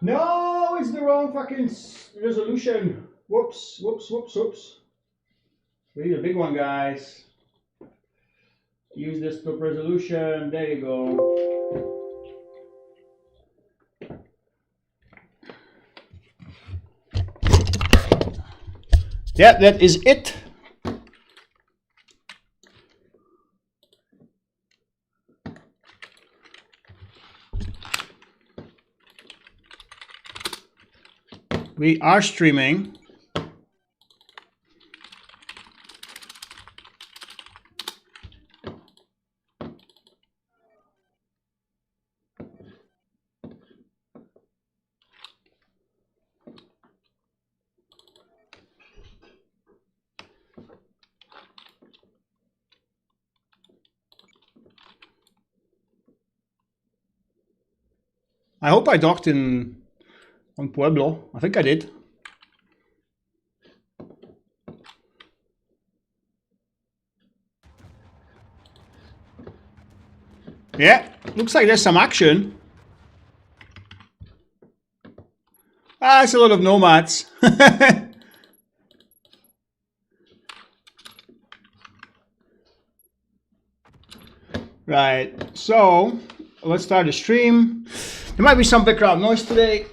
No, it's the wrong fucking resolution. Whoops, whoops, whoops, whoops. We need a big one, guys. Use desktop resolution. There you go. Yeah, that is it. We are streaming. I hope I docked in on Pueblo. I think I did. Yeah, looks like there's some action. Ah, it's a lot of nomads. Right, so let's start the stream. There might be some background noise today.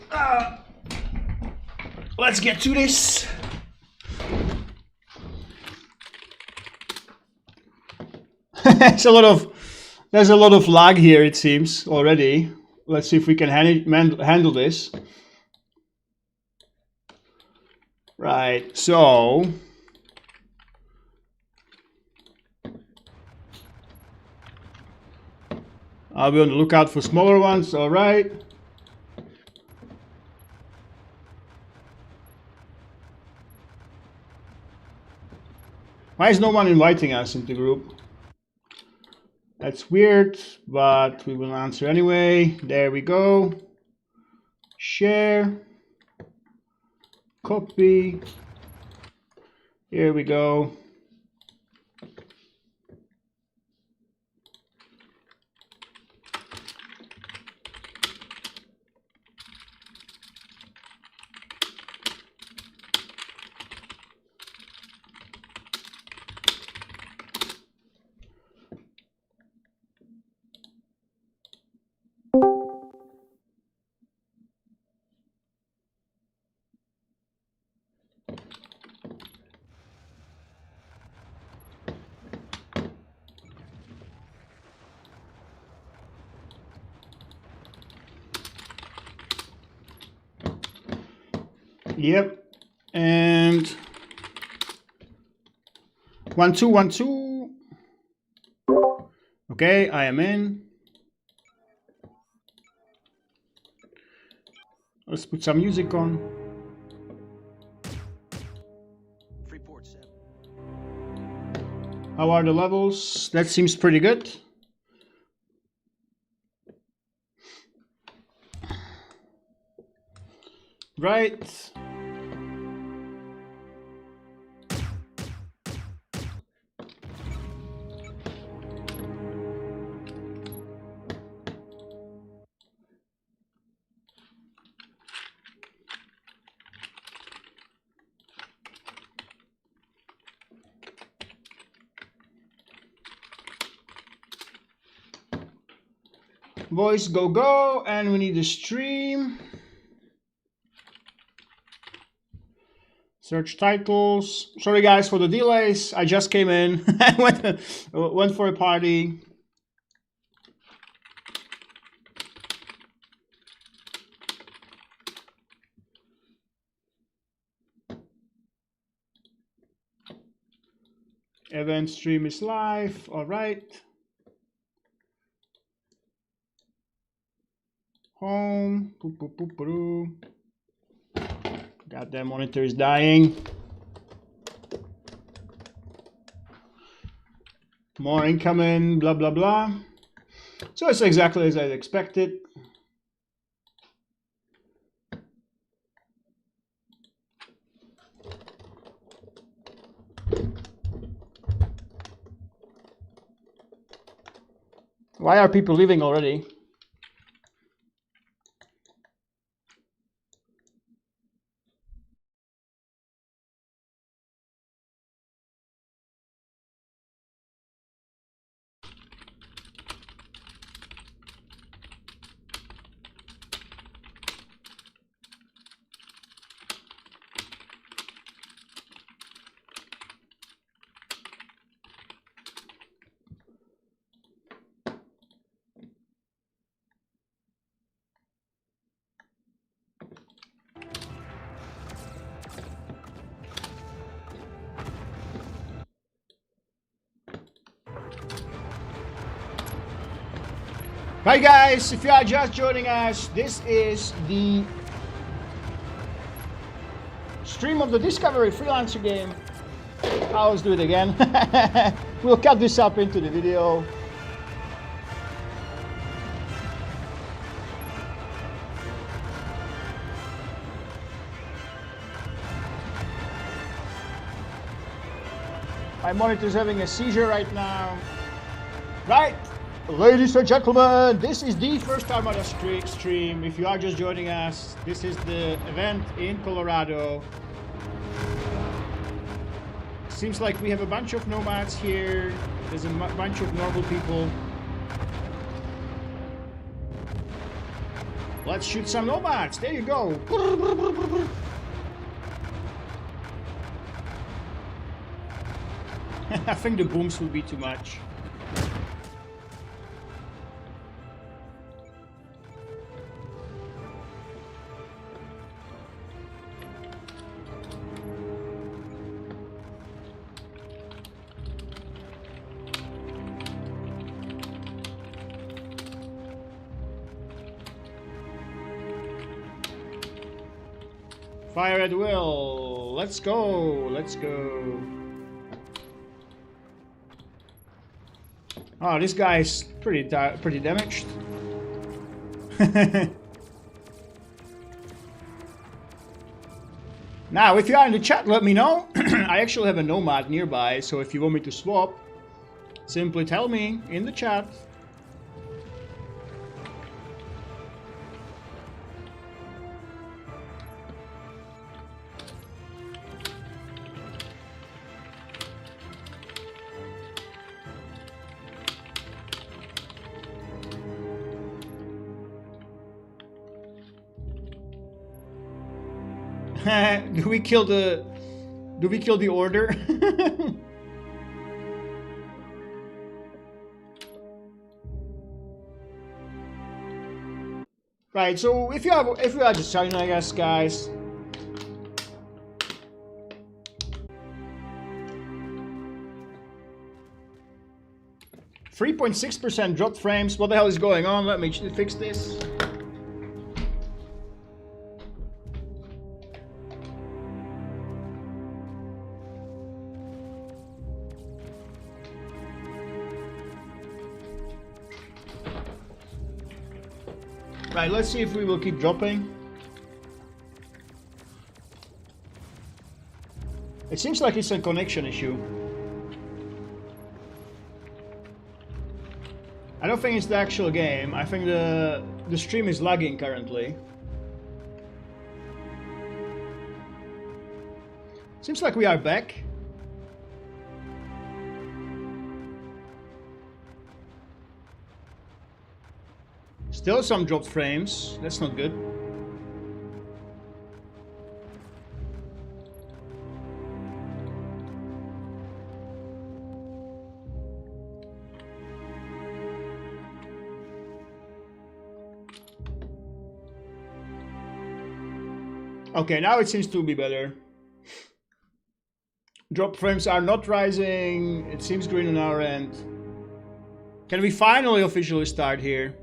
Let's get to this. There's a lot of lag here, it seems, already. Let's see if we can handle this. Right, so I'll be on the lookout for smaller ones. All right. Why is no one inviting us into the group? That's weird, but we will answer anyway. There we go. Share. Copy. Here we go. Yep, and 1 2 1 2. Okay, I am in. Let's put some music on. How are the levels? That seems pretty good. Right. Voice go go, and we need a stream. Search titles. Sorry guys for the delays. I just came in. I went for a party. Event stream is live. All right. Home. Goddamn monitor is dying. More incoming, blah, blah, blah. So it's exactly as I expected. Why are people leaving already? Hi guys, if you are just joining us, this is the stream of the Discovery Freelancer game. I'll do it again. We'll cut this up into the video. My monitor's having a seizure right now. Right, ladies and gentlemen, this is the First Armada stream. If you are just joining us, this is the event in Colorado. Seems like we have a bunch of nomads here. There's a bunch of normal people. Let's shoot some nomads. There you go. I think the booms will be too much. Fire at will. Let's go. Let's go. Oh, this guy's pretty damaged. Now, if you are in the chat, let me know. I actually have a nomad nearby, so if you want me to swap, simply tell me in the chat. Do we kill the order? Right, so if you are just joining, I guess, guys. %3.6% dropped frames. What the hell is going on? Let me fix this. Right, let's see if we will keep dropping. It seems like it's a connection issue. I don't think it's the actual game. I think the stream is lagging currently. Seems like we are back. Still some dropped frames. That's not good. Okay, now it seems to be better. Drop frames are not rising. It seems green on our end. Can we finally officially start here?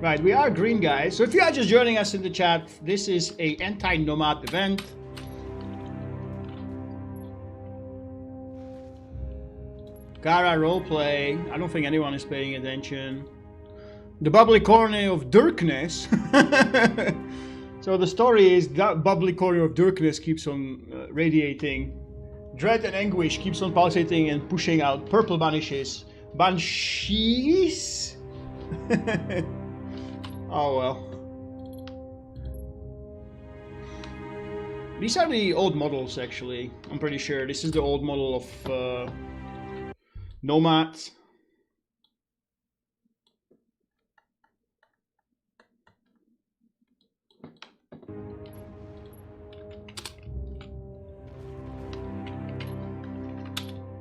Right, we are green, guys. So if you are just joining us in the chat, this is a anti-nomad event. Gara roleplay. I don't think anyone is paying attention. The bubbly corner of darkness. So the story is that bubbly corner of darkness keeps on radiating. Dread and anguish keeps on pulsating and pushing out. Purple vanishes. Banshees? Oh well. These are the old models, actually. I'm pretty sure this is the old model of Nomad.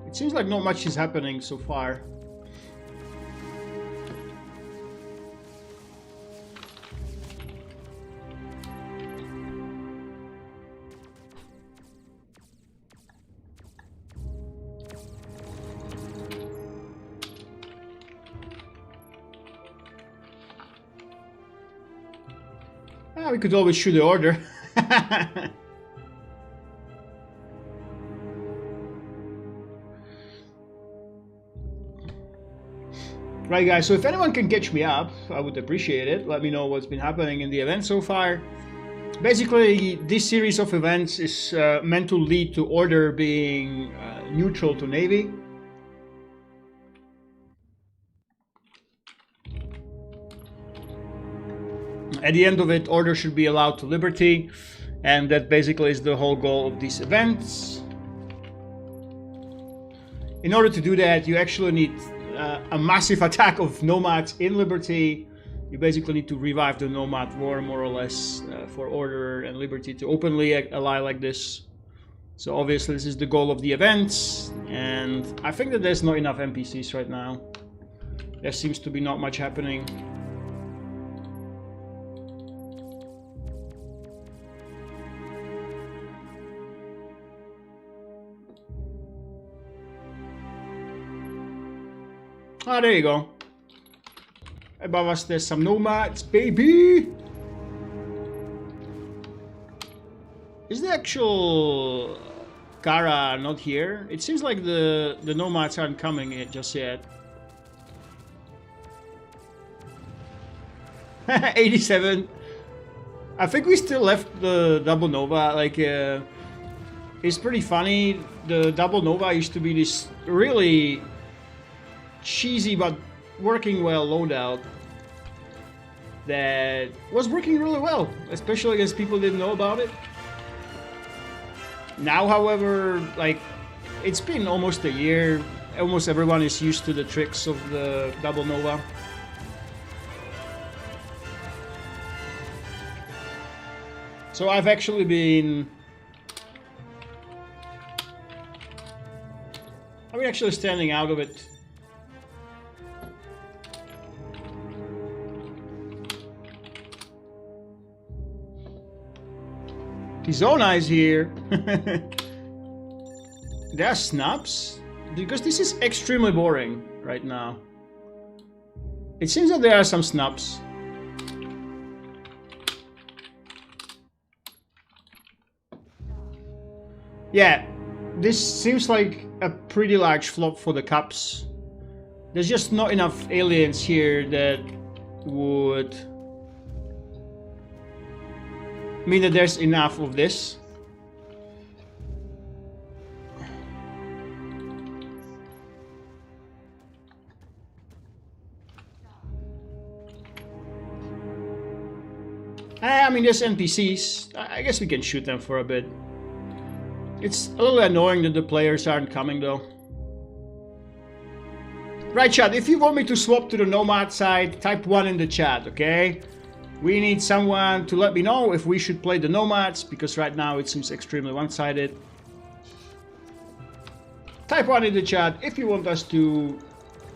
It seems like not much is happening so far. We could always shoot the order. Right, guys, so if anyone can catch me up, I would appreciate it. Let me know what's been happening in the event so far. Basically, this series of events is meant to lead to order being neutral to Navy. At the end of it, order should be allowed to liberty, and that basically is the whole goal of these events. In order to do that, you actually need a massive attack of nomads in liberty. You basically need to revive the nomad war, more or less, for order and liberty to openly ally like this. So obviously this is the goal of the events, and I think that there's not enough NPCs right now. There seems to be not much happening. Ah, there you go. Above us there's some nomads, baby! Is the actual Kara not here? It seems like the nomads aren't coming just yet. 87. I think we still left the Double Nova. Like, it's pretty funny. The Double Nova used to be this really cheesy but working well loadout that was working really well, especially against people who didn't know about it. Now, however, like, it's been almost a year. Almost everyone is used to the tricks of the Double Nova. So I've actually been actually standing out of it. Zona is here. There are snubs? Because this is extremely boring right now. It seems that there are some snubs. Yeah, this seems like a pretty large flop for the cups. There's just not enough aliens here that would mean that there's enough of this. I mean, there's NPCs. I guess we can shoot them for a bit. It's a little annoying that the players aren't coming though. Right, chat, if you want me to swap to the Nomad side, type 1 in the chat, okay? We need someone to let me know if we should play the Nomads, because right now it seems extremely one-sided. Type 1 in the chat if you want us to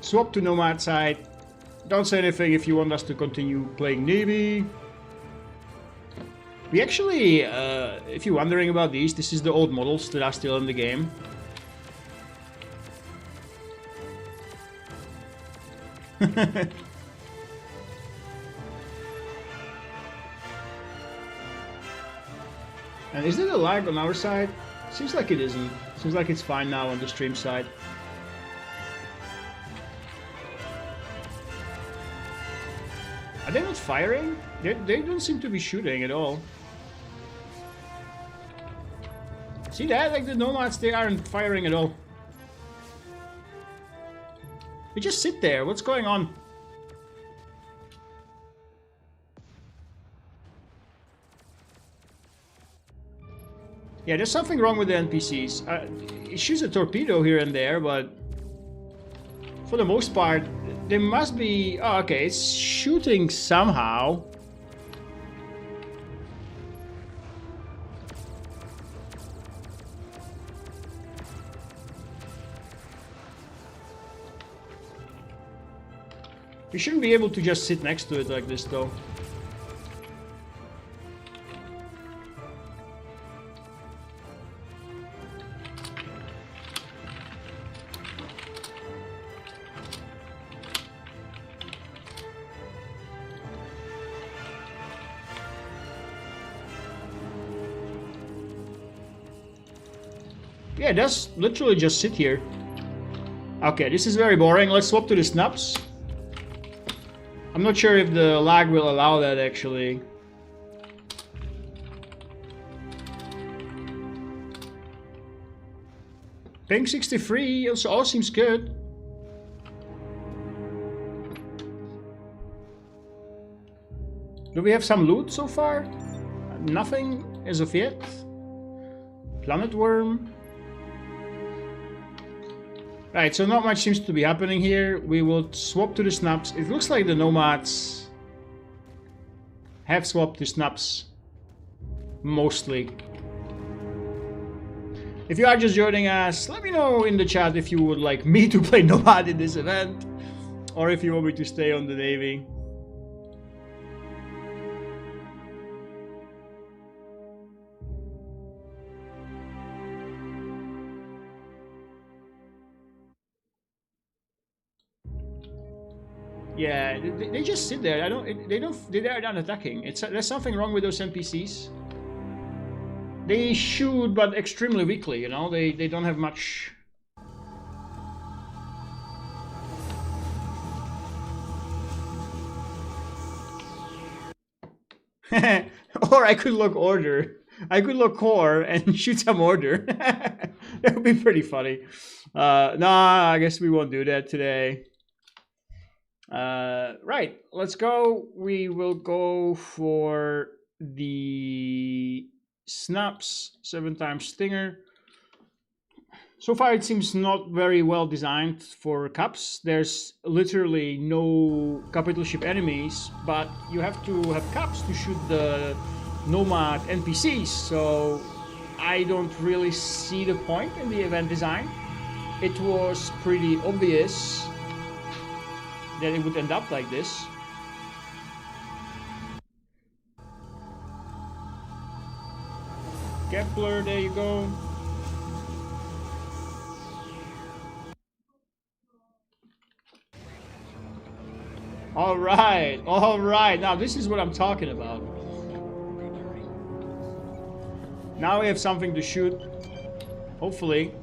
swap to Nomad side. Don't say anything if you want us to continue playing Navy. We actually, if you're wondering about these, this is the old models that are still in the game. And is there a lag on our side? Seems like it isn't. Seems like it's fine now on the stream side. Are they not firing? They don't seem to be shooting at all. See that? Like the Nomads, they aren't firing at all. They just sit there. What's going on? Yeah, there's something wrong with the NPCs. It shoots a torpedo here and there, but for the most part, there must be... Oh, okay, it's shooting somehow. You shouldn't be able to just sit next to it like this, though. Yeah, it does literally just sit here. Okay, this is very boring. Let's swap to the snaps. I'm not sure if the lag will allow that actually. Ping 63 also all seems good. Do we have some loot so far? Nothing as of yet. Planet worm. Right, so not much seems to be happening here. We will swap to the snaps. It looks like the nomads have swapped to snaps mostly. If you are just joining us, let me know in the chat if you would like me to play nomad in this event, or if you want me to stay on the navy. Yeah, they just sit there. They are not attacking. There's something wrong with those NPCs. They shoot, but extremely weakly. You know, they don't have much. Or I could look order. I could look core and shoot some order. That would be pretty funny. Nah, I guess we won't do that today. Right, let's go. We will go for the snaps 7x stinger. So far it seems not very well designed for caps. There's literally no capital ship enemies, but you have to have caps to shoot the nomad NPCs, so I don't really see the point in the event design. It was pretty obvious that it would end up like this. Kepler, there you go. All right. Now this is what I'm talking about. Now we have something to shoot. Hopefully.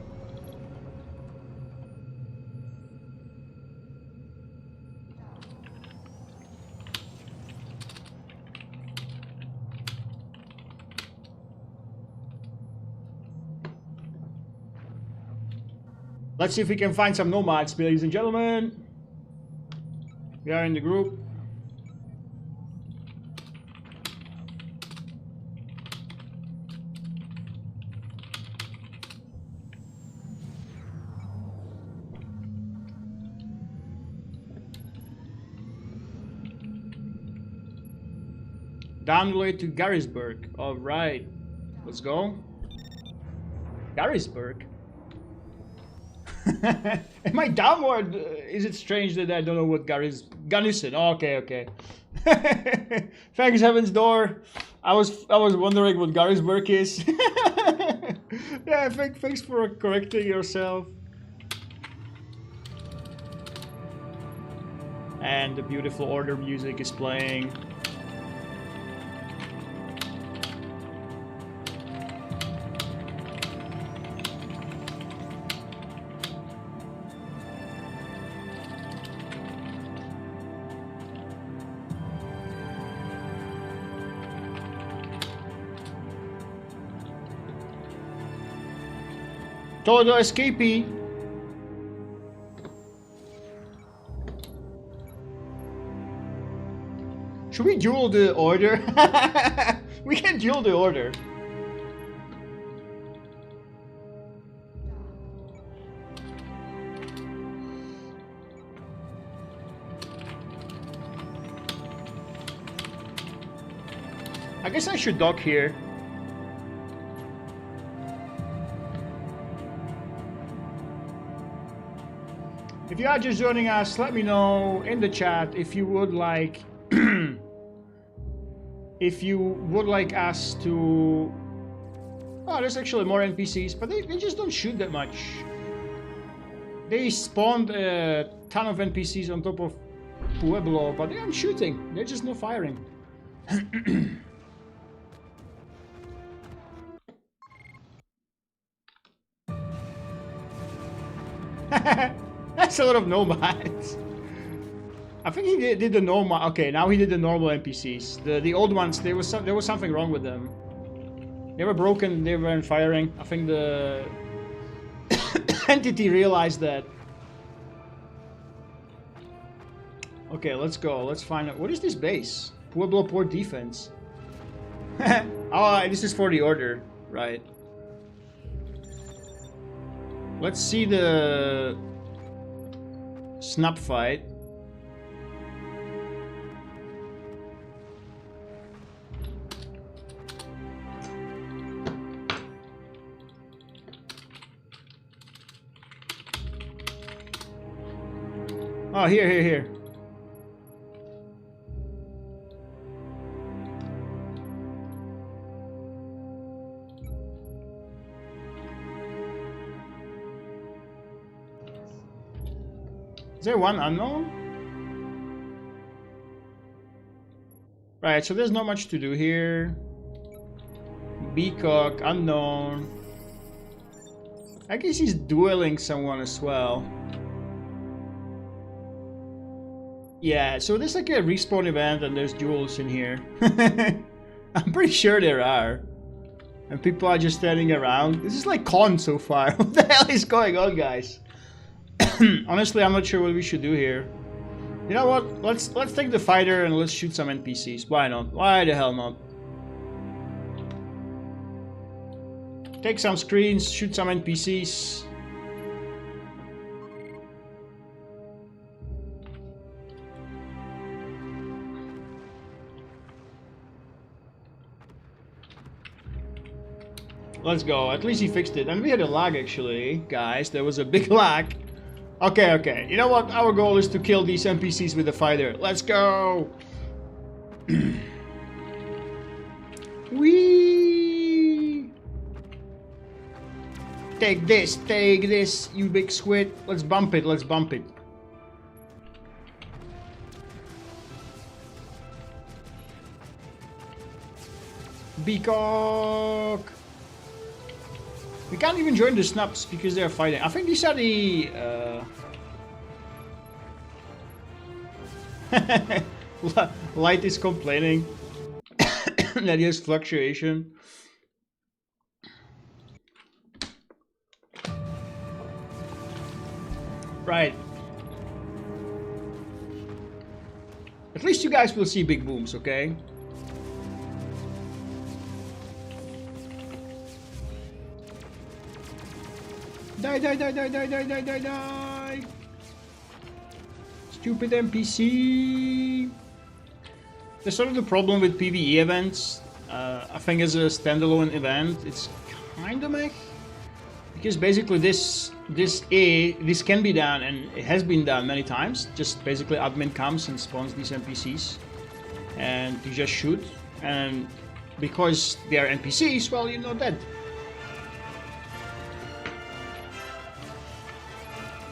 Let's see if we can find some nomads, ladies and gentlemen. We are in the group. Down the way to Garrisburg. All right, let's go. Garrisburg. Am I dumb, or is it strange that I don't know what Gunnison? Oh, okay. Thanks, Heaven's Door. I was wondering what Garrisburg is. Yeah, thanks for correcting yourself. And the beautiful order music is playing. Todo escapee. Should we duel the order? We can duel the order. I guess I should dock here. If you are just joining us, let me know in the chat if you would like us to... Oh, there's actually more NPCs, but they just don't shoot that much. They spawned a ton of NPCs on top of Pueblo, but they aren't shooting. They're just not firing. That's a lot of nomads. I think he did the normal. Okay, now he did the normal NPCs. The old ones, there was something wrong with them. They were broken. They weren't firing. I think the entity realized that. Okay, let's go. Let's find out. What is this base? Pueblo Port Defense. Oh, this is for the order, right? Let's see the snap fight. Oh, here. Is there one unknown? Right, so there's not much to do here. Beacock, unknown. I guess he's dueling someone as well. Yeah, so there's like a respawn event and there's duels in here. I'm pretty sure there are. And people are just standing around. This is like con so far. What the hell is going on, guys? Honestly, I'm not sure what we should do here. You know what? Let's take the fighter and let's shoot some NPCs. Why not? Why the hell not? Take some screens, shoot some NPCs. Let's go. At least he fixed it. And we had a lag actually, guys. There was a big lag. Okay. You know what? Our goal is to kill these NPCs with the fighter. Let's go! Whee! Take this, you big squid. Let's bump it. Beacock! We can't even join the snaps because they're fighting. I think these are the... Light is complaining that he has fluctuation. Right. At least you guys will see big booms, okay? Die. Stupid NPC. That's sort of the problem with PvE events. I think as a standalone event, it's kind of meh. Because basically this can be done, and it has been done many times. Just basically admin comes and spawns these NPCs. And you just shoot. And because they are NPCs, well, you're not dead.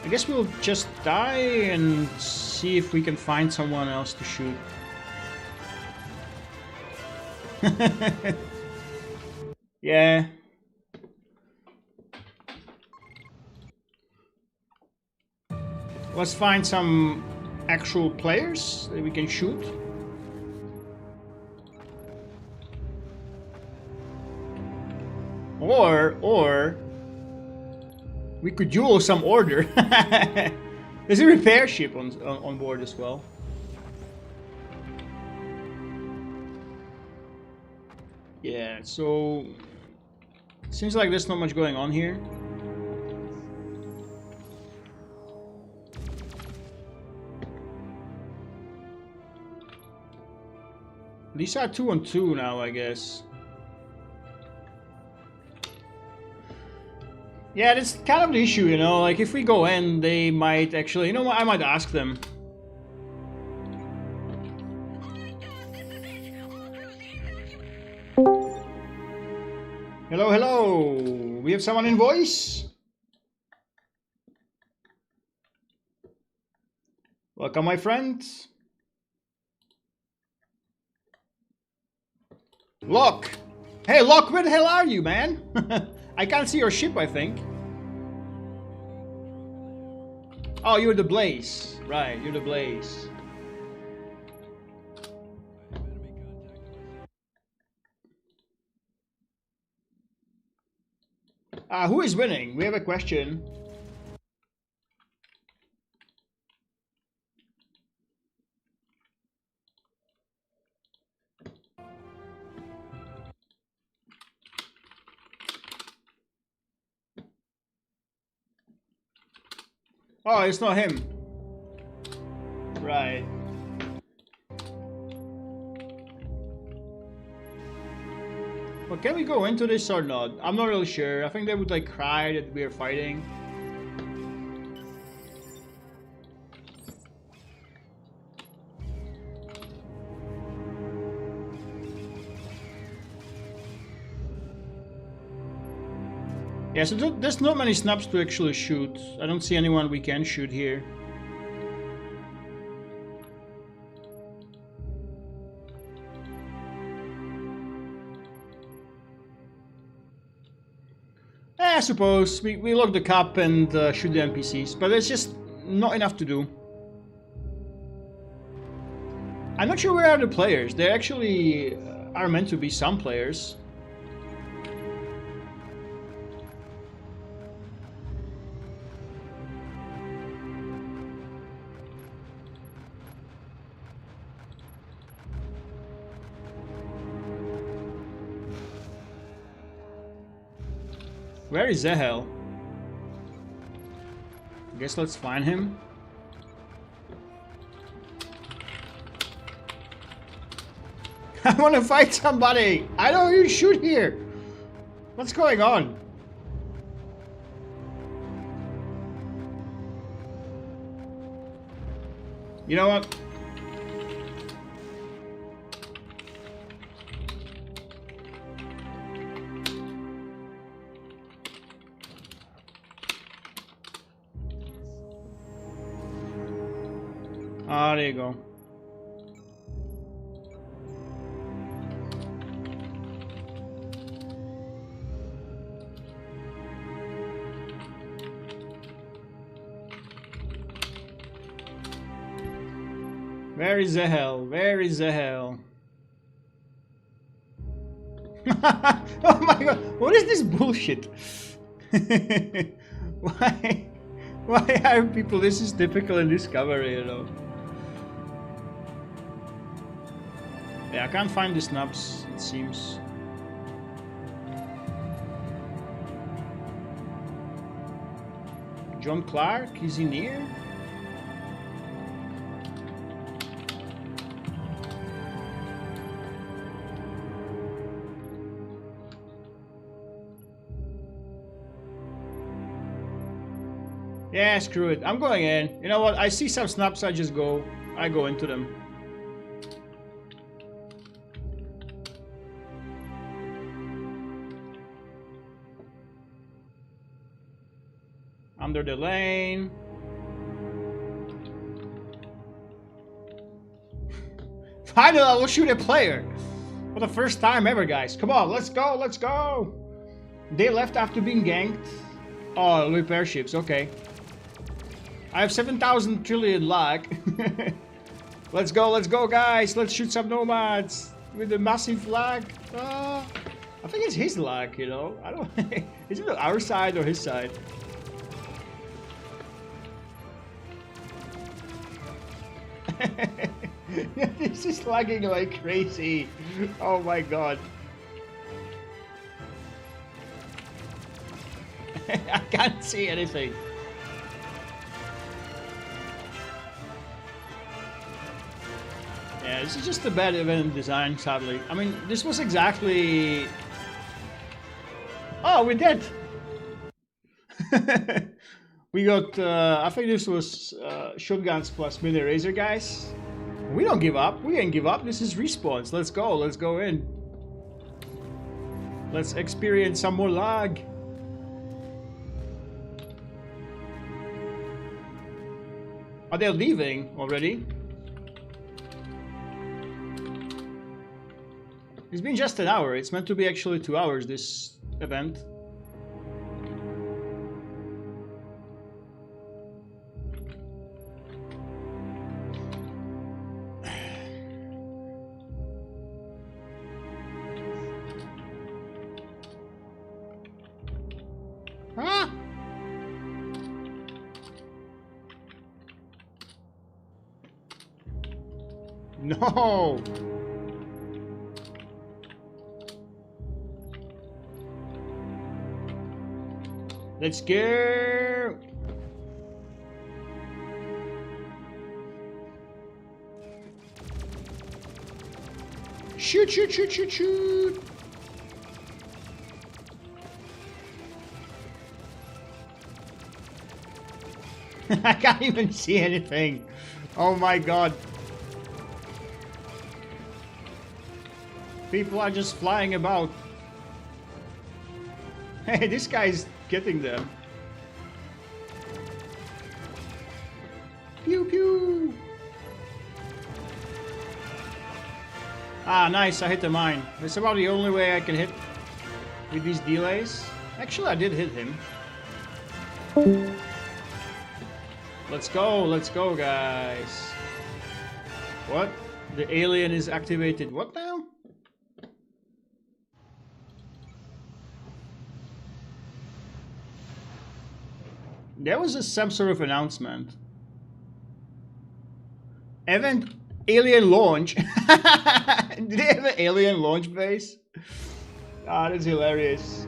I guess we'll just die and see if we can find someone else to shoot. Yeah. Let's find some actual players that we can shoot. Or we could duel some order. There's a repair ship on board as well. Yeah, so seems like there's not much going on here. These are 2-on-2 now, I guess. Yeah, that's kind of the issue, you know, like if we go in, they might actually, you know what, I might ask them. Hello, we have someone in voice? Welcome, my friends. Locke! Hey, Locke, where the hell are you, man? I can't see your ship, I think. Oh, you're the Blaze. Right, you're the Blaze. Who is winning? We have a question. Oh, it's not him. Right. But can we go into this or not? I'm not really sure. I think they would like cry that we are fighting. Yeah, so there's not many snaps to actually shoot. I don't see anyone we can shoot here. I suppose we lock the cup and shoot the NPCs, but it's just not enough to do. I'm not sure where are the players. There actually are meant to be some players. Where is Zahel? I guess let's find him. I want to fight somebody! I don't even shoot here! What's going on? You know what? Ah, there you go. Where is the hell? Where is the hell? Oh my god, what is this bullshit? Why are people, this is typical in Discovery, you know? Yeah, I can't find the snaps, it seems. John Clark, is he near? Yeah, screw it. I'm going in. You know what? I see some snaps, I just go. I go into them. Under the lane. Finally, I will shoot a player. For the first time ever, guys. Come on, let's go, let's go. They left after being ganked. Oh, repair ships, okay. I have 7,000 trillion luck. Let's go, guys. Let's shoot some nomads with a massive lag. I think it's his lag, you know. I don't. Is it on our side or his side? This is lagging like crazy. Oh my god. I can't see anything. Yeah, this is just a bad event design, sadly. I mean, this was exactly... Oh, we're dead! We got, I think this was shotguns plus mini razor, guys. We don't give up, we ain't give up, this is respawns. Let's go in. Let's experience some more lag. Are they leaving already? It's been just an hour. It's meant to be actually 2 hours, this event. No! Let's go! Shoot, shoot, shoot, shoot, shoot! I can't even see anything. Oh my god. People are just flying about. Hey, this guy's getting them. Pew pew. Ah, nice, I hit the mine. That's about the only way I can hit with these delays. Actually, I did hit him. Let's go, guys. What? The alien is activated. What now? There was some sort of announcement. Event alien launch. Did they have an alien launch base? Ah, that's hilarious.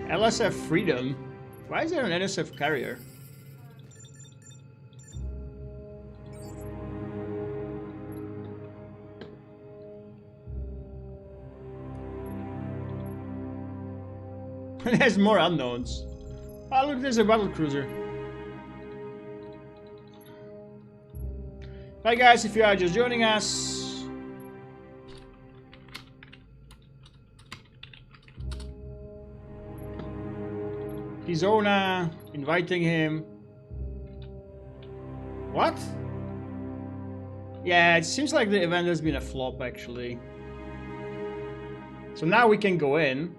LSF Freedom? Why is there an NSF carrier? There's more unknowns. Oh look, there's a battle cruiser. Hi guys, if you are just joining us. Tizona, inviting him. What? Yeah, it seems like the event has been a flop actually. So now we can go in.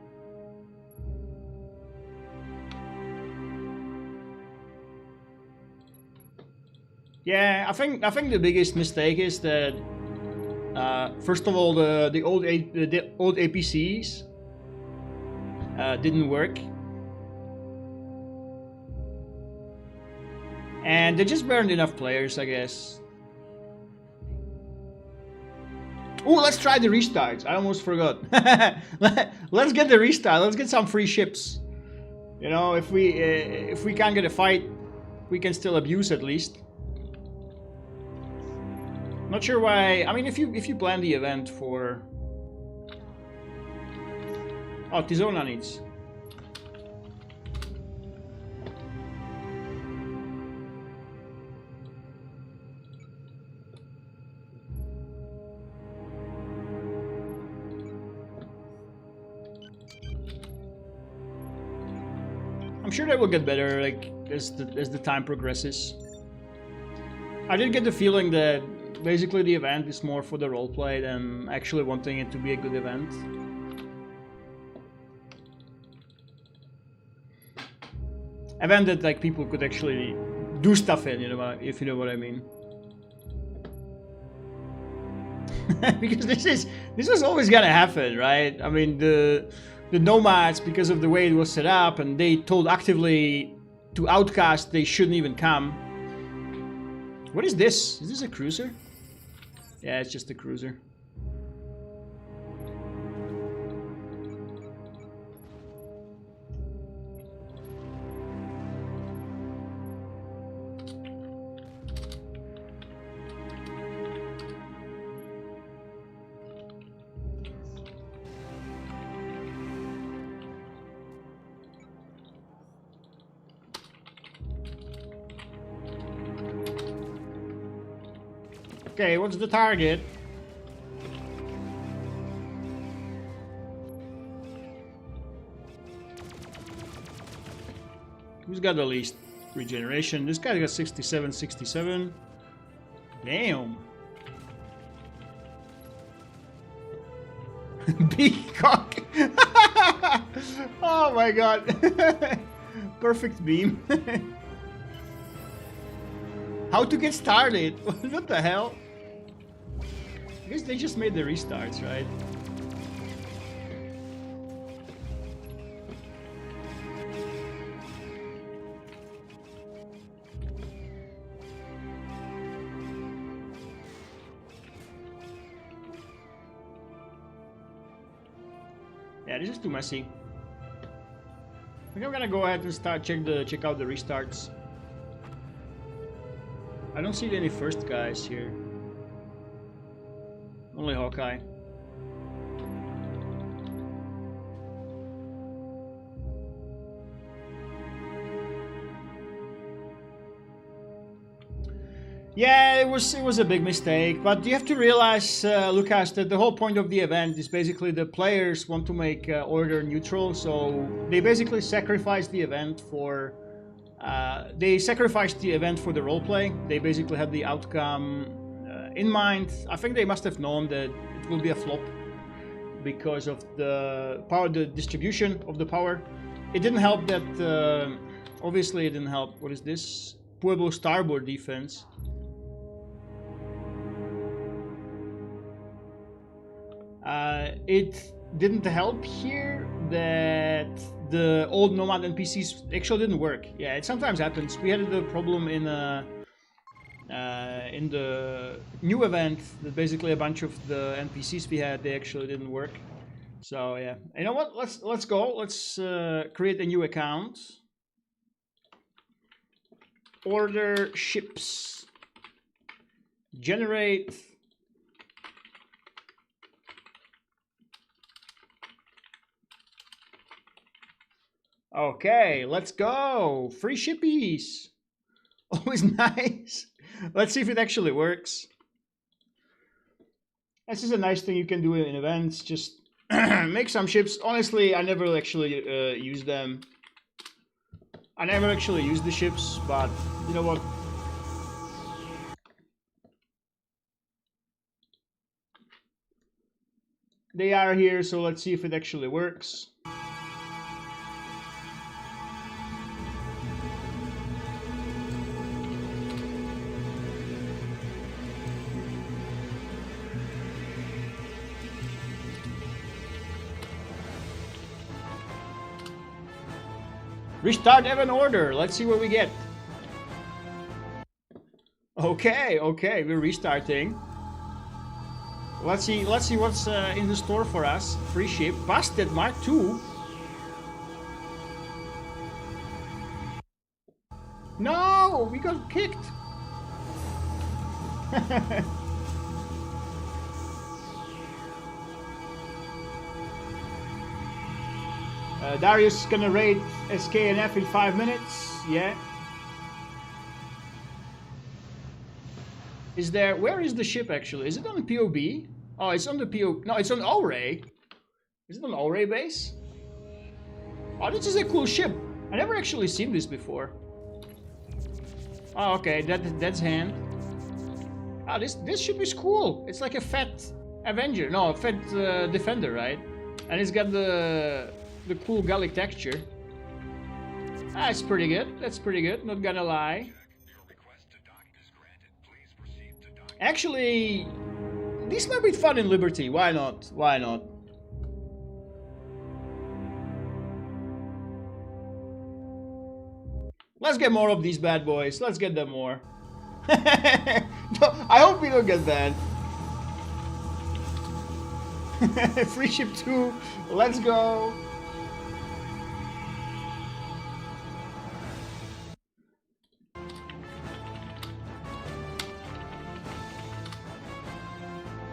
Yeah, I think the biggest mistake is that first of all the old APCs didn't work. And they just weren't enough players, I guess. Oh, let's try the restart. I almost forgot. Let's get the restart. Let's get some free ships. You know, if we can't get a fight, we can still abuse at least. Not sure why. I mean, if you plan the event for. Oh, Tizona needs. I'm sure they will get better, like as the time progresses. I did get the feeling that basically the event is more for the roleplay than actually wanting it to be a good event. Event that like people could actually do stuff in, you know, if you know what I mean. Because this is always gonna happen, right? I mean the nomads, because of the way it was set up, and they told actively to outcast they shouldn't even come. What is this? Is this a cruiser? Yeah, it's just a cruiser. Okay, what's the target? Who's got the least regeneration? This guy got 67, 67. Damn. Big cock. Oh my god. Perfect beam. How to get started? What the hell? I guess they just made the restarts, right? Yeah, this is too messy. I think I'm gonna go ahead and start check out the restarts. I don't see any first guys here. Only Hawkeye. Yeah, it was a big mistake, but you have to realize, Lucas, that the whole point of the event is basically the players want to make order neutral, so they basically sacrifice the event for the roleplay. They basically had the outcome in mind. I think they must have known that it will be a flop because of the distribution of the power. It didn't help that, obviously it didn't help. What is this? Pueblo starboard defense. It didn't help here that the old Nomad NPCs actually didn't work. Yeah, it sometimes happens. We had the problem in the new event that basically a bunch of the NPCs we had, they actually didn't work. So yeah, you know what? Let's go. Let's create a new account. Order ships. Generate. Okay, let's go. Free shippies. Always nice. Let's see if it actually works. This is a nice thing you can do in events. Just make some ships. Honestly, I never actually use them. I never actually use the ships, but you know what? They are here, so let's see if it actually works. Restart event order. Let's see what we get. Okay, we're restarting. Let's see what's in the store for us. Free ship. Busted Mark II. No, we got kicked. Darius is gonna raid SKNF in 5 minutes. Yeah. Is there? Where is the ship actually? Is it on the POB? Oh, it's on the POB. No, it's on Ouray. Is it on Ouray base? Oh, this is a cool ship. I never actually seen this before. Oh, okay. That's hand. Ah, this ship is cool. It's like a fat Avenger. No, a fat Defender, right? And it's got the cool Gallic texture. That's pretty good. That's pretty good. Not gonna lie. Actually, this might be fun in Liberty. Why not? Why not? Let's get more of these bad boys. Let's get them more. I hope we don't get banned. Free ship 2. Let's go.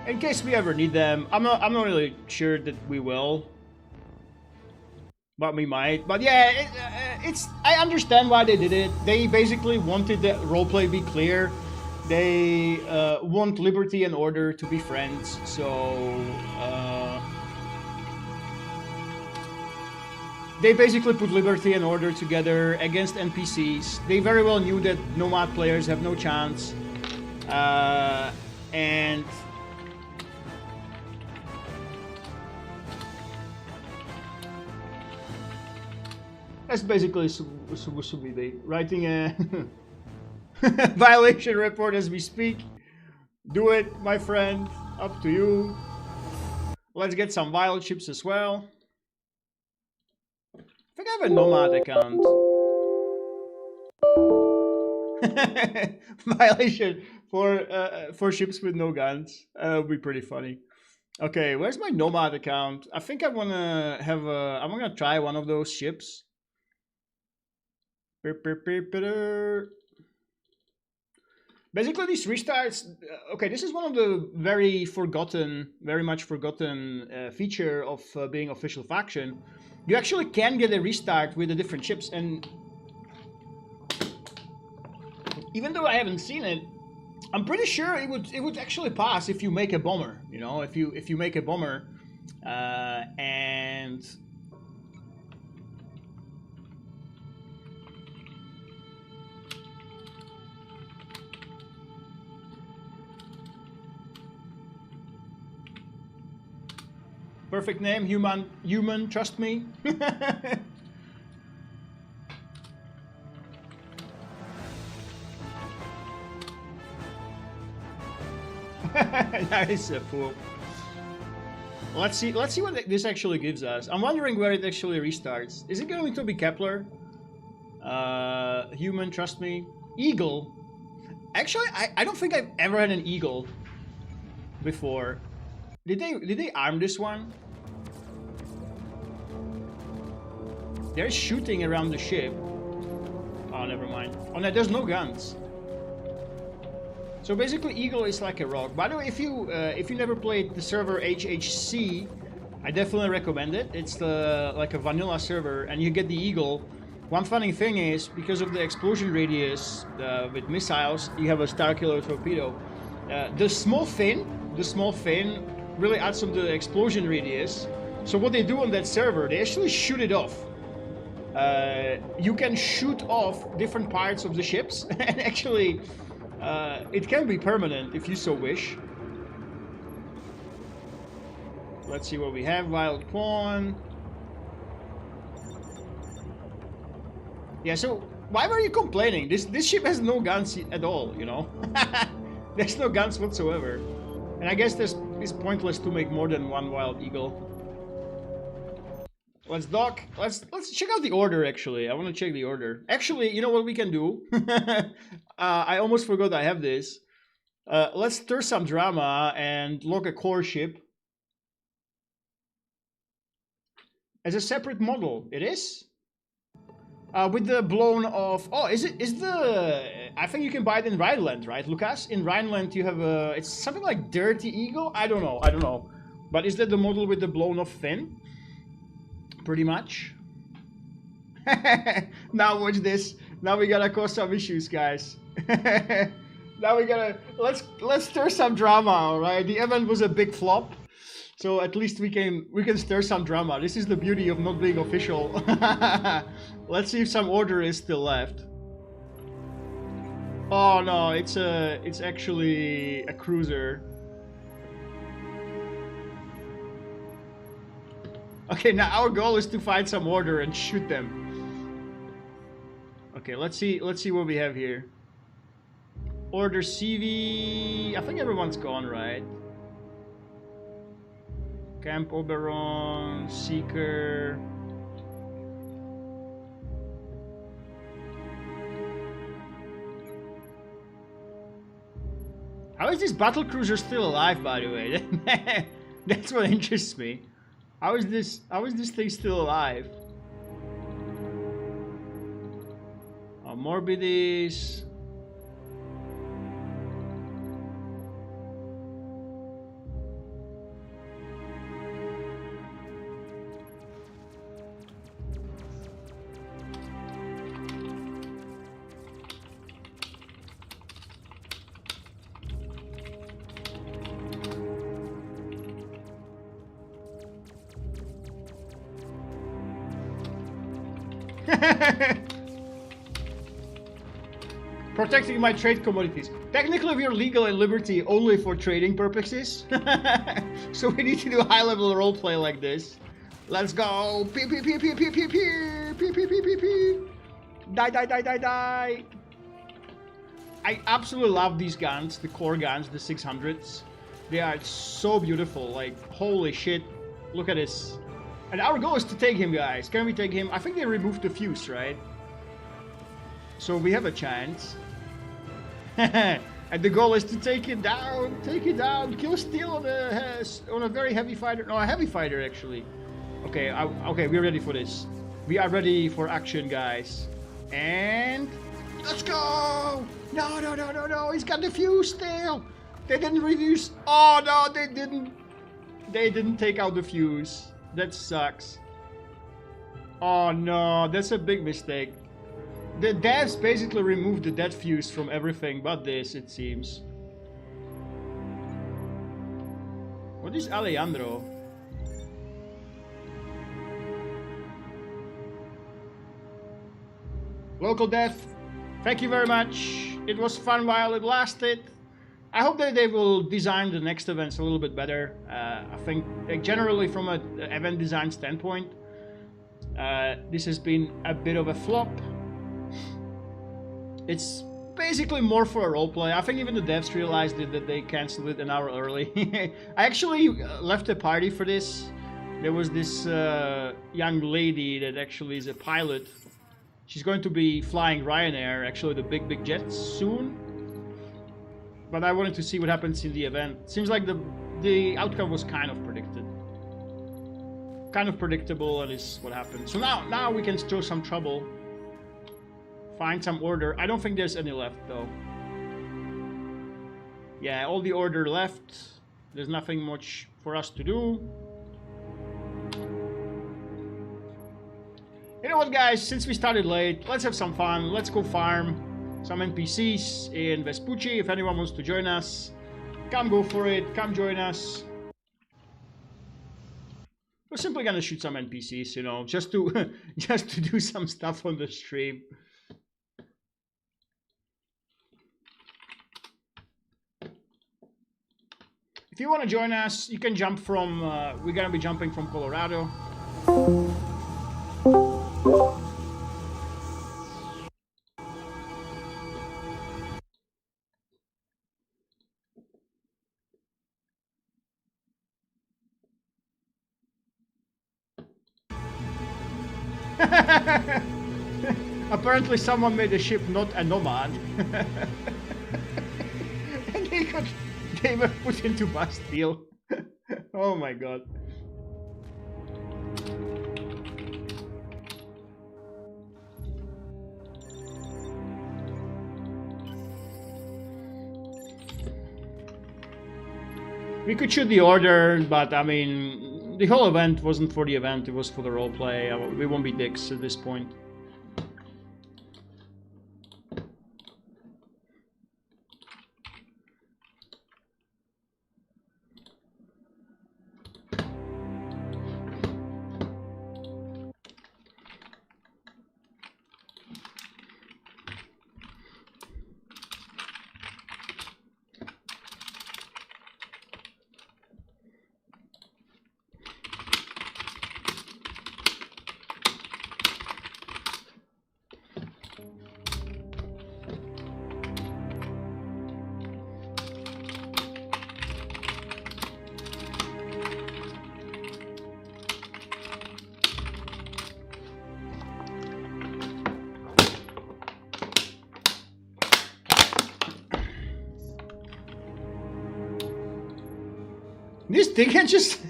In case we ever need them, I'm not really sure that we will, but we might. But yeah, I understand why they did it. They basically wanted the roleplay be clear. They want Liberty and Order to be friends, so they basically put Liberty and Order together against NPCs. They very well knew that Nomad players have no chance, and that's basically supposed to be writing a violation report as we speak. Do it, my friend. Up to you. Let's get some wild ships as well. I think I have a Nomad account. Violation for ships with no guns. That'll be pretty funny. Okay, where's my Nomad account? I think I wanna have a. I'm gonna try one of those ships. Basically, these restarts. Okay, this is one of the very much forgotten feature of being official faction. You actually can get a restart with the different ships, and even though I haven't seen it, I'm pretty sure it would actually pass if you make a bomber. You know, if you make a bomber, and perfect name, human, trust me. Nice, fool. Let's see what this actually gives us. I'm wondering where it actually restarts. Is it going to be Kepler? Human, trust me. Eagle. Actually, I don't think I've ever had an Eagle before. Did they arm this one? They're shooting around the ship. Oh, never mind. Oh no, there's no guns. So basically, Eagle is like a rock. By the way, if you never played the server HHC, I definitely recommend it. It's like a vanilla server, and you get the Eagle. One funny thing is, because of the explosion radius with missiles, you have a Starkiller torpedo. The small fin really adds up the explosion radius. So what they do on that server, they actually shoot it off. You can shoot off different parts of the ships, and actually. It can be permanent if you so wish. Let's see what we have. Wild Pawn. Yeah, so why were you complaining? This ship has no guns at all, you know? There's no guns whatsoever. And I guess it's pointless to make more than one Wild Eagle. Let's dock. Let's check out the order, actually. I want to check the order. Actually, you know what we can do? I almost forgot I have this. Let's stir some drama and log a core ship. As a separate model. It is? With the blown off... Oh, is the... I think you can buy it in Rhineland, right, Lucas? In Rhineland you have a... It's something like Dirty Eagle? I don't know. But is that the model with the blown off fin? Pretty much. Now watch this. Now we gotta cause some issues, guys. Now we gotta let's stir some drama, alright? The event was a big flop, so at least we can stir some drama. This is the beauty of not being official. Let's see if some order is still left. Oh no, it's actually a cruiser. Okay, now our goal is to find some order and shoot them. Okay, let's see what we have here. Order CV. I think everyone's gone, right? Camp Oberon, Seeker. How is this battle cruiser still alive, by the way? That's what interests me. How is this thing still alive? Morbidis. Protecting my trade commodities. Technically, we are legal in Liberty only for trading purposes. So we need to do high-level roleplay like this. Let's go. Pee pee pee pee pee pee pee pee pee pee pee pee. Die die die die die. I absolutely love these guns, the core guns, the 600s. They are so beautiful, like, holy shit. Look at this. And our goal is to take him, guys. Can we take him? I think they removed the fuse, right? So we have a chance. And the goal is to take it down, kill Steel on a very heavy fighter. No, a heavy fighter, actually. Okay, okay, we're ready for this. We are ready for action, guys. And let's go! No, no, no, no, no, he's got the fuse still. They didn't reduce. Oh, no, they didn't. They didn't take out the fuse. That sucks. Oh, no, that's a big mistake. The devs basically removed the dead fuse from everything but this, it seems. What is Alejandro? Local dev, thank you very much. It was fun while it lasted. I hope that they will design the next events a little bit better. I think generally from an event design standpoint, this has been a bit of a flop. It's basically more for a roleplay. I think even the devs realized that they canceled it an hour early. I actually left the party for this. There was this young lady that actually is a pilot. She's going to be flying Ryanair, actually the big jets soon. But I wanted to see what happens in the event. Seems like the outcome was kind of predicted. Kind of predictable, and is what happened. So now we can throw some trouble. Find some order. I don't think there's any left though. Yeah, all the order left. There's nothing much for us to do. You know what, guys? Since we started late, let's have some fun. Let's go farm some NPCs in Vespucci. If anyone wants to join us, come go for it. Come join us. We're simply gonna shoot some NPCs, you know, just to just to do some stuff on the stream. If you want to join us, you can jump from, we're going to be jumping from Colorado. Apparently someone made the ship not a nomad. And they were put into Bastille. Oh my god. We could shoot the order, but I mean, the whole event wasn't for the event, it was for the roleplay. We won't be dicks at this point. This thing can just...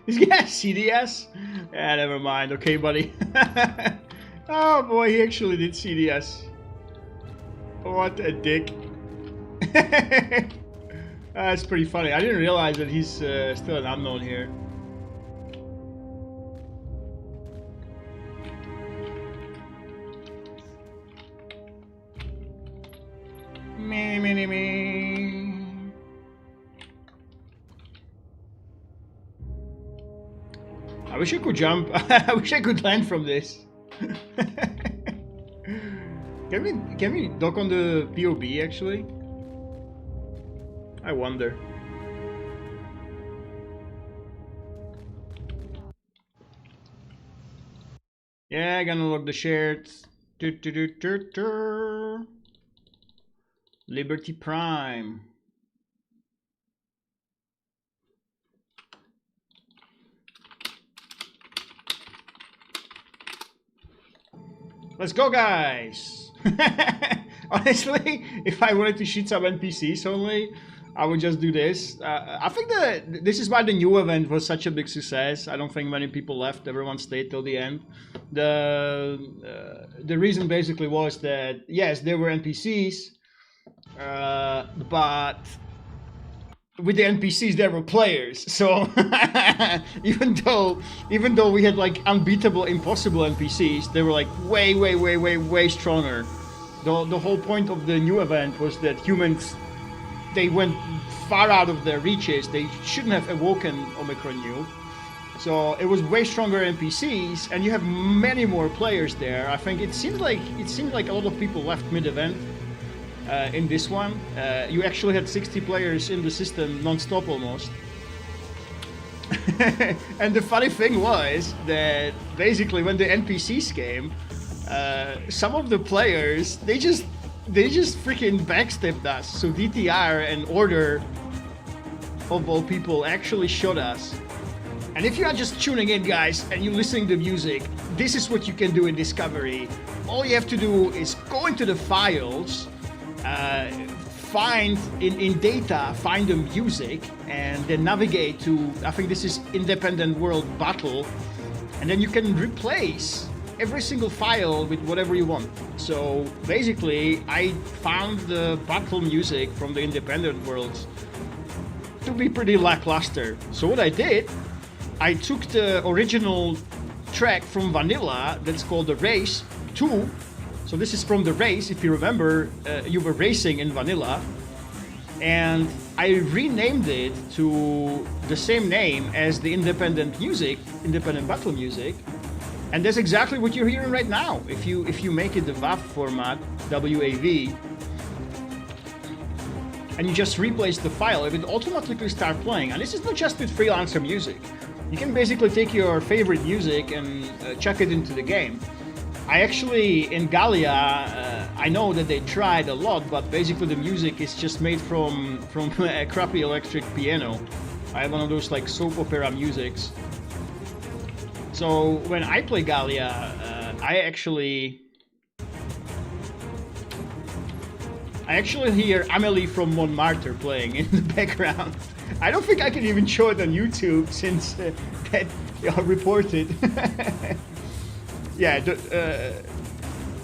This guy has CDS? Yeah, never mind. Okay, buddy. Oh boy, he actually did CDS. What a dick. That's pretty funny. I didn't realize that he's still an unknown here. Me. I wish I could jump. I wish I could land from this. Can we dock on the POB actually? I wonder. Yeah, I gonna unlock the shared. Liberty Prime. Let's go, guys! Honestly, if I wanted to shoot some NPCs only, I would just do this. I think that this is why the new event was such a big success. I don't think many people left. Everyone stayed till the end. The reason basically was that, yes, there were NPCs, but with the NPCs there were players. So even though we had like unbeatable, impossible NPCs, they were like way stronger. The whole point of the new event was that humans, they went far out of their reaches. They shouldn't have awoken Omicron New. So it was way stronger NPCs, and you have many more players there. I think it seemed like a lot of people left mid-event in this one. You actually had 60 players in the system non-stop almost. And the funny thing was that basically when the NPCs came, some of the players, they just freaking backstabbed us. So DTR and Order, of all people, actually shot us. And if you are just tuning in, guys, and you're listening to music, this is what you can do in Discovery. All you have to do is go into the files, find in data, find the music, and then navigate to, I think this is Independent World Battle, and then you can replace every single file with whatever you want. So basically, I found the battle music from the Independent Worlds to be pretty lackluster. So what I did, I took the original track from Vanilla that's called The Race 2. So this is from The Race, if you remember, you were racing in Vanilla. And I renamed it to the same name as the Independent Battle music. And that's exactly what you're hearing right now. If you make it the WAV format, WAV, and you just replace the file, it will automatically start playing. And this is not just with Freelancer music. You can basically take your favorite music and chuck it into the game. I actually, in Gallia, I know that they tried a lot, but basically the music is just made from a crappy electric piano. I have one of those like soap opera musics. So when I play Gallia, I actually hear Amelie from Montmartre playing in the background. I don't think I can even show it on YouTube since that reported. Yeah,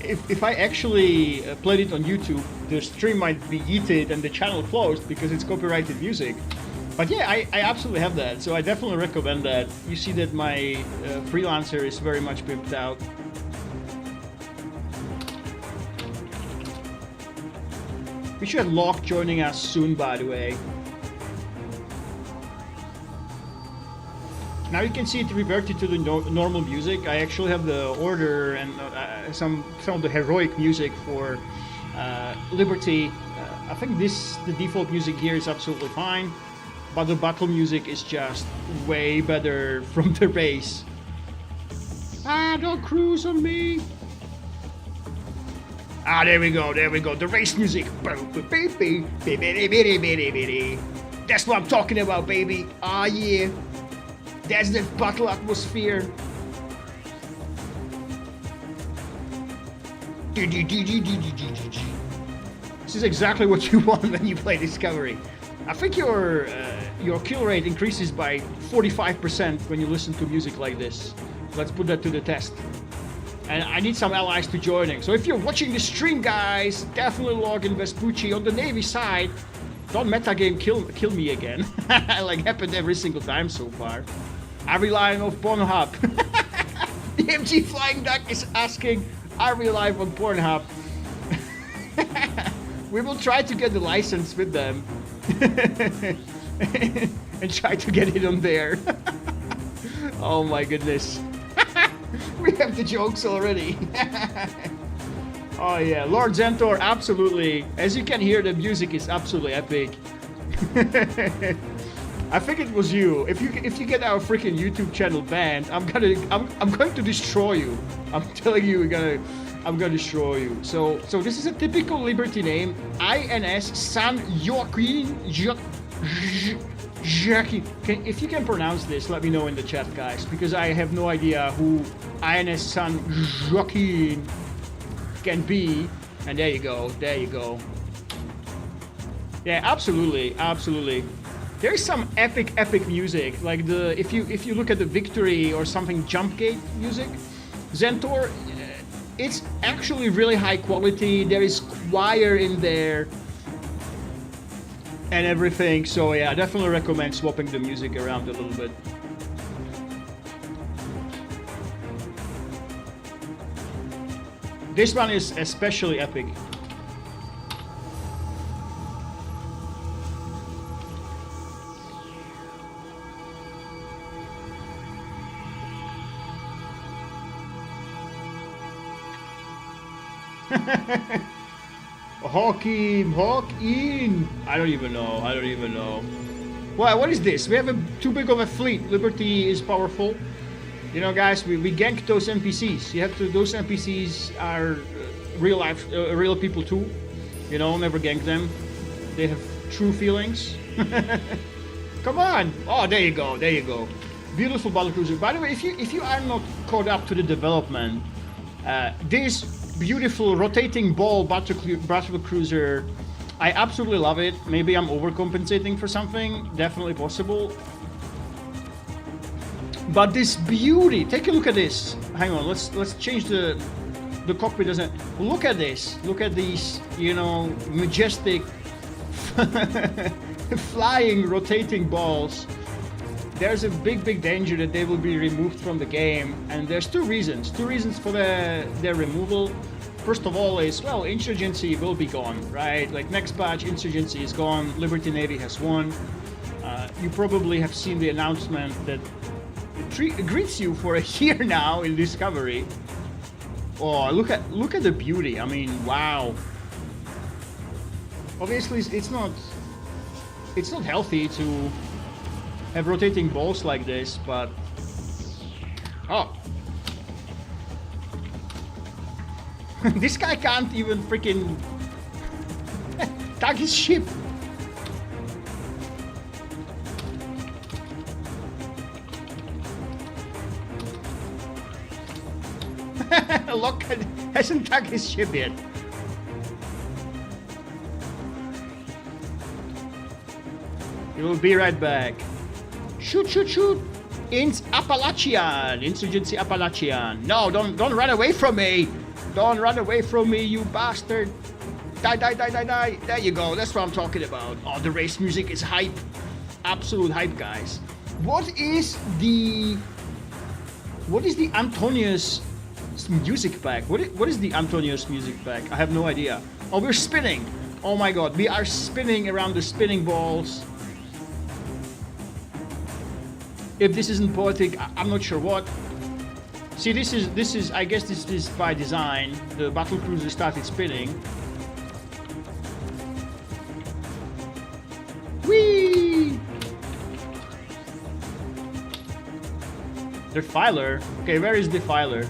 if I actually played it on YouTube, the stream might be yeeted and the channel closed because it's copyrighted music. But yeah, I absolutely have that, so I definitely recommend that. You see that my Freelancer is very much pimped out. We should have Locke joining us soon, by the way. Now you can see it reverted to the normal music. I actually have the order and some of the heroic music for Liberty. I think the default music here is absolutely fine, but the battle music is just way better from the race. Ah, don't cruise on me. Ah, there we go, the race music. That's what I'm talking about, baby. Ah, yeah. That's the battle atmosphere. This is exactly what you want when you play Discovery. I think your kill rate increases by 45% when you listen to music like this. Let's put that to the test. And I need some allies to joining. So if you're watching the stream, guys, definitely log in Vespucci on the Navy side. Don't metagame kill me again. Like happened every single time so far. Are we live on Pornhub? The MG Flying Duck is asking, are we live on Pornhub? We will try to get the license with them. And try to get it on there. Oh my goodness. We have the jokes already. Oh yeah, Lord Zentor, absolutely. As you can hear, the music is absolutely epic. I think it was you. If you get our freaking YouTube channel banned, I'm going to destroy you. I'm telling you, I'm gonna destroy you. So this is a typical Liberty name. INS San Joaquin. If you can pronounce this, let me know in the chat, guys, because I have no idea who INS San Joaquin can be. And there you go, there you go. Yeah, absolutely, absolutely. There's some epic music, like if you look at the Victory or something Jump Gate music, Zentor, it's actually really high quality. There is choir in there and everything. So yeah, I definitely recommend swapping the music around a little bit. This one is especially epic. Hawk in. I don't even know. Well, what is this? We have too big of a fleet. Liberty is powerful. You know, guys, we gank those NPCs. You have to. Those NPCs are real people too. You know, never gank them. They have true feelings. Come on! Oh, there you go. There you go. Beautiful battlecruiser. By the way, if you are not caught up to the development, this beautiful rotating ball battlecruiser, I absolutely love it. Maybe I'm overcompensating for something. Definitely possible. But this beauty, take a look at this. Hang on, let's change the cockpit. Doesn't look at this. Look at these, you know, majestic flying rotating balls. There's a big danger that they will be removed from the game, and there's two reasons for their removal. First of all is, well, Insurgency will be gone, right? Like next patch, Insurgency is gone, Liberty Navy has won. You probably have seen the announcement that it greets you for a year now in Discovery. Oh, look at the beauty. I mean, wow. Obviously, it's not healthy to have rotating balls like this, but oh. This guy can't even freaking tag his ship. Lockhart hasn't tagged his ship yet. He will be right back. Shoot! Appalachian! Insurgency Appalachian. No, don't run away from me! Don't run away from me, you bastard! Die! There you go, that's what I'm talking about. Oh, the race music is hype. Absolute hype, guys. What is the Antonius music pack? What is the Antonius music pack? I have no idea. Oh, we're spinning! Oh my god, we are spinning around the spinning balls. If this isn't poetic, I'm not sure what. See, this is. I guess this is by design. The battlecruiser started spinning. Whee! Defiler. Okay, where is Defiler?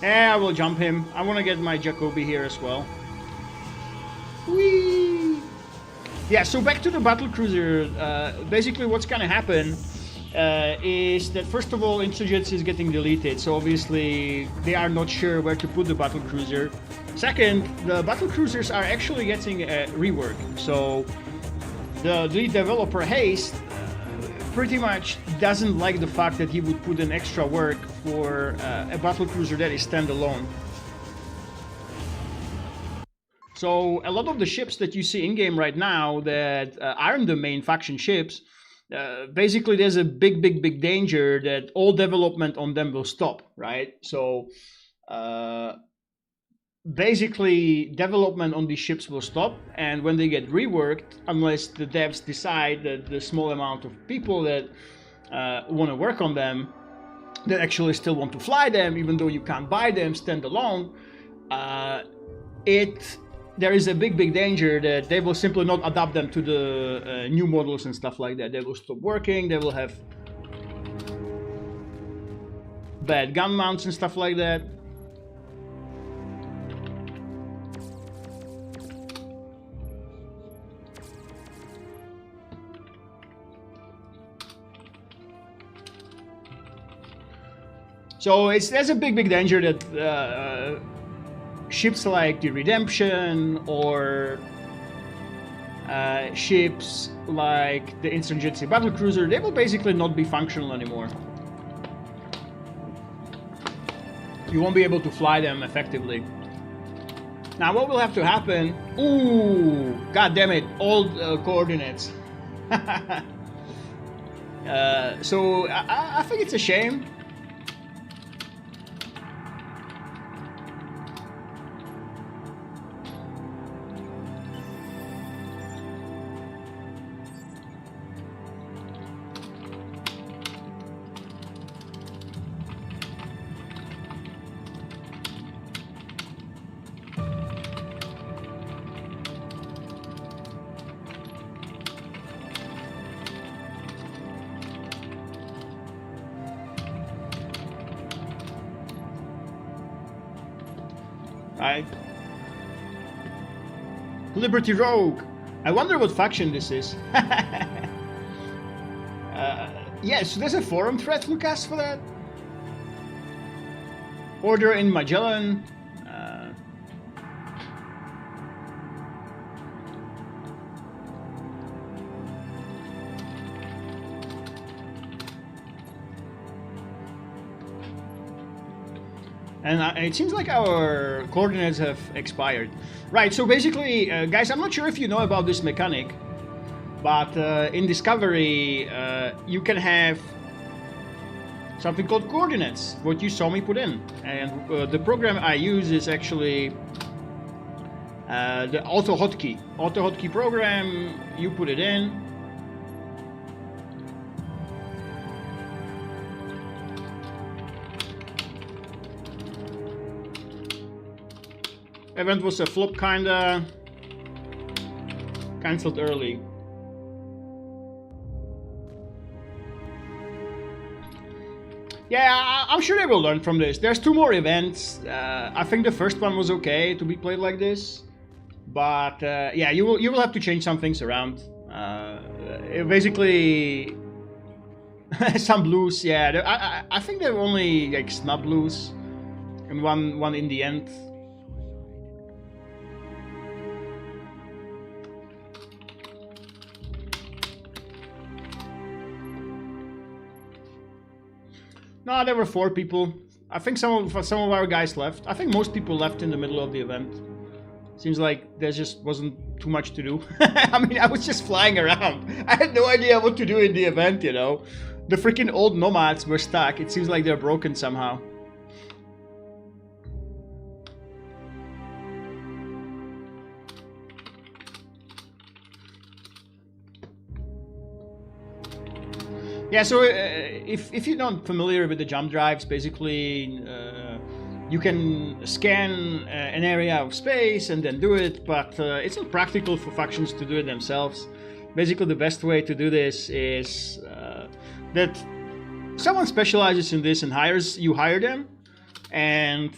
I will jump him. I want to get my Jacobi here as well. Whee! Yeah, so back to the battlecruiser. Basically what's gonna happen is that first of all, Insurgency is getting deleted, so obviously they are not sure where to put the battlecruiser. Second, the battlecruisers are actually getting a rework. So the lead developer Haste pretty much doesn't like the fact that he would put an extra work for a battlecruiser that is standalone. So a lot of the ships that you see in game right now that aren't the main faction ships, basically there's a big danger that all development on them will stop, right? So basically development on these ships will stop, and when they get reworked, unless the devs decide that the small amount of people that want to work on them, that actually still want to fly them, even though you can't buy them standalone, there is a big danger that they will simply not adapt them to the new models and stuff like that. They will stop working, they will have bad gun mounts and stuff like that. So there's a big danger that ships like the Redemption or ships like the Insurgency Battlecruiser, they will basically not be functional anymore. You won't be able to fly them effectively. Now what will have to happen... Ooh, god damn it, old coordinates. So I think it's a shame. Right. Liberty Rogue. I wonder what faction this is. Yes, there's a forum thread, Lucas, for that. Order in Magellan. And it seems like our coordinates have expired. Right, so basically, guys, I'm not sure if you know about this mechanic, but in Discovery, you can have something called coordinates, what you saw me put in. And the program I use is actually the auto hotkey. Auto hotkey program, you put it in. Event was a flop, kinda cancelled early. Yeah, I'm sure they will learn from this. There's 2 more events. I think the first one was okay to be played like this, but yeah, you will have to change some things around. Basically, some blues. Yeah, I think there were only like snub blues, and one in the end. No, there were 4 people. I think some of our guys left. I think most people left in the middle of the event. Seems like there just wasn't too much to do. I mean, I was just flying around. I had no idea what to do in the event, you know. The freaking old nomads were stuck. It seems like they're broken somehow. Yeah, so if you're not familiar with the jump drives, basically you can scan an area of space and then do it, but it's not practical for factions to do it themselves. Basically, the best way to do this is that someone specializes in this and you hire them, and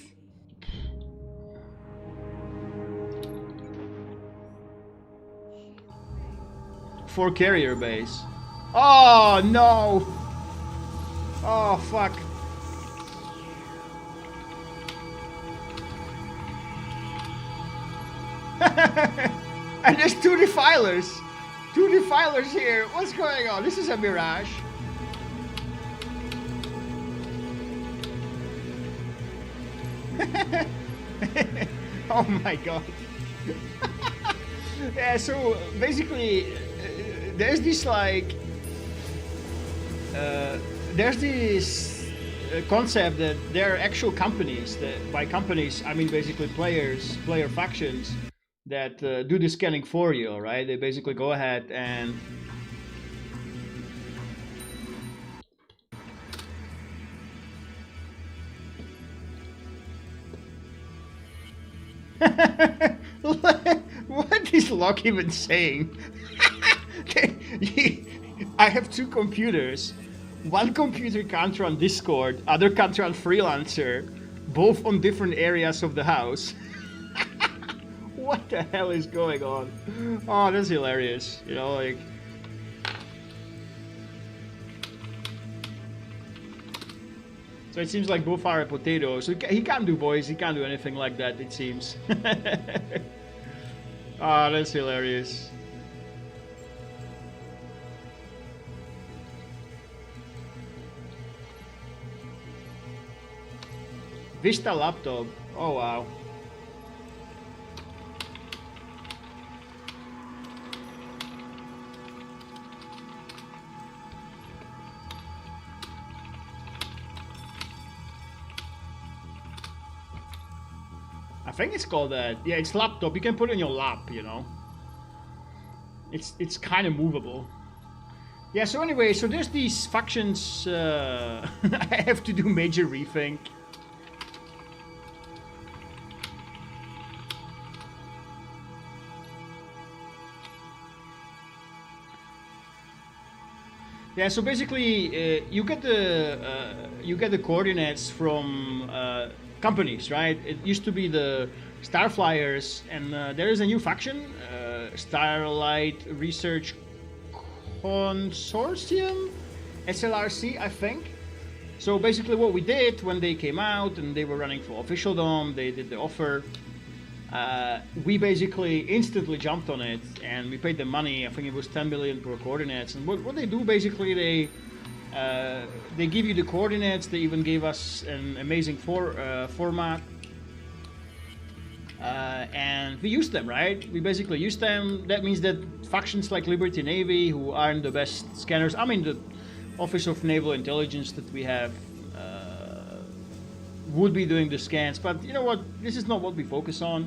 for carrier base. Oh no! Oh fuck! And there's 2 defilers! 2 defilers here! What's going on? This is a mirage. Oh my god. Yeah, so basically there's this like there's this concept that there are actual companies, that by companies I mean basically player factions that do the scanning for you, right? They basically go ahead and what is Locke even saying? I have 2 computers. One computer can't run Discord, other can't run Freelancer, both on different areas of the house. What the hell is going on? Oh, that's hilarious. You know, like... So it seems like both are a potato. So he can't do voice, he can't do anything like that, it seems. Ah, that's hilarious. Vista laptop. Oh wow. I think it's called that. Yeah, it's laptop. You can put it in your lap, you know. It's kind of movable. Yeah, so anyway, so there's these factions. I have to do major rethink. Yeah, so basically, you get the coordinates from companies, right? It used to be the Starflyers, and there is a new faction, Starlight Research Consortium, SLRC, I think. So basically, what we did when they came out and they were running for officialdom, they did the offer. We basically instantly jumped on it and we paid them money. I think it was 10 million per coordinates. And what they do basically, they give you the coordinates. They even gave us an amazing format, and we use them, right? We basically use them. That means that factions like Liberty Navy, who aren't the best scanners, I mean the Office of Naval Intelligence that we have, would be doing the scans. But you know what? This is not what we focus on.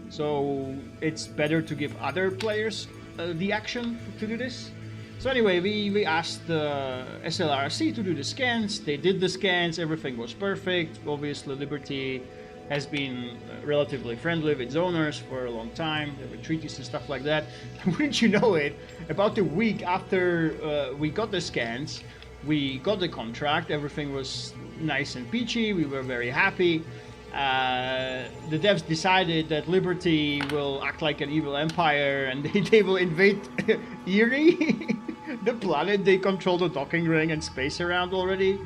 So it's better to give other players the action to do this. So anyway, we asked the SLRC to do the scans. They did the scans. Everything was perfect. Obviously, Liberty has been relatively friendly with its owners for a long time. There were treaties and stuff like that. Wouldn't you know it, about a week after we got the scans, we got the contract. Everything was nice and peachy. We were very happy. The devs decided that Liberty will act like an evil empire and they will invade Erie, the planet they control the docking ring and space around already.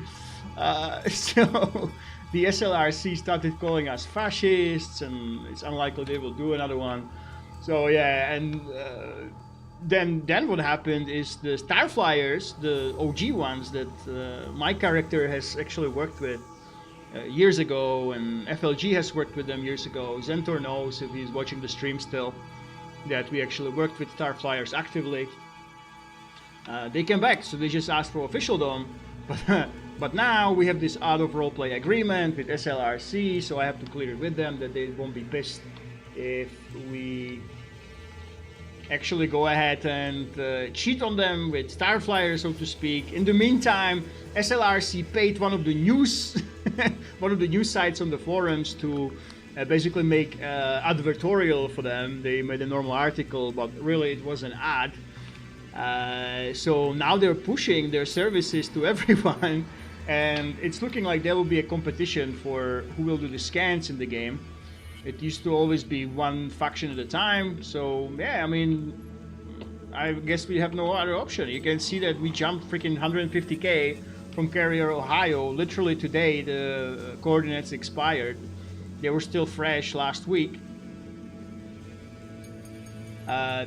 So the SLRC started calling us fascists, and it's unlikely they will do another one. So yeah, and then what happened is the Starflyers, the OG ones that my character has actually worked with years ago, and FLG has worked with them years ago. Zentor knows, if he's watching the stream still, that we actually worked with Starflyers actively. They came back, so they just asked for officialdom, but now we have this out of roleplay agreement with SLRC, so I have to clear it with them that they won't be pissed if we actually go ahead and cheat on them with Starflyer, so to speak. In the meantime, SLRC paid one of the news one of the news sites on the forums to basically make advertorial for them. They made a normal article, but really it was an ad. So now they're pushing their services to everyone, and it's looking like there will be a competition for who will do the scans in the game. It used to always be one faction at a time, so yeah, I mean, I guess we have no other option. You can see that we jumped freaking 150k from Carrier, Ohio. Literally today the coordinates expired. They were still fresh last week.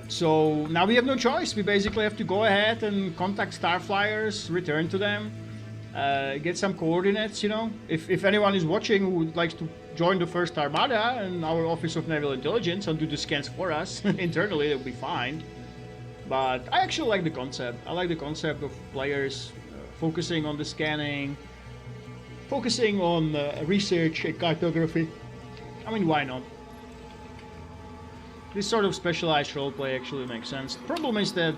So now we have no choice. We basically have to go ahead and contact Starflyers, return to them, get some coordinates, you know. If anyone is watching who would like to join the First Armada and our Office of Naval Intelligence and do the scans for us internally, it would be fine. But I actually like the concept. I like the concept of players focusing on the scanning, focusing on research and cartography. I mean, why not? This sort of specialized roleplay actually makes sense. The problem is that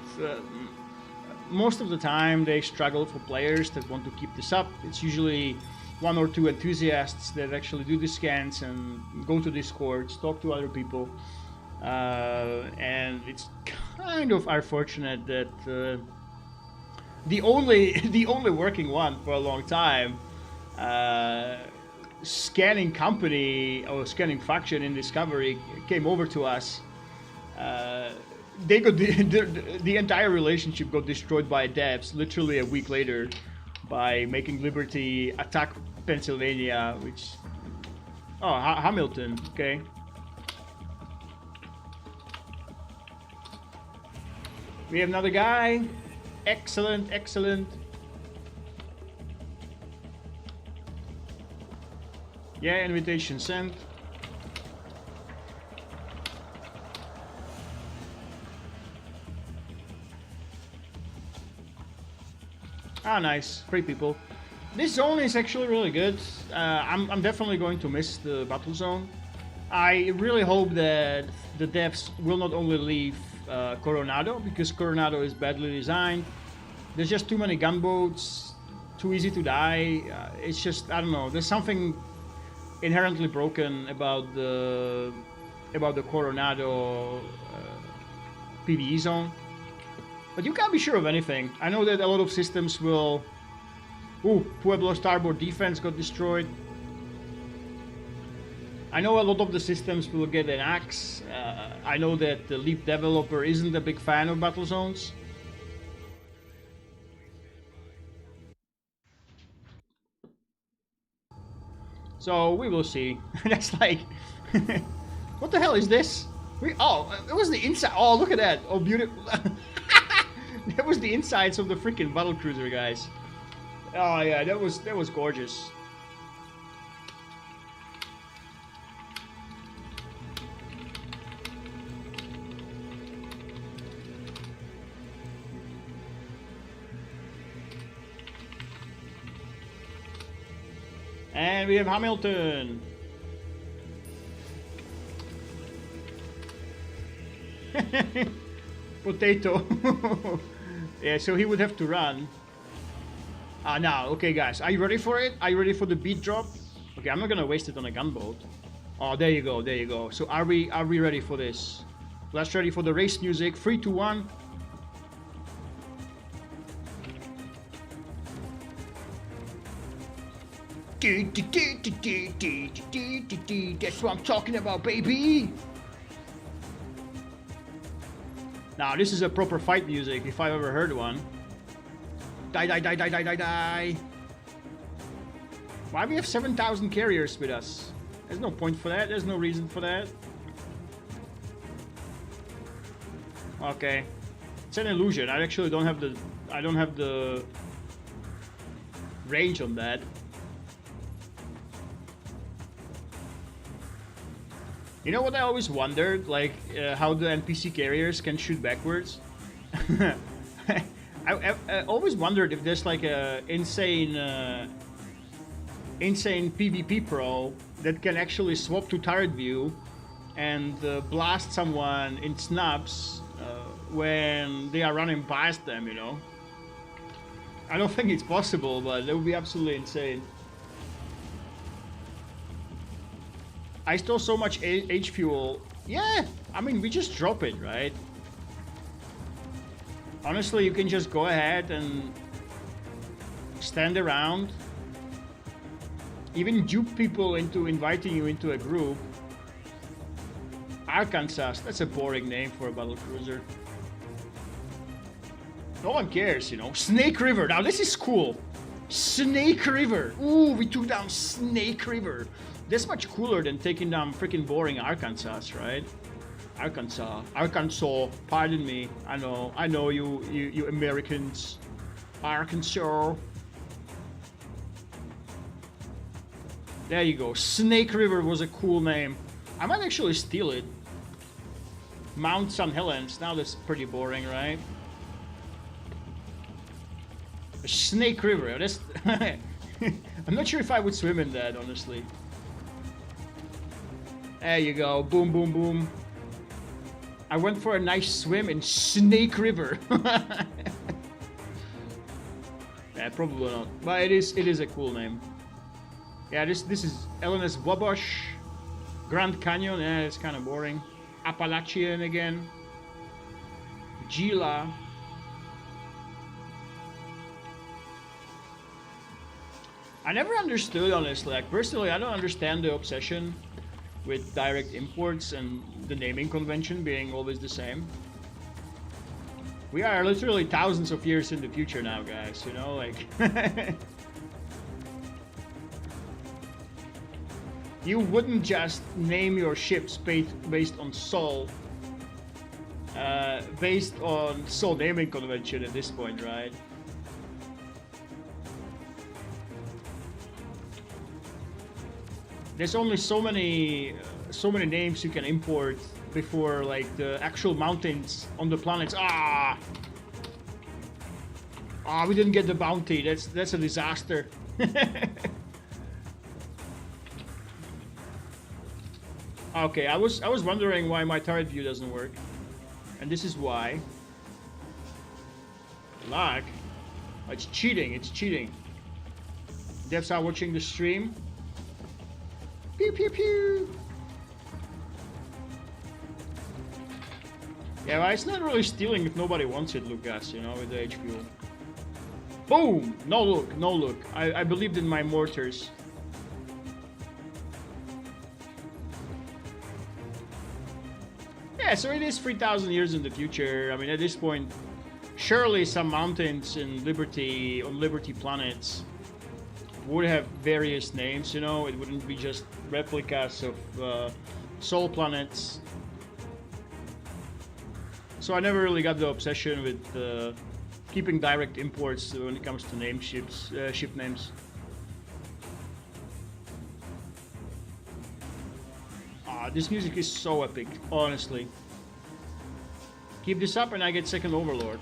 most of the time they struggle for players that want to keep this up. It's usually one or two enthusiasts that actually do the scans and go to Discords, talk to other people. And it's kind of unfortunate that the only working one for a long time, scanning company or scanning faction in Discovery came over to us. They got the entire relationship got destroyed by devs literally a week later by making Liberty attack Pennsylvania, which... Oh, Hamilton, okay. We have another guy. Excellent, excellent. Yeah, invitation sent. Ah, nice. 3 people. This zone is actually really good. I'm definitely going to miss the battle zone. I really hope that the devs will not only leave Coronado, because Coronado is badly designed. There's just too many gunboats, too easy to die. It's just, I don't know, there's something inherently broken about the Coronado PvE zone. But you can't be sure of anything. I know that a lot of systems will... Ooh, Pueblo starboard defense got destroyed. I know a lot of the systems will get an axe. I know that the Leap developer isn't a big fan of battle zones. So we will see. That's like... What the hell is this? Oh, it was the inside. Oh, look at that. Oh, beautiful. That was the insides of the freaking battle cruiser, guys. Oh yeah, that was gorgeous. And we have Hamilton. Potato. Yeah, so he would have to run. Now, okay guys, are you ready for it? Are you ready for the beat drop? Okay, I'm not gonna waste it on a gunboat. Oh, there you go, there you go. So are we ready for this? Let's ready for the race music. 3, 2, 1. That's what I'm talking about, baby. Now, this is a proper fight music, if I've ever heard one. Die, die, die, die, die, die, die. Why we have 7,000 carriers with us? There's no point for that. There's no reason for that. Okay. It's an illusion. I actually don't have the... I don't have the range on that. You know what I always wondered? Like, how the NPC carriers can shoot backwards? I always wondered if there's like a insane PvP pro that can actually swap to turret view and blast someone in snubs when they are running past them, you know? I don't think it's possible, but that would be absolutely insane. I stole so much H fuel. Yeah, I mean, we just drop it, right? Honestly, you can just go ahead and stand around. Even dupe people into inviting you into a group. Arkansas, that's a boring name for a battle cruiser. No one cares, you know. Snake River, now this is cool. Snake River. Ooh, we took down Snake River. That's much cooler than taking down freaking boring Arkansas, right? Arkansas, pardon me. I know you Americans. Arkansas. There you go. Snake River was a cool name. I might actually steal it. Mount St. Helens. Now that's pretty boring, right? Snake River. That's... I'm not sure if I would swim in that, honestly. There you go. Boom, boom, boom. I went for a nice swim in Snake River. Yeah, probably not. But it is a cool name. Yeah, this is LNS Wabash. Grand Canyon. Yeah, it's kind of boring. Appalachian again. Gila. I never understood, honestly. Like, personally, I don't understand the obsession with direct imports and the naming convention being always the same. We are literally thousands of years in the future now, guys, you know, like... You wouldn't just name your ships based on Sol. Based on Sol naming convention at this point, right? There's only so many names you can import before, like, the actual mountains on the planets. We didn't get the bounty. That's a disaster. Okay, I was wondering why my turret view doesn't work, and this is why. Lag. It's cheating. It's cheating. Devs are watching the stream. Pew pew pew. Yeah, well, it's not really stealing if nobody wants it, Lucas, you know, with the HPO. Boom! No look, no look. I believed in my mortars. Yeah, so it is 3,000 years in the future. I mean, at this point, surely some mountains in Liberty, on Liberty planets, would have various names, you know? It wouldn't be just replicas of Sol planets. So I never really got the obsession with keeping direct imports when it comes to name ships, ship names. This music is so epic, honestly. Keep this up and I get second Overlord.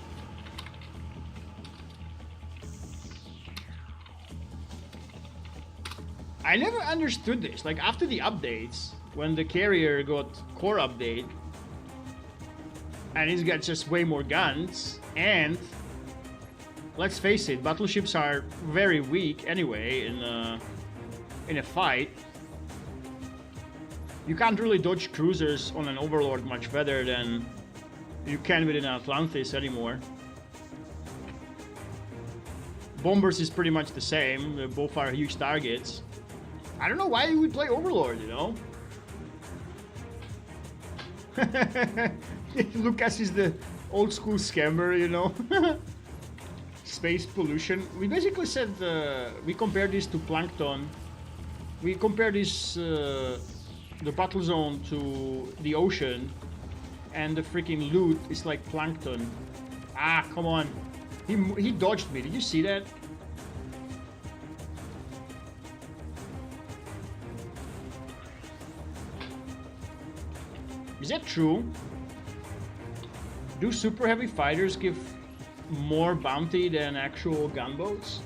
I never understood this. Like, after the updates, when the carrier got core update, and he's got just way more guns, and let's face it, battleships are very weak anyway in a fight. You can't really dodge cruisers on an Overlord much better than you can with an Atlantis anymore. Bombers is pretty much the same. They both are huge targets. I don't know why you would play Overlord, you know? Lucas is the old school scammer, you know? Space pollution. We basically said we compared this to Plankton. We compared this the battle zone to the ocean, and the freaking loot is like Plankton. Come on. He dodged me. Did you see that? Is that true? Do super heavy fighters give more bounty than actual gunboats?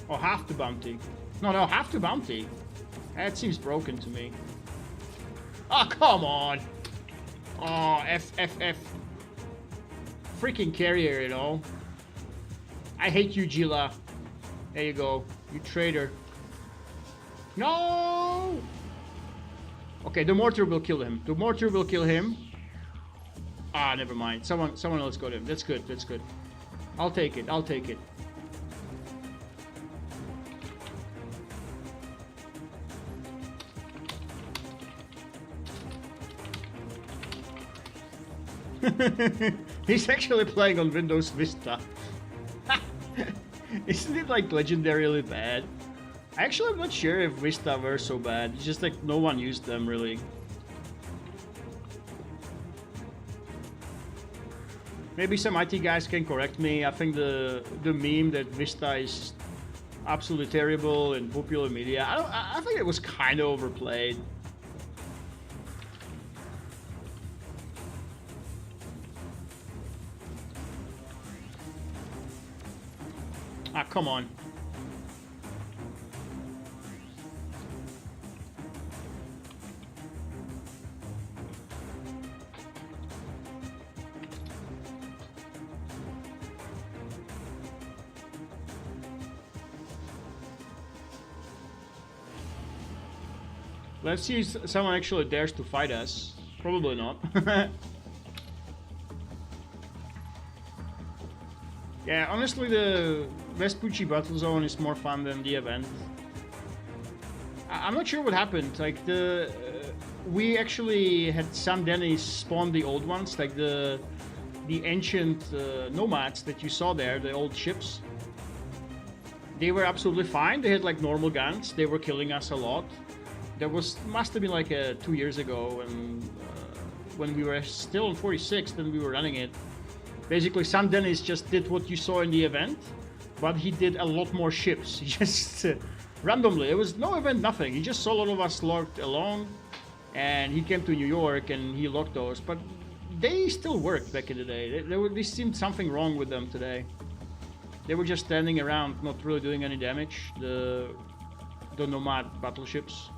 Or half the bounty? No, half the bounty. That seems broken to me. Oh, come on! Oh, F. Freaking carrier, you know? I hate you, Gila. There you go. You traitor. No! Okay, the mortar will kill him. The mortar will kill him. Never mind. Someone else got him. That's good, that's good. I'll take it, I'll take it. He's actually playing on Windows Vista. Isn't it like legendarily bad? Actually, I'm not sure if Vista were so bad. It's just like no one used them really. Maybe some IT guys can correct me. I think the meme that Vista is absolutely terrible in popular media, I think it was kind of overplayed. Come on. Let's see if someone actually dares to fight us. Probably not. Yeah, honestly, the Vespucci battle zone is more fun than the event. I'm not sure what happened. Like we actually had Sam Dennis spawn the old ones, like the the ancient nomads that you saw there, the old ships, they were absolutely fine. They had like normal guns. They were killing us a lot. There must have been like 2 years ago, and when we were still on 46, then we were running it. Basically, San Dennis just did what you saw in the event, but he did a lot more ships. He just randomly, it was no event, nothing. He just saw a lot of us locked along, and he came to New York and he locked those. But they still worked back in the day. There seemed something wrong with them today. They were just standing around, not really doing any damage. The nomad battleships.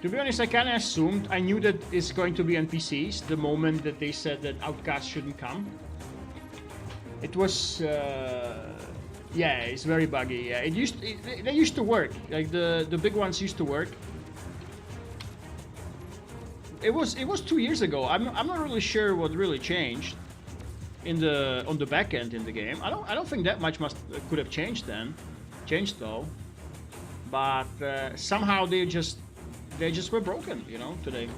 To be honest, I kind of assumed, I knew that it's going to be NPCs the moment that they said that outcasts shouldn't come. It was, yeah, it's very buggy. Yeah, they used to work. Like the big ones used to work. It was 2 years ago. I'm not really sure what really changed on the back end in the game. I don't think that much could have changed then. Changed though, but somehow they just were broken, you know, today.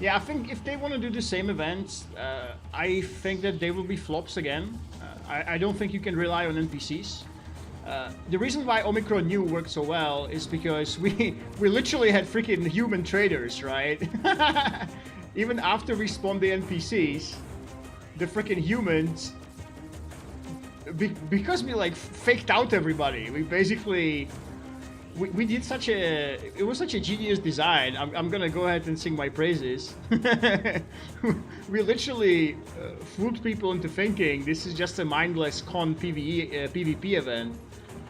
Yeah, I think if they want to do the same events, I think that they will be flops again. I don't think you can rely on NPCs. The reason why Omicron New worked so well is because we literally had freaking human traders, right? Even after we spawned the NPCs, the freaking humans, because we like faked out everybody, we basically we did it was such a genius design. I'm gonna go ahead and sing my praises. We literally fooled people into thinking this is just a mindless con PvP event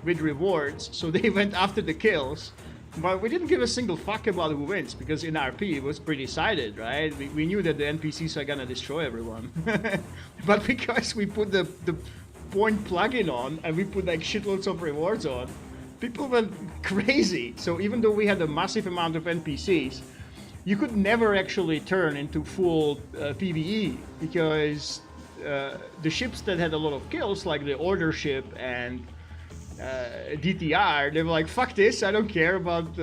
with rewards, so they went after the kills. But we didn't give a single fuck about who wins, because in RP it was pretty decided, right? We knew that the NPCs are gonna destroy everyone. But because we put the point plugin on and we put like shitloads of rewards on, people went crazy. So even though we had a massive amount of NPCs, you could never actually turn into full PvE, because the ships that had a lot of kills, like the Order ship and DTR, they were like, fuck this, I don't care about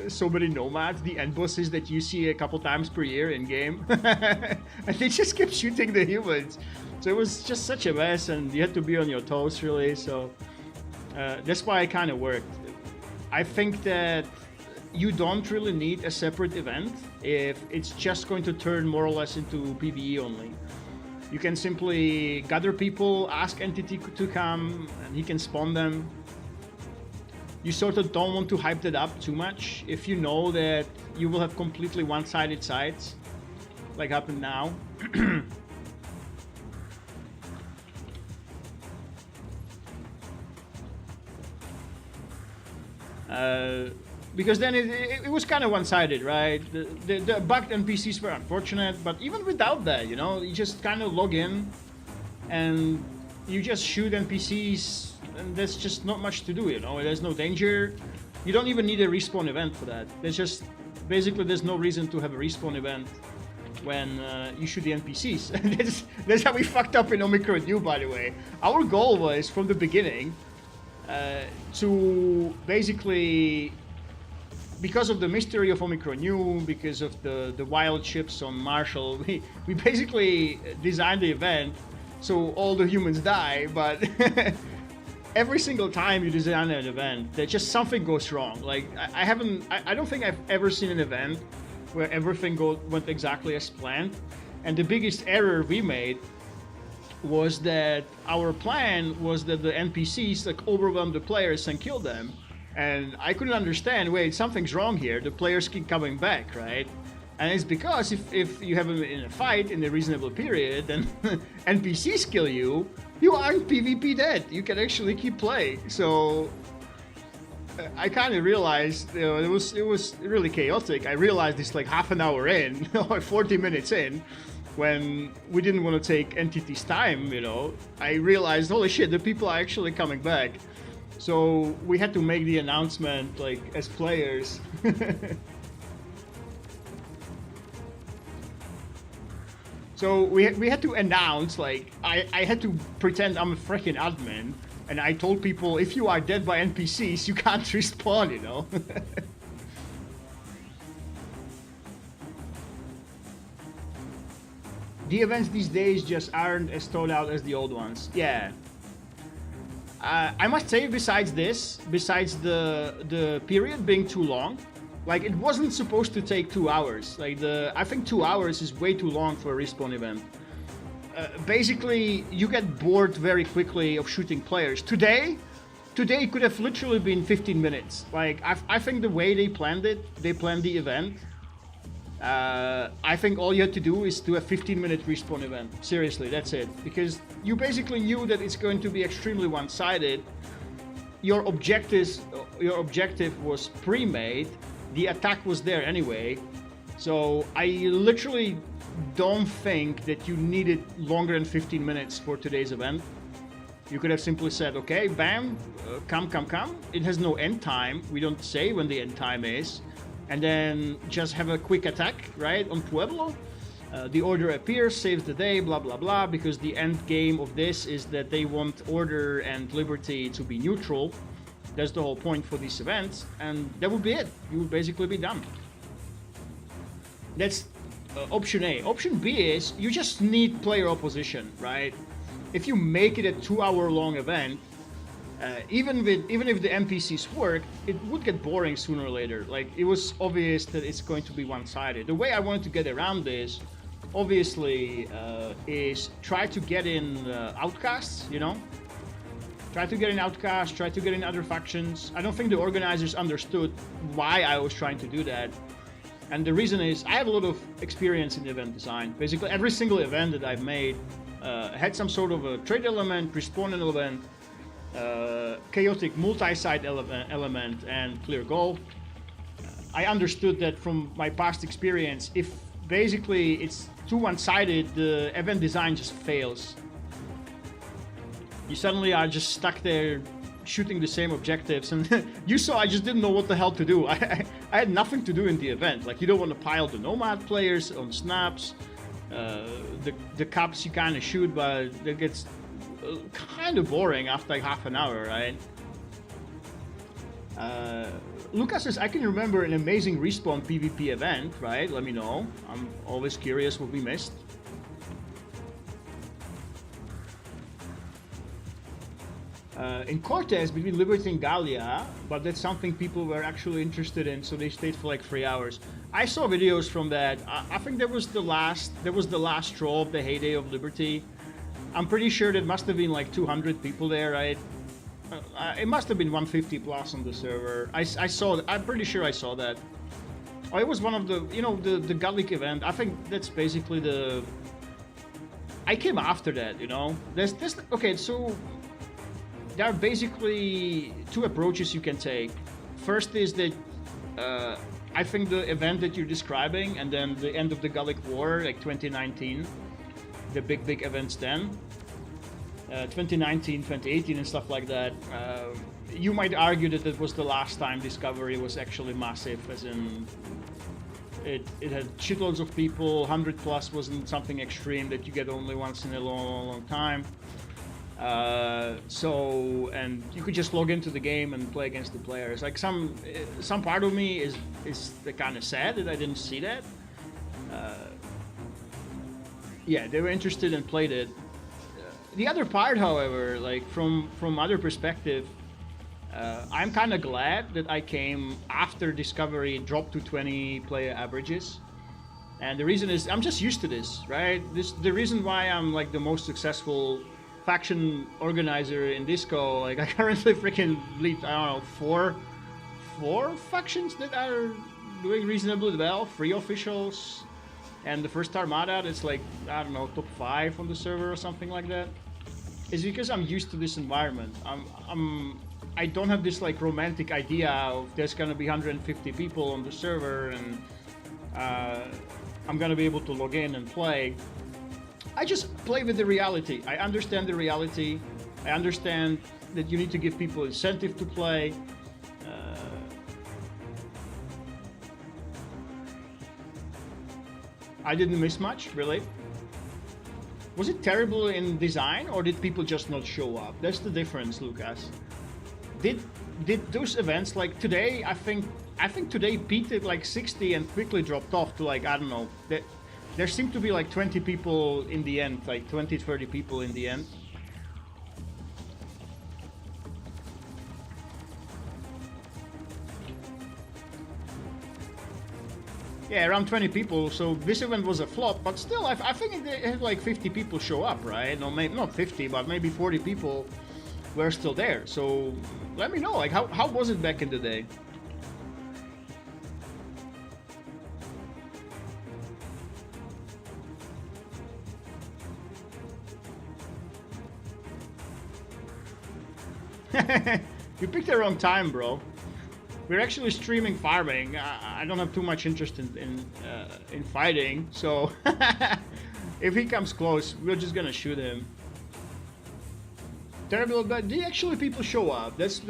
so many nomads, the end bosses that you see a couple times per year in game. And they just kept shooting the humans. So it was just such a mess, and you had to be on your toes, really. So that's why it kind of worked. I think that you don't really need a separate event if it's just going to turn more or less into PvE only. You can simply gather people, ask Entity to come, and he can spawn them. You sort of don't want to hype that up too much if you know that you will have completely one-sided sides, like happened now. Because then it was kind of one-sided, right? The bugged NPCs were unfortunate, but even without that, you know, you just kind of log in and you just shoot NPCs, and there's just not much to do, you know. There's no danger. You don't even need a respawn event for that. Basically there's no reason to have a respawn event when you shoot the NPCs. That's how we fucked up in Omicron New, by the way. Our goal was, from the beginning, to basically, because of the mystery of Omicron New, because of the wild ships on Marshall, we basically designed the event so all the humans die, but every single time you design an event, that just something goes wrong. Like, I don't think I've ever seen an event where everything went exactly as planned. And the biggest error we made was that our plan was that the NPCs like overwhelm the players and kill them. And I couldn't understand, wait, something's wrong here. The players keep coming back, right? And it's because if you have them in a fight in a reasonable period, then NPCs kill you, you aren't PvP dead. You can actually keep playing. So I kind of realized, you know, it was really chaotic. I realized this like half an hour in, or 40 minutes in, when we didn't want to take Entity's time, you know. I realized, holy shit, the people are actually coming back. So we had to make the announcement, like, as players. So we had to announce, like, I had to pretend I'm a freaking admin, and I told people, if you are dead by NPCs, you can't respawn, you know? The events these days just aren't as thought out as the old ones. Yeah. I must say, besides the period being too long, like, it wasn't supposed to take 2 hours. Like, I think 2 hours is way too long for a respawn event. Basically, you get bored very quickly of shooting players. Today it could have literally been 15 minutes. Like, I think the way they planned the event, I think all you had to do is do a 15-minute respawn event. Seriously, that's it. Because you basically knew that it's going to be extremely one-sided. Your objective was pre-made. The attack was there anyway. So I literally don't think that you needed longer than 15 minutes for today's event. You could have simply said, okay, bam, come. It has no end time. We don't say when the end time is. And then just have a quick attack, right, on Pueblo. The order appears, saves the day, blah, blah, blah, because the end game of this is that they want order and liberty to be neutral. That's the whole point for these events, and that would be it. You would basically be done. That's option A. Option B is you just need player opposition, right? If you make it a 2-hour-long event, even if the NPCs work, it would get boring sooner or later. Like, it was obvious that it's going to be one-sided. The way I wanted to get around this, obviously, is try to get in outcasts, you know? Try to get in outcasts, try to get in other factions. I don't think the organizers understood why I was trying to do that. And the reason is, I have a lot of experience in event design. Basically, every single event that I've made had some sort of a trade element, respawn element, chaotic multi-site element, and clear goal. I understood that from my past experience. If basically it's too one-sided, the event design just fails. You suddenly are just stuck there shooting the same objectives, and you saw I just didn't know what the hell to do. I had nothing to do in the event. Like, you don't want to pile the nomad players on snaps. The cops you kind of shoot, but it gets kind of boring after like half an hour, right? Lucas says, I can remember an amazing respawn PvP event, right? Let me know. I'm always curious what we missed. In Cortez, between Liberty and Gallia, but that's something people were actually interested in, so they stayed for like 3 hours. I saw videos from that. I think that was the last straw of the heyday of Liberty. I'm pretty sure there must have been like 200 people there, right? It must have been 150 plus on the server. I saw that. I'm pretty sure I saw that. Oh, it was one of the, you know, the Gallic event. I think that's basically the... I came after that, you know? There's okay, so there are basically 2 approaches you can take. First is that I think the event that you're describing, and then the end of the Gallic War, like 2019, the big events then, 2019, 2018 and stuff like that, you might argue that it was the last time Discovery was actually massive, as in it had shitloads of people, 100 plus wasn't something extreme that you get only once in a long time. So, and you could just log into the game and play against the players. Like, some part of me is kind of sad that I didn't see that. Yeah, they were interested and played it. The other part, however, like from other perspective, I'm kind of glad that I came after Discovery dropped to 20 player averages. And the reason is I'm just used to this, right? The reason why I'm like the most successful faction organizer in Disco, like I currently freaking lead, I don't know, four factions that are doing reasonably well, 3 officials, and the First Armada that's like, I don't know, top 5 on the server or something like that. It's because I'm used to this environment. I don't have this like romantic idea of there's gonna be 150 people on the server and I'm gonna be able to log in and play. I just play with the reality. I understand the reality. I understand that you need to give people incentive to play. I didn't miss much, really. Was it terrible in design, or did people just not show up? That's the difference, Lucas. Did those events like today? I think today peaked at like 60 and quickly dropped off to like, I don't know. There seemed to be like 20 people in the end, like 20, 30 people in the end. Yeah, around 20 people, so this event was a flop, but still, I think it had like 50 people show up, right? No, maybe not 50, but maybe 40 people were still there. So let me know, like, how was it back in the day? You picked the wrong time, bro. We're actually streaming farming. I don't have too much interest in fighting, so if he comes close, we're just gonna shoot him. Terrible, but do actually people show up? That's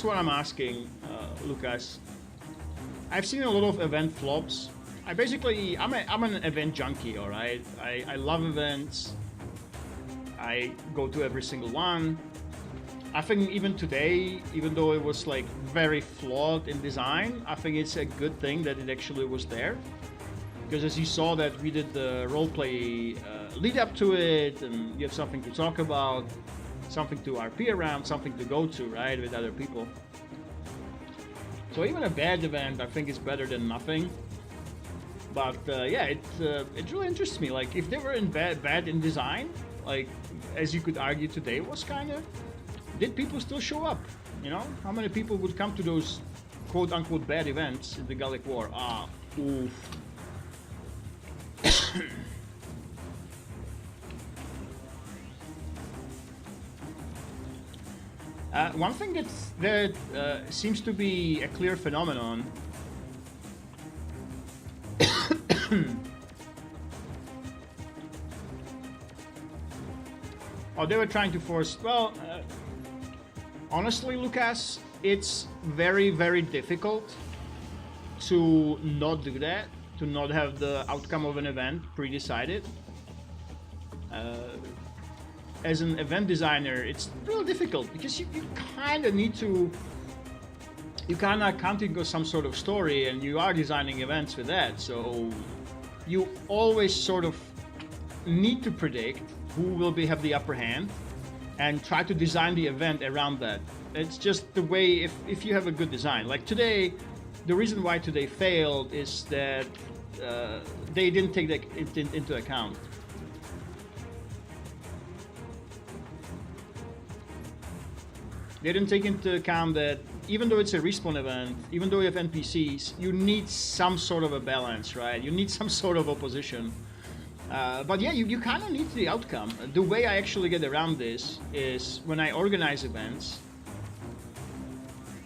what I'm asking, Lucas. I've seen a lot of event flops. I'm an event junkie, all right. I love events. I go to every single one. I think even today, even though it was like very flawed in design, I think it's a good thing that it actually was there. Because as you saw that we did the roleplay lead up to it, and you have something to talk about, something to RP around, something to go to, right, with other people. So even a bad event, I think, is better than nothing. But yeah, it really interests me. Like if they were bad in design, like as you could argue today was kind of. Did people still show up? You know, how many people would come to those quote-unquote bad events in the Gallic War? Ah, oof. One thing that seems to be a clear phenomenon. Oh, they were trying to force. Well. Honestly, Lucas, it's very, very difficult to not do that, to not have the outcome of an event pre-decided. As an event designer, it's really difficult because you kind of need to, you kind of counting on some sort of story, and you are designing events with that, so you always sort of need to predict who will have the upper hand and try to design the event around that. It's just the way, if you have a good design. Like today, the reason why today failed is that they didn't take that into account. They didn't take into account that even though it's a respawn event, even though you have NPCs, you need some sort of a balance, right? You need some sort of opposition. But yeah, you kind of need the outcome. The way I actually get around this is when I organize events,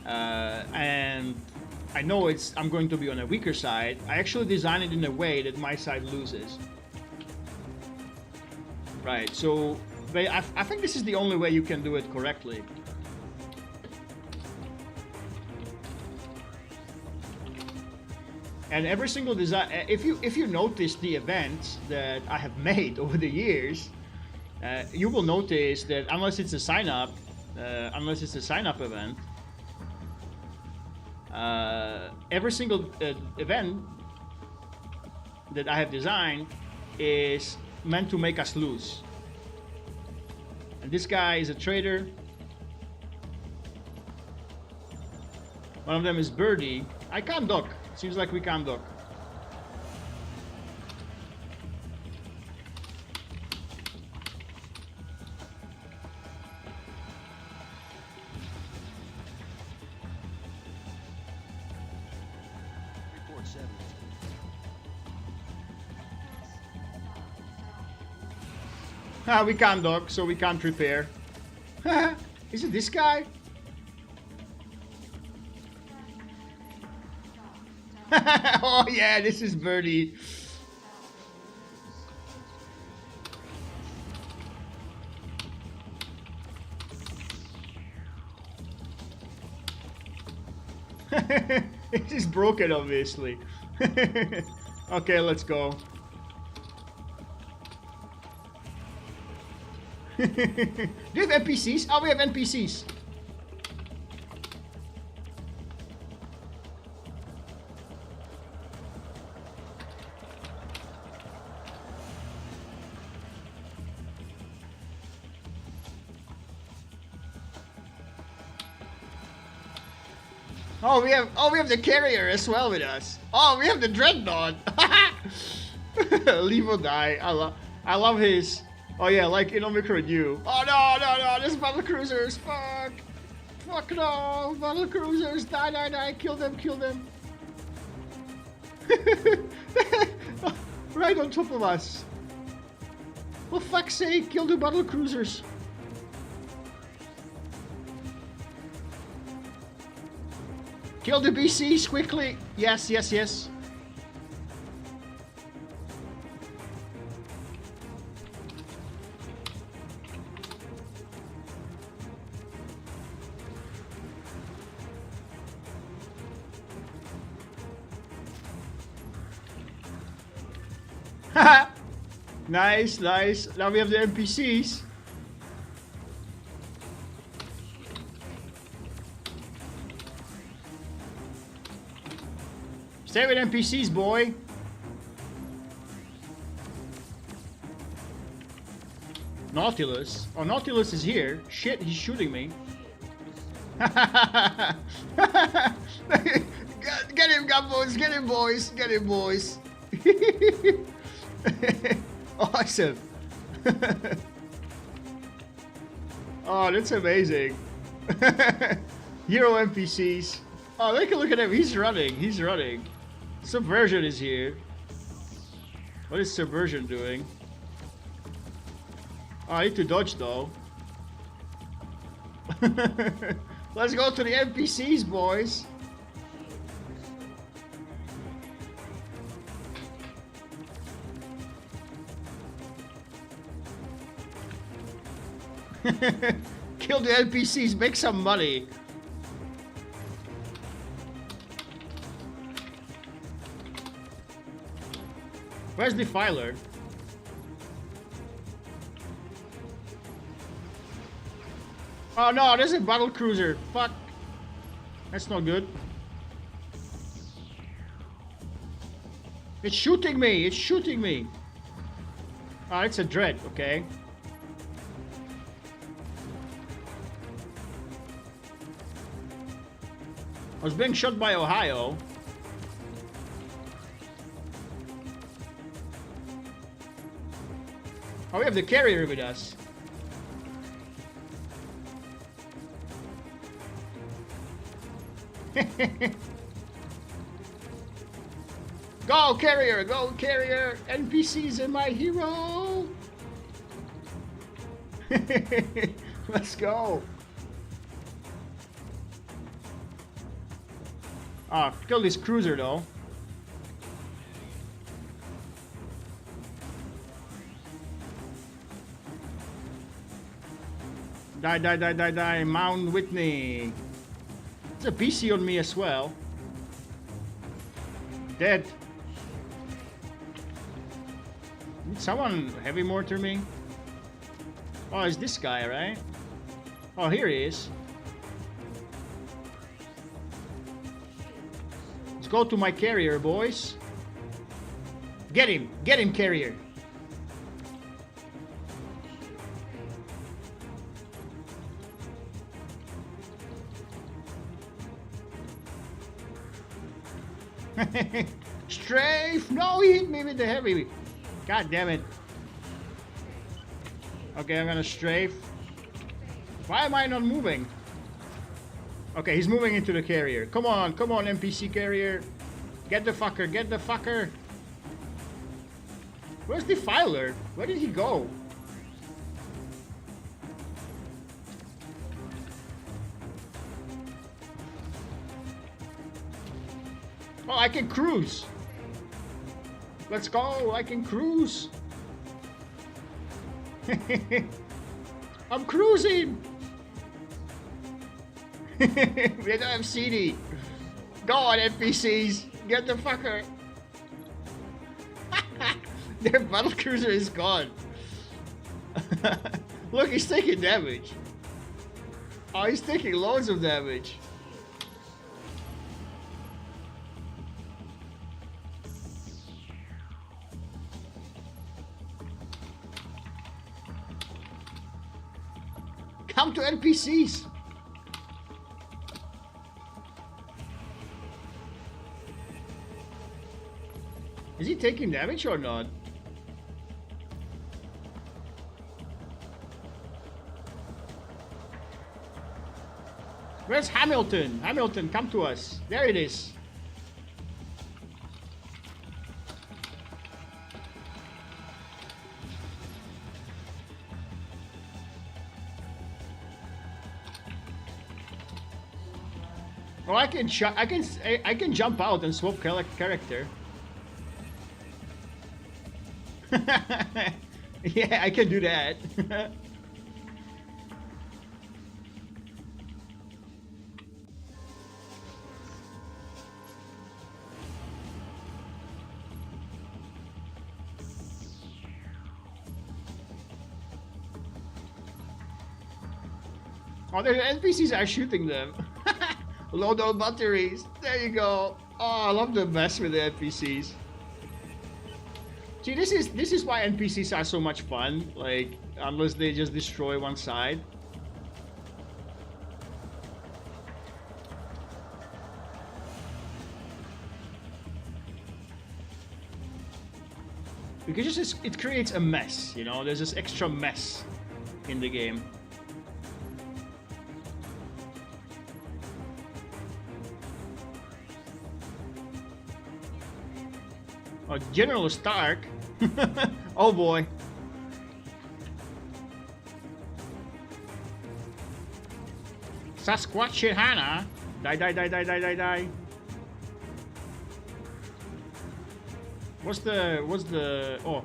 and I know I'm going to be on a weaker side, I actually design it in a way that my side loses. Right, so I think this is the only way you can do it correctly. And every single design, if you notice the events that I have made over the years, you will notice that unless it's a sign-up event, every single event that I have designed is meant to make us lose. And this guy is a traitor. One of them is Birdie. I can't dock. Seems like we can't dock. We can't dock, so we can't repair. Is it this guy? Oh yeah, this is Birdie. It is broken, obviously. Okay, let's go. Do you have NPCs? Oh, we have NPCs. Oh, we have the carrier as well with us. Oh, we have the dreadnought. Leave or die. I love his. Oh yeah, like in Omicron U. Oh no, there's battle cruisers. Fuck no, battle cruisers. Die. Kill them. Right on top of us. For fuck's sake, kill the battle cruisers. Kill the BCs quickly. Yes. Nice. Now we have the NPCs. Stay with NPCs, boy. Nautilus. Oh, Nautilus is here. Shit, he's shooting me. Get him, boys. Get him, boys. Awesome. Oh, that's amazing. Hero NPCs. Oh, take a look at him. He's running. Subversion is here. What is Subversion doing? Oh, I need to dodge though. Let's go to the NPCs, boys. Kill the NPCs, make some money. Where's the filer? Oh no, there's a battle cruiser. Fuck. That's not good. It's shooting me. Oh, it's a dread, okay. I was being shot by Ohio. Oh, we have the carrier with us. Go carrier, NPCs are my hero. Let's go. Ah, kill this cruiser though. Die, Mount Whitney. There's a BC on me as well. Dead. Need someone heavy mortar me? Oh, it's this guy, right? Oh, here he is. Let's go to my carrier, boys. Get him, carrier. Strafe! No, he hit me with the heavy. God damn it. Okay, I'm gonna strafe. Why am I not moving? Okay, he's moving into the carrier. Come on, NPC carrier. Get the fucker. Where's the filer? Where did he go? Oh, I can cruise. Let's go, I can cruise. I'm cruising. We don't have CD. Go on, NPCs. Get the fucker. Their battle cruiser is gone. Look, he's taking damage. Oh, he's taking loads of damage. Come to NPCs. Is he taking damage or not? Where's Hamilton? Hamilton, come to us. There it is. Oh, I can jump out and swap character. Yeah, I can do that. Oh, the NPCs are shooting them. Load all batteries. There you go. Oh, I love the mess with the NPCs. See, this is why NPCs are so much fun. Like, unless they just destroy one side. Because it creates a mess, you know. There's this extra mess in the game. Oh, General Stark. Oh boy. Sasquatch Die, die, die, die, die, die, die. What's the... Oh.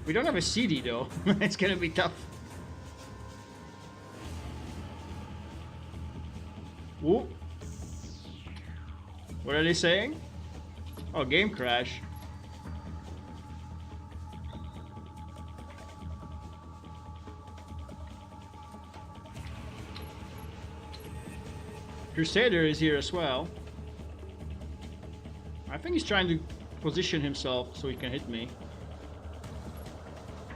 We don't have a CD though. It's gonna be tough. Whoop. What are they saying? Oh, game crash. Crusader is here as well. I think he's trying to position himself so he can hit me.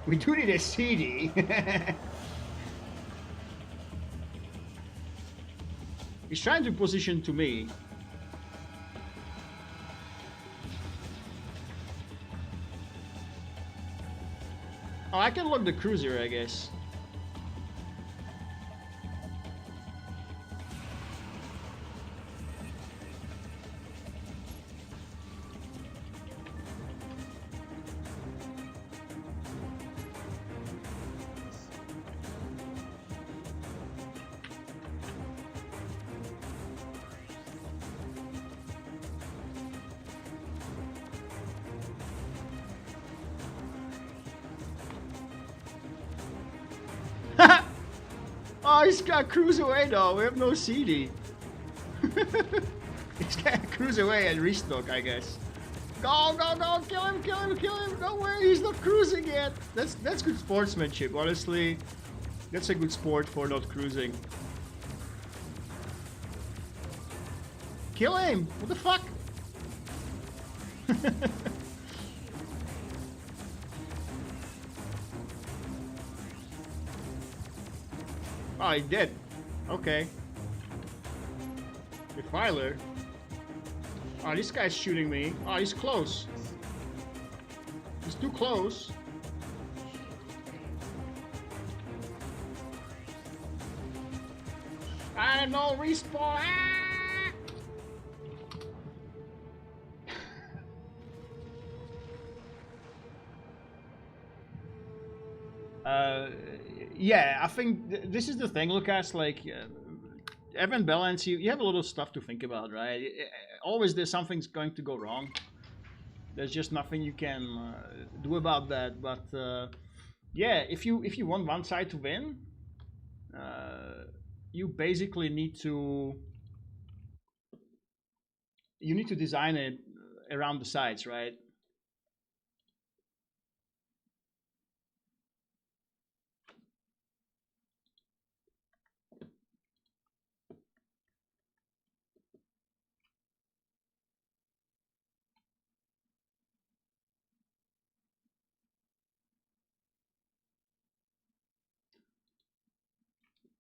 We do need a CD. He's trying to position to me. Oh, I can lock the cruiser, I guess. Oh, he's got cruise away though. We have no CD. He's got to cruise away and restock, I guess. Go, go, go! Kill him! Kill him! Kill him! No way! He's not cruising yet. That's good sportsmanship. Honestly, that's a good sport for not cruising. Kill him! What the fuck? Oh, he did. Okay. Defiler. Oh, this guy's shooting me. Oh, he's close. He's too close. I know, respawn. Yeah, I think this is the thing, Lucas. Like, Evan Balance, you have a lot of stuff to think about, right? Always there's something's going to go wrong. There's just nothing you can do about that. But yeah, if you want one side to win, you basically need to design it around the sides, right?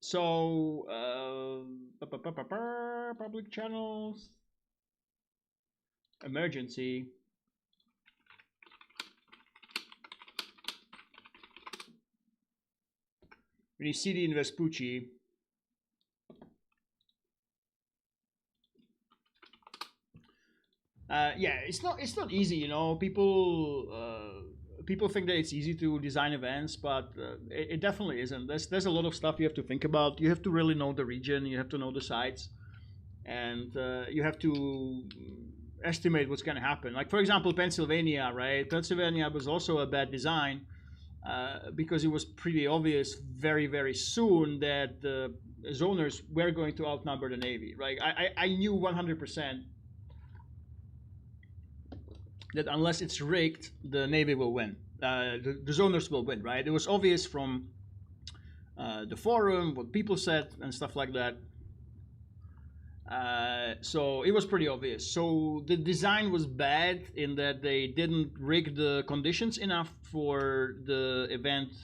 So public channels, emergency. When you see the Vespucci, yeah, it's not easy, you know. People think that it's easy to design events, but it definitely isn't. There's a lot of stuff you have to think about. You have to really know the region. You have to know the sites, and you have to estimate what's going to happen. Like for example, Pennsylvania, right? Pennsylvania was also a bad design because it was pretty obvious very soon that the zoners were going to outnumber the Navy, right? I knew 100% that unless it's rigged, the Navy will win. The zoners will win, right? It was obvious from the forum, what people said, and stuff like that. So it was pretty obvious. So the design was bad in that they didn't rig the conditions enough for the event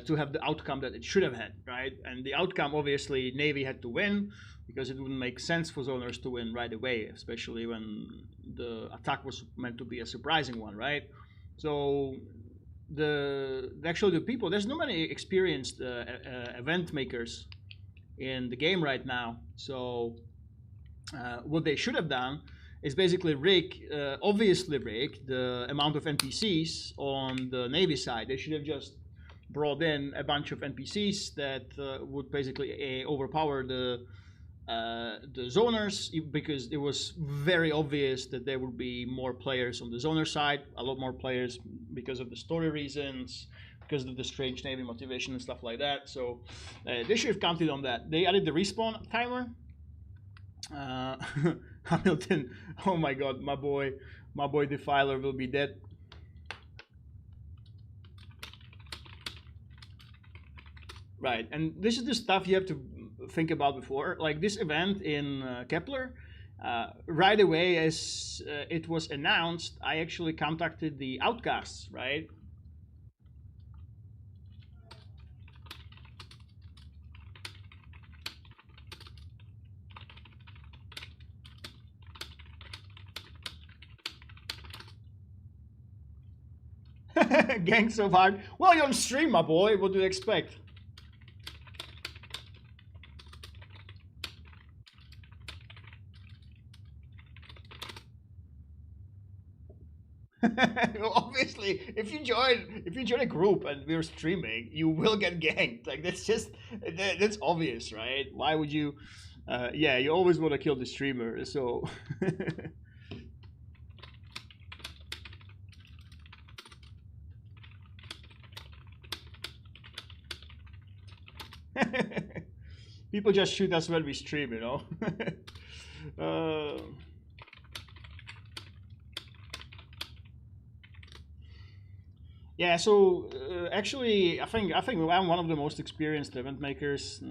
to have the outcome that it should have had, right? And the outcome, obviously, Navy had to win because it wouldn't make sense for zoners to win right away, especially when the attack was meant to be a surprising one, right? So the people, there's no many experienced event makers in the game right now. So what they should have done is basically obviously rig the amount of NPCs on the Navy side. They should have just brought in a bunch of NPCs that would basically overpower the zoners, because it was very obvious that there would be more players on the zoner side, a lot more players because of the story reasons, because of the strange Navy motivation and stuff like that. So they should have counted on that. They added the respawn timer. Hamilton, oh my god, my boy Defiler will be dead. Right, and this is the stuff you have to think about before. Like this event in Kepler, right away as it was announced, I actually contacted the Outcasts, right? Gang so hard. Well, you're on stream, my boy. What do you expect? Obviously, if you join a group and we're streaming, you will get ganked. Like that's obvious, right? Why would you? Yeah, you always want to kill the streamer. So. People just shoot us when we stream, you know. Yeah, so actually, I think I'm one of the most experienced event makers.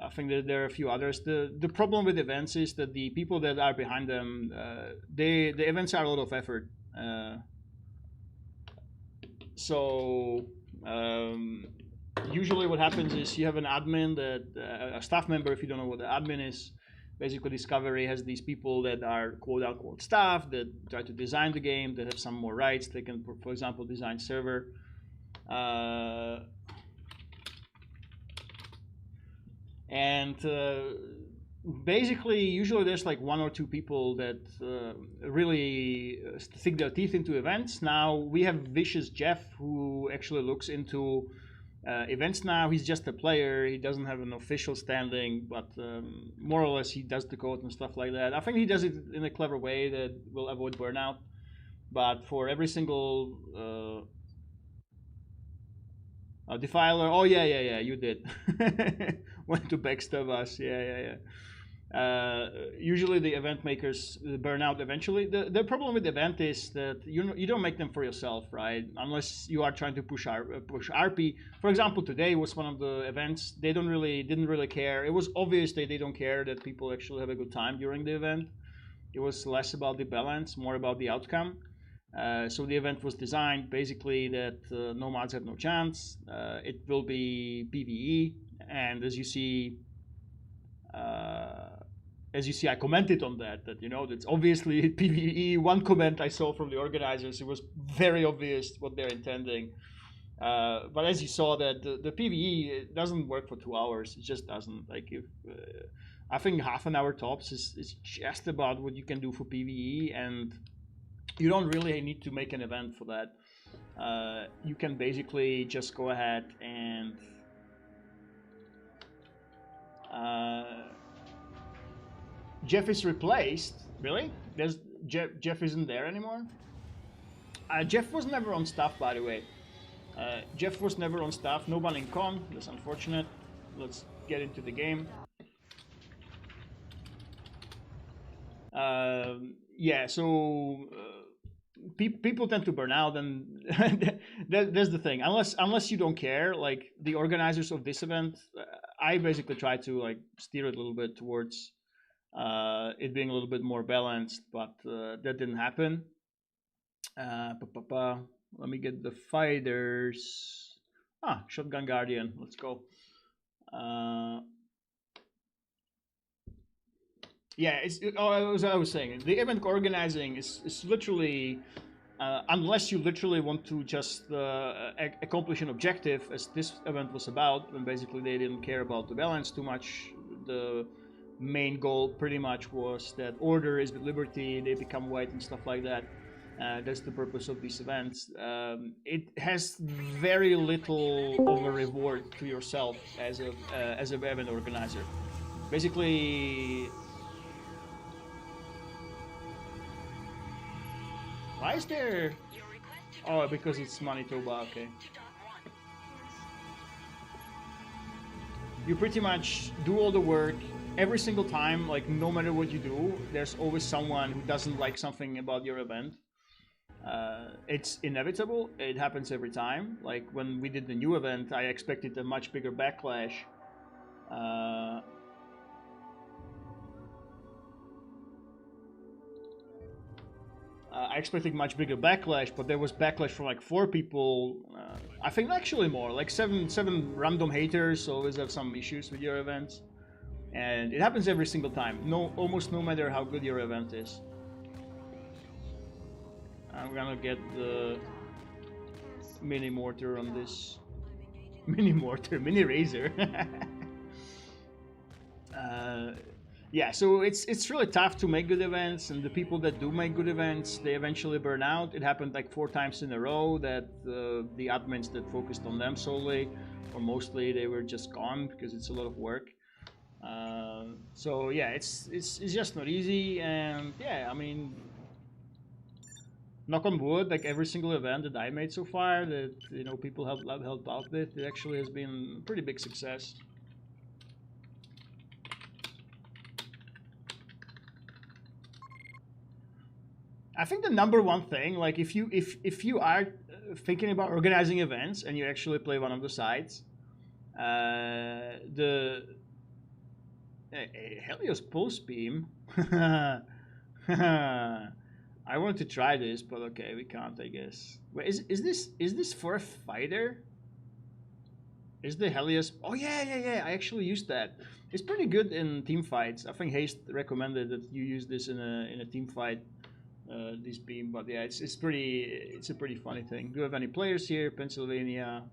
I think that there are a few others. The problem with events is that the people that are behind them, the events are a lot of effort. So usually, what happens is you have an admin that a staff member, if you don't know what the admin is. Basically, Discovery has these people that are quote unquote staff that try to design the game, that have some more rights. They can, for example, design server. And basically, usually there's like one or two people that really stick their teeth into events. Now we have Vicious Jeff, who actually looks into events now. He's just a player. He doesn't have an official standing, but more or less he does the code and stuff like that. I think he does it in a clever way that will avoid burnout. But for every single Defiler, oh yeah, you did. Went to backstab us. Yeah. Usually the event makers burn out eventually. The problem with the event is that you don't make them for yourself, right? Unless you are trying to push RP. For example, today was one of the events. They didn't really care. It was obvious that they don't care that people actually have a good time during the event. It was less about the balance, more about the outcome. So the event was designed basically that nomads have no chance. It will be PvE, and as you see, I commented on that. That that's obviously PVE. One comment I saw from the organizers, it was very obvious what they're intending. But as you saw, that the PVE it doesn't work for 2 hours. It just doesn't. Like if I think half an hour tops is just about what you can do for PVE, and you don't really need to make an event for that. You can basically just go ahead and Jeff is replaced. Really? Jeff isn't there anymore? Jeff was never on staff, by the way. Jeff was never on staff. No one in con. That's unfortunate. Let's get into the game. Yeah, so people tend to burn out, and that's the thing. Unless you don't care, like the organizers of this event, I basically try to like steer it a little bit towards it being a little bit more balanced, but that didn't happen. Let me get the fighters. Shotgun Guardian. Let's go. Yeah, as I was saying, the event organizing is literally, unless you literally want to just accomplish an objective, as this event was about, and basically they didn't care about the balance too much. The main goal pretty much was that order is with liberty, they become white and stuff like that. That's the purpose of these events. It has very little of a reward to yourself as an event organizer. Basically, why is there? Oh, because it's Manitoba. Okay. You pretty much do all the work every single time. Like no matter what you do, there's always someone who doesn't like something about your event. It's inevitable. It happens every time. Like when we did the new event, I expected a much bigger backlash. I expected much bigger backlash, but there was backlash from like 4 people. I think actually more, like seven random haters always have some issues with your events, and it happens every single time. Almost no matter how good your event is. I'm gonna get the mini mortar on this. Mini razor. Yeah, so it's really tough to make good events, and the people that do make good events, they eventually burn out. It happened like 4 times in a row that the admins that focused on them solely, or mostly, they were just gone because it's a lot of work. So yeah, it's just not easy, and yeah, I mean, knock on wood, like every single event that I made so far that people have helped out with, it actually has been a pretty big success. I think the number one thing, like if you are thinking about organizing events and you actually play one of the sites, the Helios Pulse Beam. I want to try this, but okay, we can't, I guess. Wait, is this for a fighter? Is the Helios? Oh yeah. I actually used that. It's pretty good in team fights. I think Haste recommended that you use this in a team fight. This beam, but yeah, it's a pretty funny thing. Do you have any players here? Pennsylvania.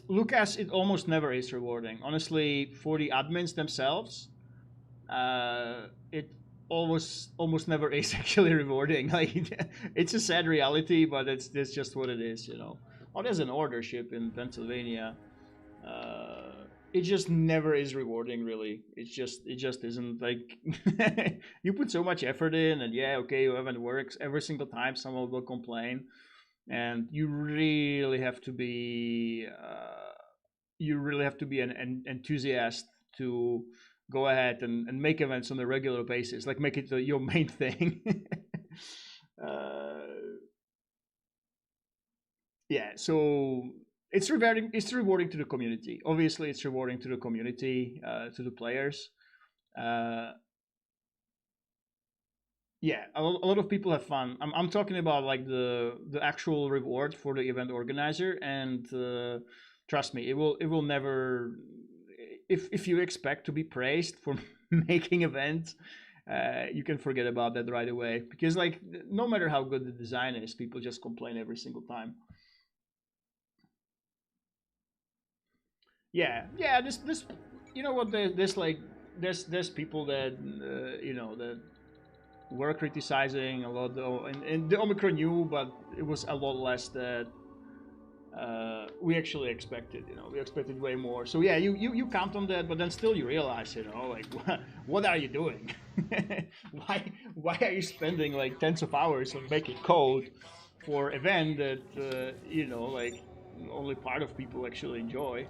Lucas, it almost never is rewarding. Honestly, for the admins themselves, it almost never is actually rewarding. Like it's a sad reality, but that's just what it is, Oh, there's an order ship in Pennsylvania. It just never is rewarding, really. It just isn't. Like you put so much effort in, and yeah, okay, your event works every single time. Someone will complain, and you really have to be an enthusiast to go ahead and make events on a regular basis. Like make it your main thing. Yeah, so it's rewarding. It's rewarding to the community. Obviously, it's rewarding to the community, to the players. Yeah, Yeah, a lot of people have fun. I'm talking about like the actual reward for the event organizer, and trust me, it will never. If you expect to be praised for making events, you can forget about that right away, because like no matter how good the design is, people just complain every single time. Yeah. This you know what, there's like there's people that that were criticizing a lot though, and the Omicron knew, but it was a lot less that we actually expected. We expected way more. So yeah, you count on that, but then still you realize, like what are you doing? why are you spending like tens of hours on making code for event that like only part of people actually enjoy,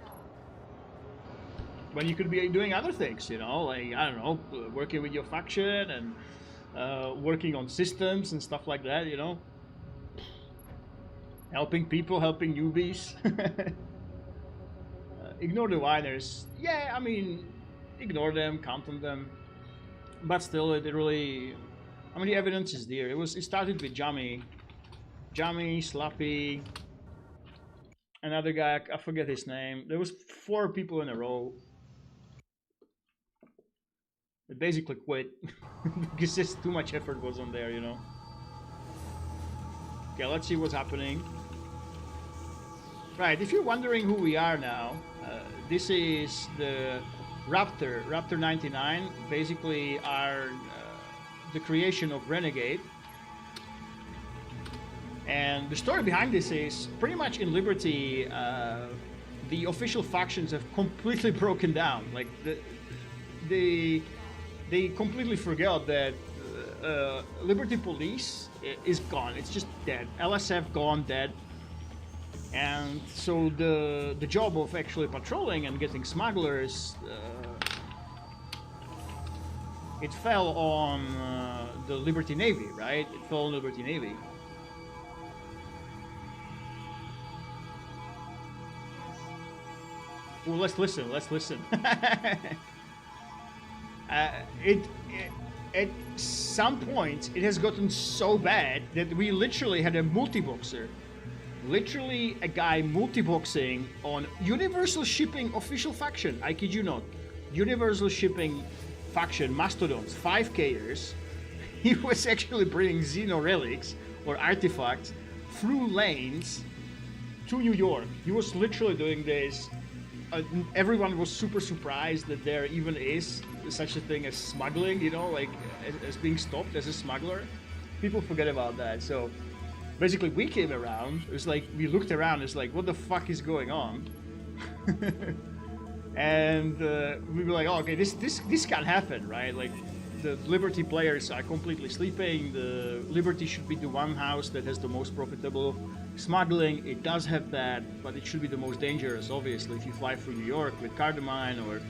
when you could be doing other things, like I don't know, working with your faction and working on systems and stuff like that, helping people, helping newbies. Ignore the whiners. Yeah, I mean, ignore them, count on them, but still, it really. I mean, the evidence is there. It started with Jammy, Slappy, another guy. I forget his name. There was 4 people in a row. They basically quit because just too much effort was on there. Okay, let's see what's happening. Right, if you're wondering who we are now, this is the Raptor 99, basically are the creation of Renegade. And the story behind this is pretty much in Liberty, the official factions have completely broken down. Like they completely forgot that Liberty Police is gone. It's just dead. LSF gone, dead. And so the job of actually patrolling and getting smugglers, it fell on the Liberty Navy, right? It fell on Liberty Navy. Well, let's listen. At some point, it has gotten so bad that we literally had a multi-boxer. Literally a guy multi-boxing on Universal Shipping official faction. I kid you not. Universal Shipping faction Mastodons, 5Kers. He was actually bringing Xeno relics or artifacts through lanes to New York. He was literally doing this. Everyone was super surprised that there even is such a thing as smuggling, like as being stopped as a smuggler. People forget about that. So basically, we came around. It was like we looked around. It's like, what the fuck is going on? And we were like, oh, okay, this can't happen, right? Like the Liberty players are completely sleeping. The Liberty should be the one house that has the most profitable smuggling. It does have that, but it should be the most dangerous. Obviously, if you fly through New York with cardamine or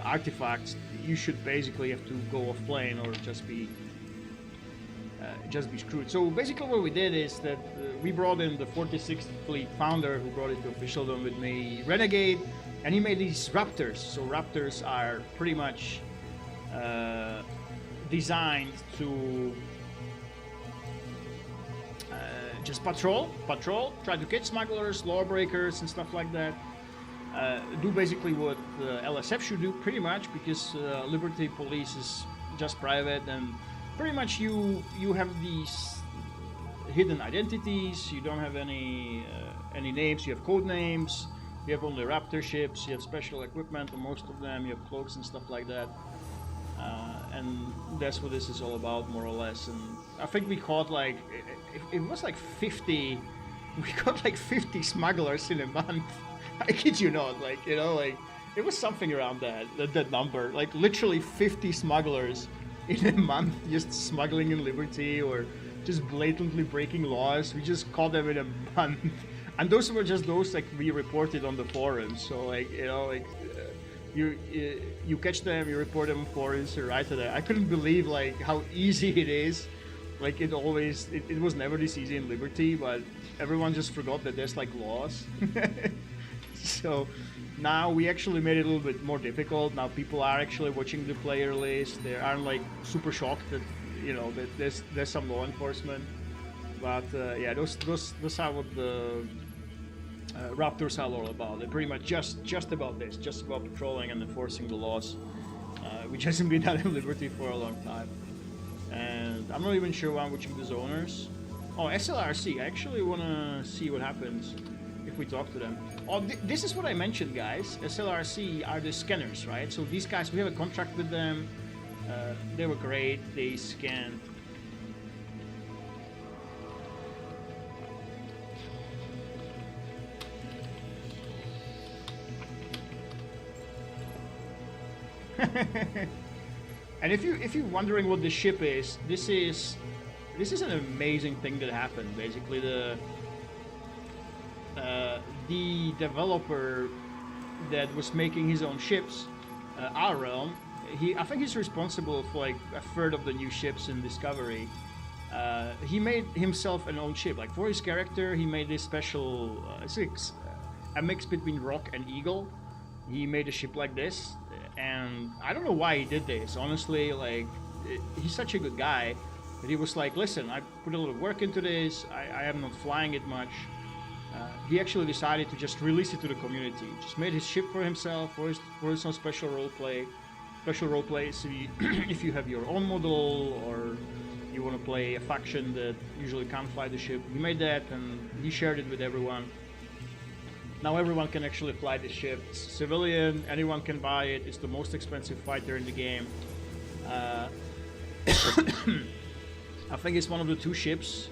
artifacts, you should basically have to go off plane or just be screwed. So basically what we did is that we brought in the 46th Fleet founder who brought it to officialdom with me, Renegade, and he made these Raptors. So Raptors are pretty much designed to just patrol, try to catch smugglers, lawbreakers and stuff like that. Do basically what LSF should do pretty much, because Liberty Police is just private, and pretty much you have these hidden identities. You don't have any names. You have code names. You have only Raptor ships. You have special equipment on most of them. You have cloaks and stuff like that. And that's what this is all about, more or less. And I think we caught like it was like 50. We caught like 50 smugglers in a month. I kid you not. Like it was something around that number. Like literally 50 smugglers in a month, just smuggling in Liberty or just blatantly breaking laws. We just caught them in a month, and those were just those like we reported on the forums. So like you catch them, you report them on forums, you write to them. I couldn't believe like how easy it is. Like it was never this easy in Liberty, but everyone just forgot that there's like laws. So now we actually made it a little bit more difficult. Now people are actually watching the player list. They aren't like super shocked that you know, there's some law enforcement, but yeah, those are what the Raptors are all about. They're pretty much just about this, just about patrolling and enforcing the laws, which hasn't been done in Liberty for a long time. And I'm not even sure why I'm watching the zoners. Oh, SLRC. I actually want to see what happens if we talk to them. Oh, this is what I mentioned, guys. SLRC are the scanners, right? So these guys, we have a contract with them. They were great. They scanned. And if you're wondering what the ship is, this is an amazing thing that happened. Basically, the developer that was making his own ships, our realm, I think he's responsible for like a third of the new ships in Discovery. He made himself an own ship. Like for his character, he made this special, a mix between Rock and Eagle. He made a ship like this, and I don't know why he did this. Honestly, like he's such a good guy that he was like, listen, I put a lot of work into this. I am not flying it much. He actually decided to just release it to the community. Just made his ship for himself, for his own special roleplay. Special roleplay. So if you have your own model or you want to play a faction that usually can't fly the ship, he made that and he shared it with everyone. Now everyone can actually fly the ship. It's civilian, anyone can buy it. It's the most expensive fighter in the game. I think it's one of the 2 ships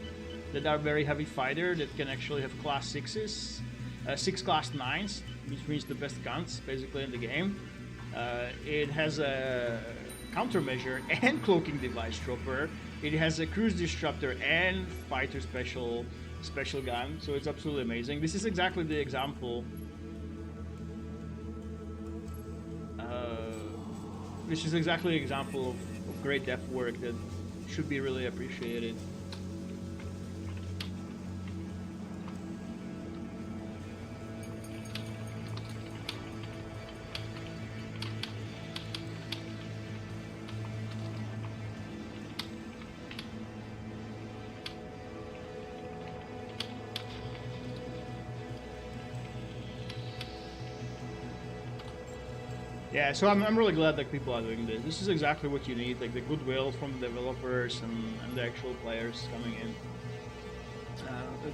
that are very heavy fighter that can actually have class 6s, 6 class 9s, which means the best guns basically in the game. It has a countermeasure and cloaking device dropper. It has a cruise disruptor and fighter special gun, so it's absolutely amazing. This is exactly the example. This is exactly the example of great dev work that should be really appreciated. Yeah, so I'm really glad that people are doing this. This is exactly what you need, like the goodwill from the developers and the actual players coming in.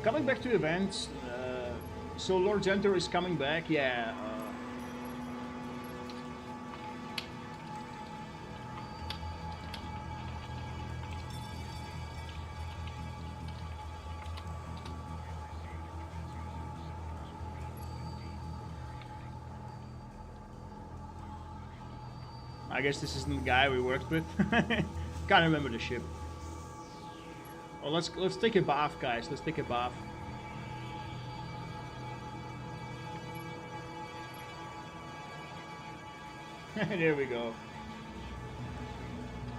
Coming back to events, so Lord Zenter is coming back, yeah. I guess this isn't the guy we worked with. Can't remember the ship. Oh, let's take a bath, guys. Let's take a bath. There we go.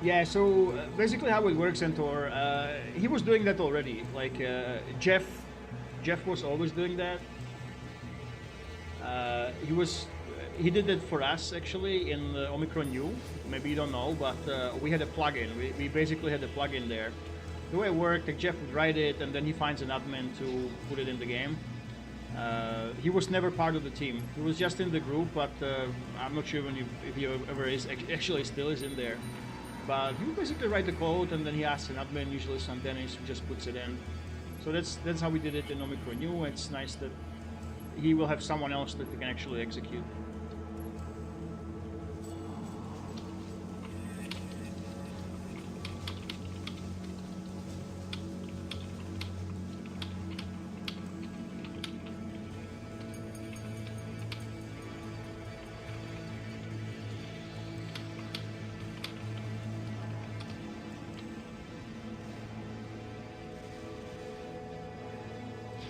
Yeah, so basically how it works, Entor, he was doing that already. Like Jeff was always doing that. He did it for us actually in Omicron U. Maybe you don't know, but we had a plugin. We basically had a plugin there. The way it worked, like Jeff would write it, and then he finds an admin to put it in the game. He was never part of the team. He was just in the group, but I'm not sure if he ever is. Actually, still is in there. But he would basically write the code, and then he asks an admin, usually San Dennis, who just puts it in. So that's how we did it in Omicron U. It's nice that he will have someone else that he can actually execute.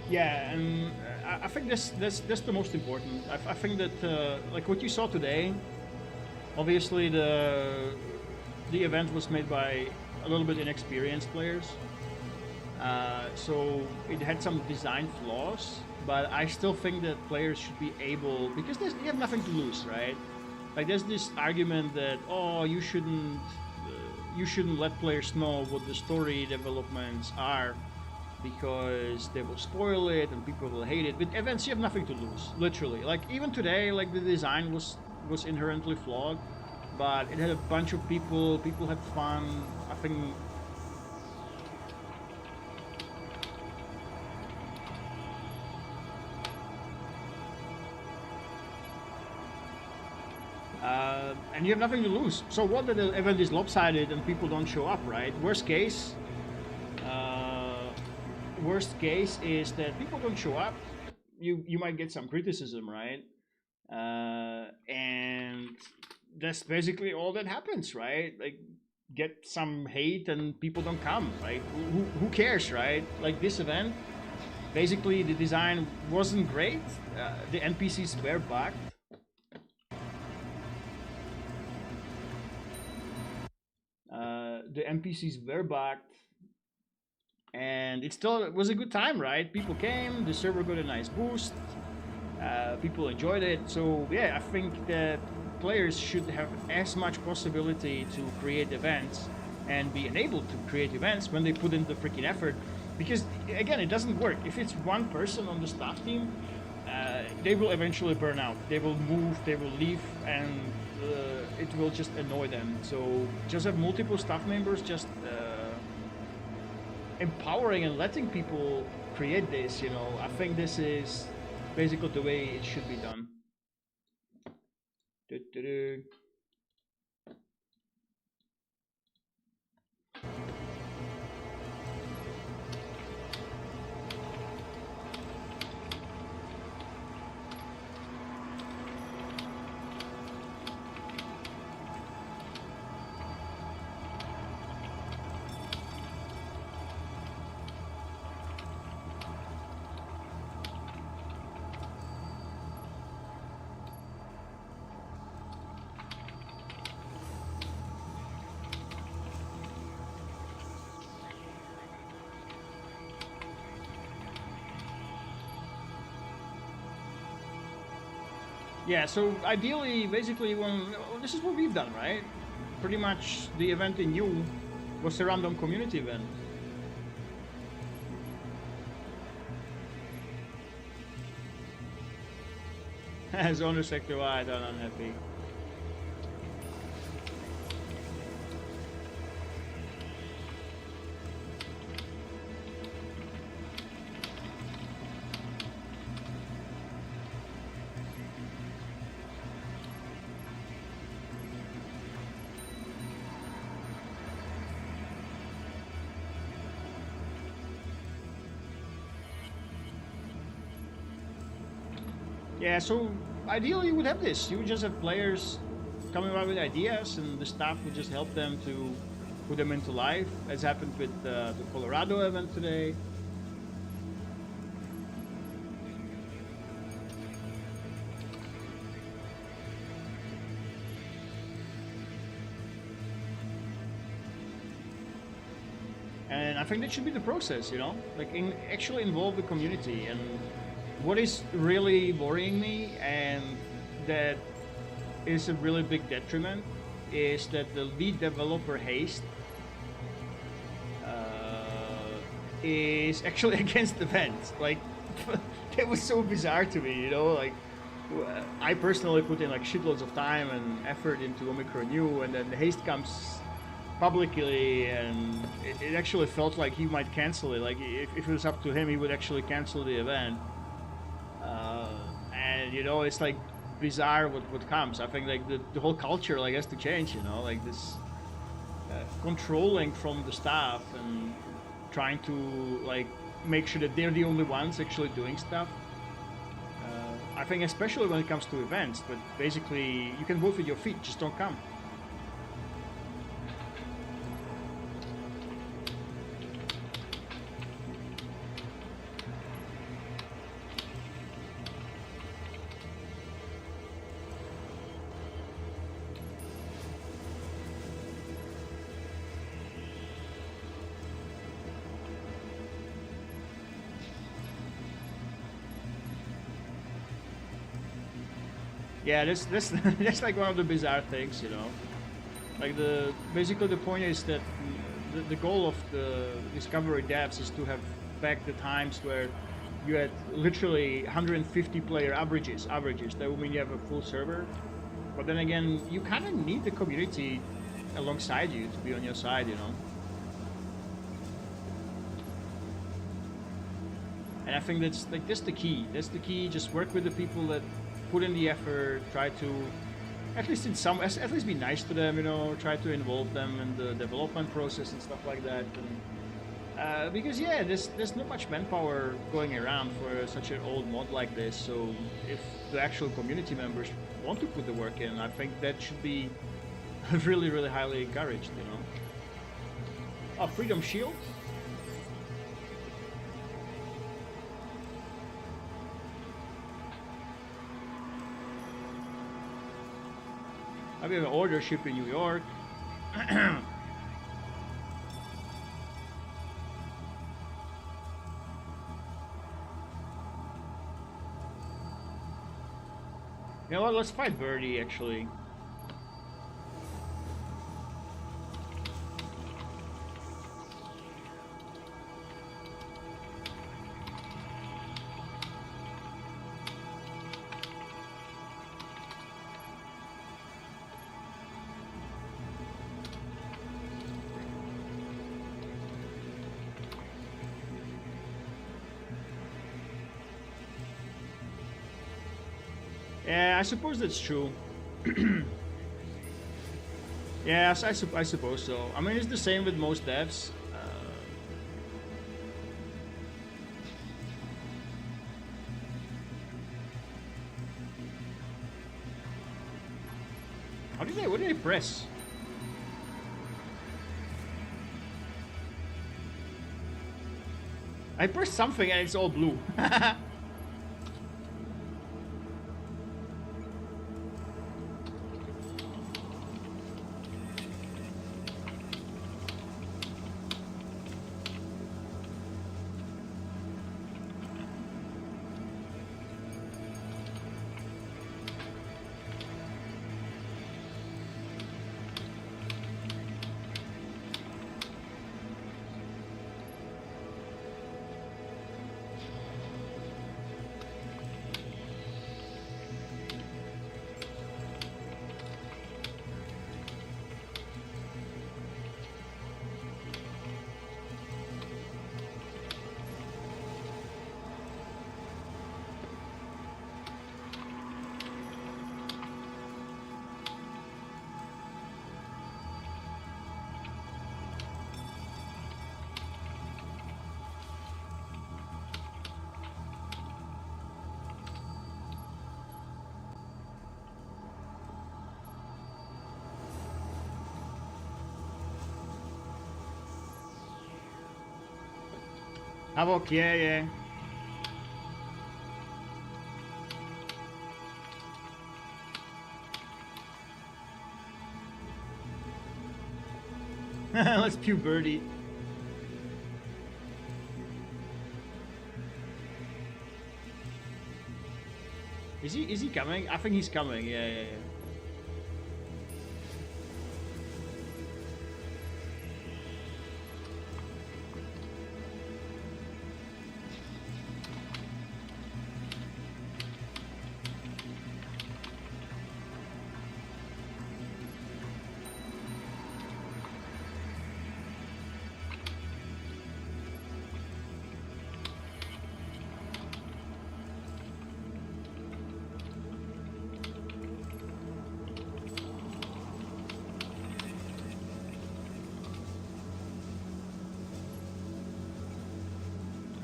Yeah, and I think that's the most important. I think that like what you saw today, obviously the event was made by a little bit inexperienced players, so it had some design flaws. But I still think that players should be able, because you have nothing to lose, right? Like there's this argument that, oh, you shouldn't you shouldn't let players know what the story developments are, because they will spoil it and people will hate it. With events, you have nothing to lose, literally. Like even today, like the design was inherently flawed, but it had a bunch of people. People had fun. I think. And you have nothing to lose. So what if the event is lopsided and people don't show up, right? Worst case is that people don't show up. You might get some criticism, right? And that's basically all that happens, right? Like get some hate and people don't come, right? Who cares, right? Like this event, basically the design wasn't great. The NPCs were bugged. The NPCs were bugged, and it was a good time, right? People came, the server got a nice boost, people enjoyed it. So yeah, I think that players should have as much possibility to create events and be enabled to create events when they put in the freaking effort. Because again, it doesn't work if it's one person on the staff team. They will eventually burn out. They will move, they will leave, and it will just annoy them. So just have multiple staff members, just empowering and letting people create this, you know. I think this is basically the way it should be done. Yeah, so ideally, basically, this is what we've done, right? Pretty much the event in U was a random community event. As owner sector wide, I'm unhappy. Yeah, so ideally you would have this. You would just have players coming up with ideas, and the staff would just help them to put them into life, as happened with the Colorado event today. And I think that should be the process, you know, like actually involve the community. And what is really worrying me, and that is a really big detriment, is that the lead developer haste is actually against events. Like, it was so bizarre to me, you know, like I personally put in like shitloads of time and effort into Omicron U, and then the haste comes publicly, and it actually felt like he might cancel it. Like if it was up to him, he would actually cancel the event. And you know, it's like bizarre what comes. I think like the whole culture like has to change, you know, like this controlling from the staff and trying to like make sure that they're the only ones actually doing stuff. I think especially when it comes to events, but basically you can vote with your feet, just don't come. Yeah, that's like one of the bizarre things, you know. Like basically the point is that the goal of the Discovery devs is to have back the times where you had literally 150 player averages. That would mean you have a full server. But then again, you kind of need the community alongside you to be on your side, you know. And I think that's the key. That's the key. Just work with the people that put in the effort. Try to at least be nice to them, you know. Try to involve them in the development process and stuff like that. And, because yeah, there's not much manpower going around for such an old mod like this. So if the actual community members want to put the work in, I think that should be really, really highly encouraged, you know. Oh, Freedom Shield. I have an order ship in New York. You know what? Let's fight Birdie, actually. Yeah, I suppose that's true. Yes, I suppose so. I mean, it's the same with most devs. What did I press? I pressed something and it's all blue. Havoc, yeah. Let's pew Birdie. Is he coming? I think he's coming, yeah.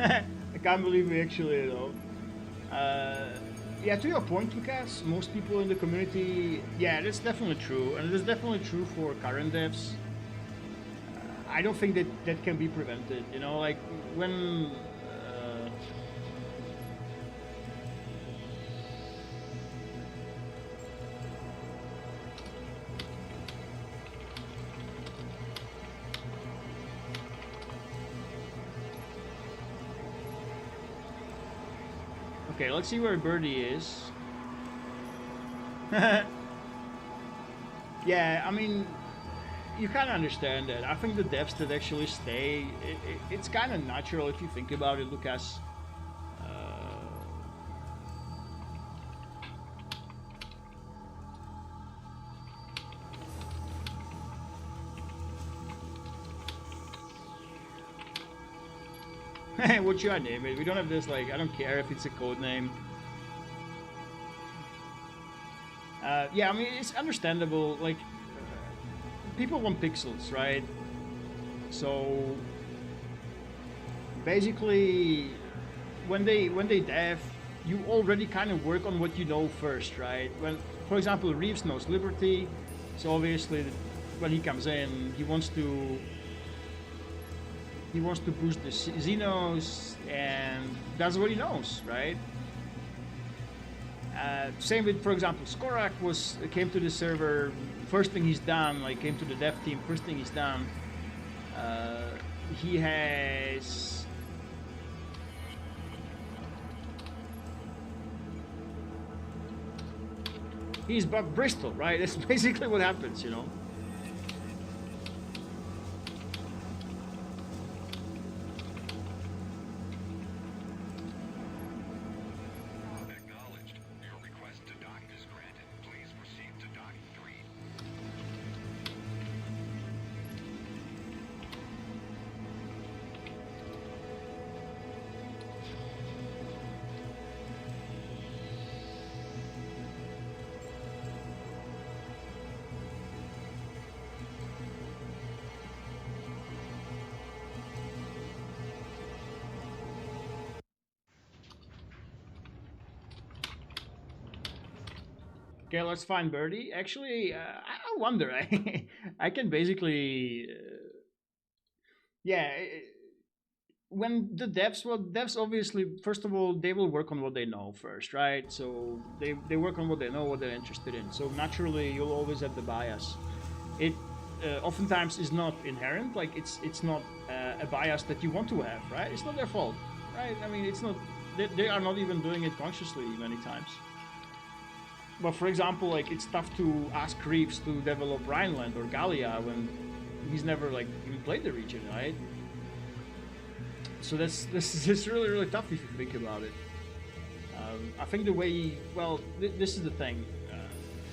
I can't believe we actually, though. Yeah, to your point, Lucas, most people in the community, yeah, that's definitely true. And it's definitely true for current devs. I don't think that can be prevented, you know, like when... Okay, let's see where Birdie is. Yeah, I mean, you kind of understand that. I think the devs that actually stay, it's kind of natural if you think about it, Lucas. What should I name it? We don't have this, like, I don't care if it's a code name. Yeah, I mean, it's understandable, like, people want pixels, right? So, basically, when they dev, you already kind of work on what you know first, right? When, for example, Reeves knows Liberty, so obviously, when he comes in, he wants to boost the Xenos, and that's what he knows, right? Same with, for example, Skorak came to the server. First thing he's done, like came to the dev team. First thing he's done, he has he's bugged Bristol, right? That's basically what happens, you know. Okay, let's find Birdie. Actually, I wonder. I can basically, yeah. When the devs, well, devs obviously, first of all, they will work on what they know first, right? So they work on what they know, what they're interested in. So naturally, you'll always have the bias. It oftentimes is not inherent. Like it's not a bias that you want to have, right? It's not their fault, right? I mean, it's not. They are not even doing it consciously many times. But for example, like it's tough to ask Reeves to develop Rhineland or Gallia when he's never like even played the region, right? So this is really tough if you think about it. I think the way, well, this is the thing.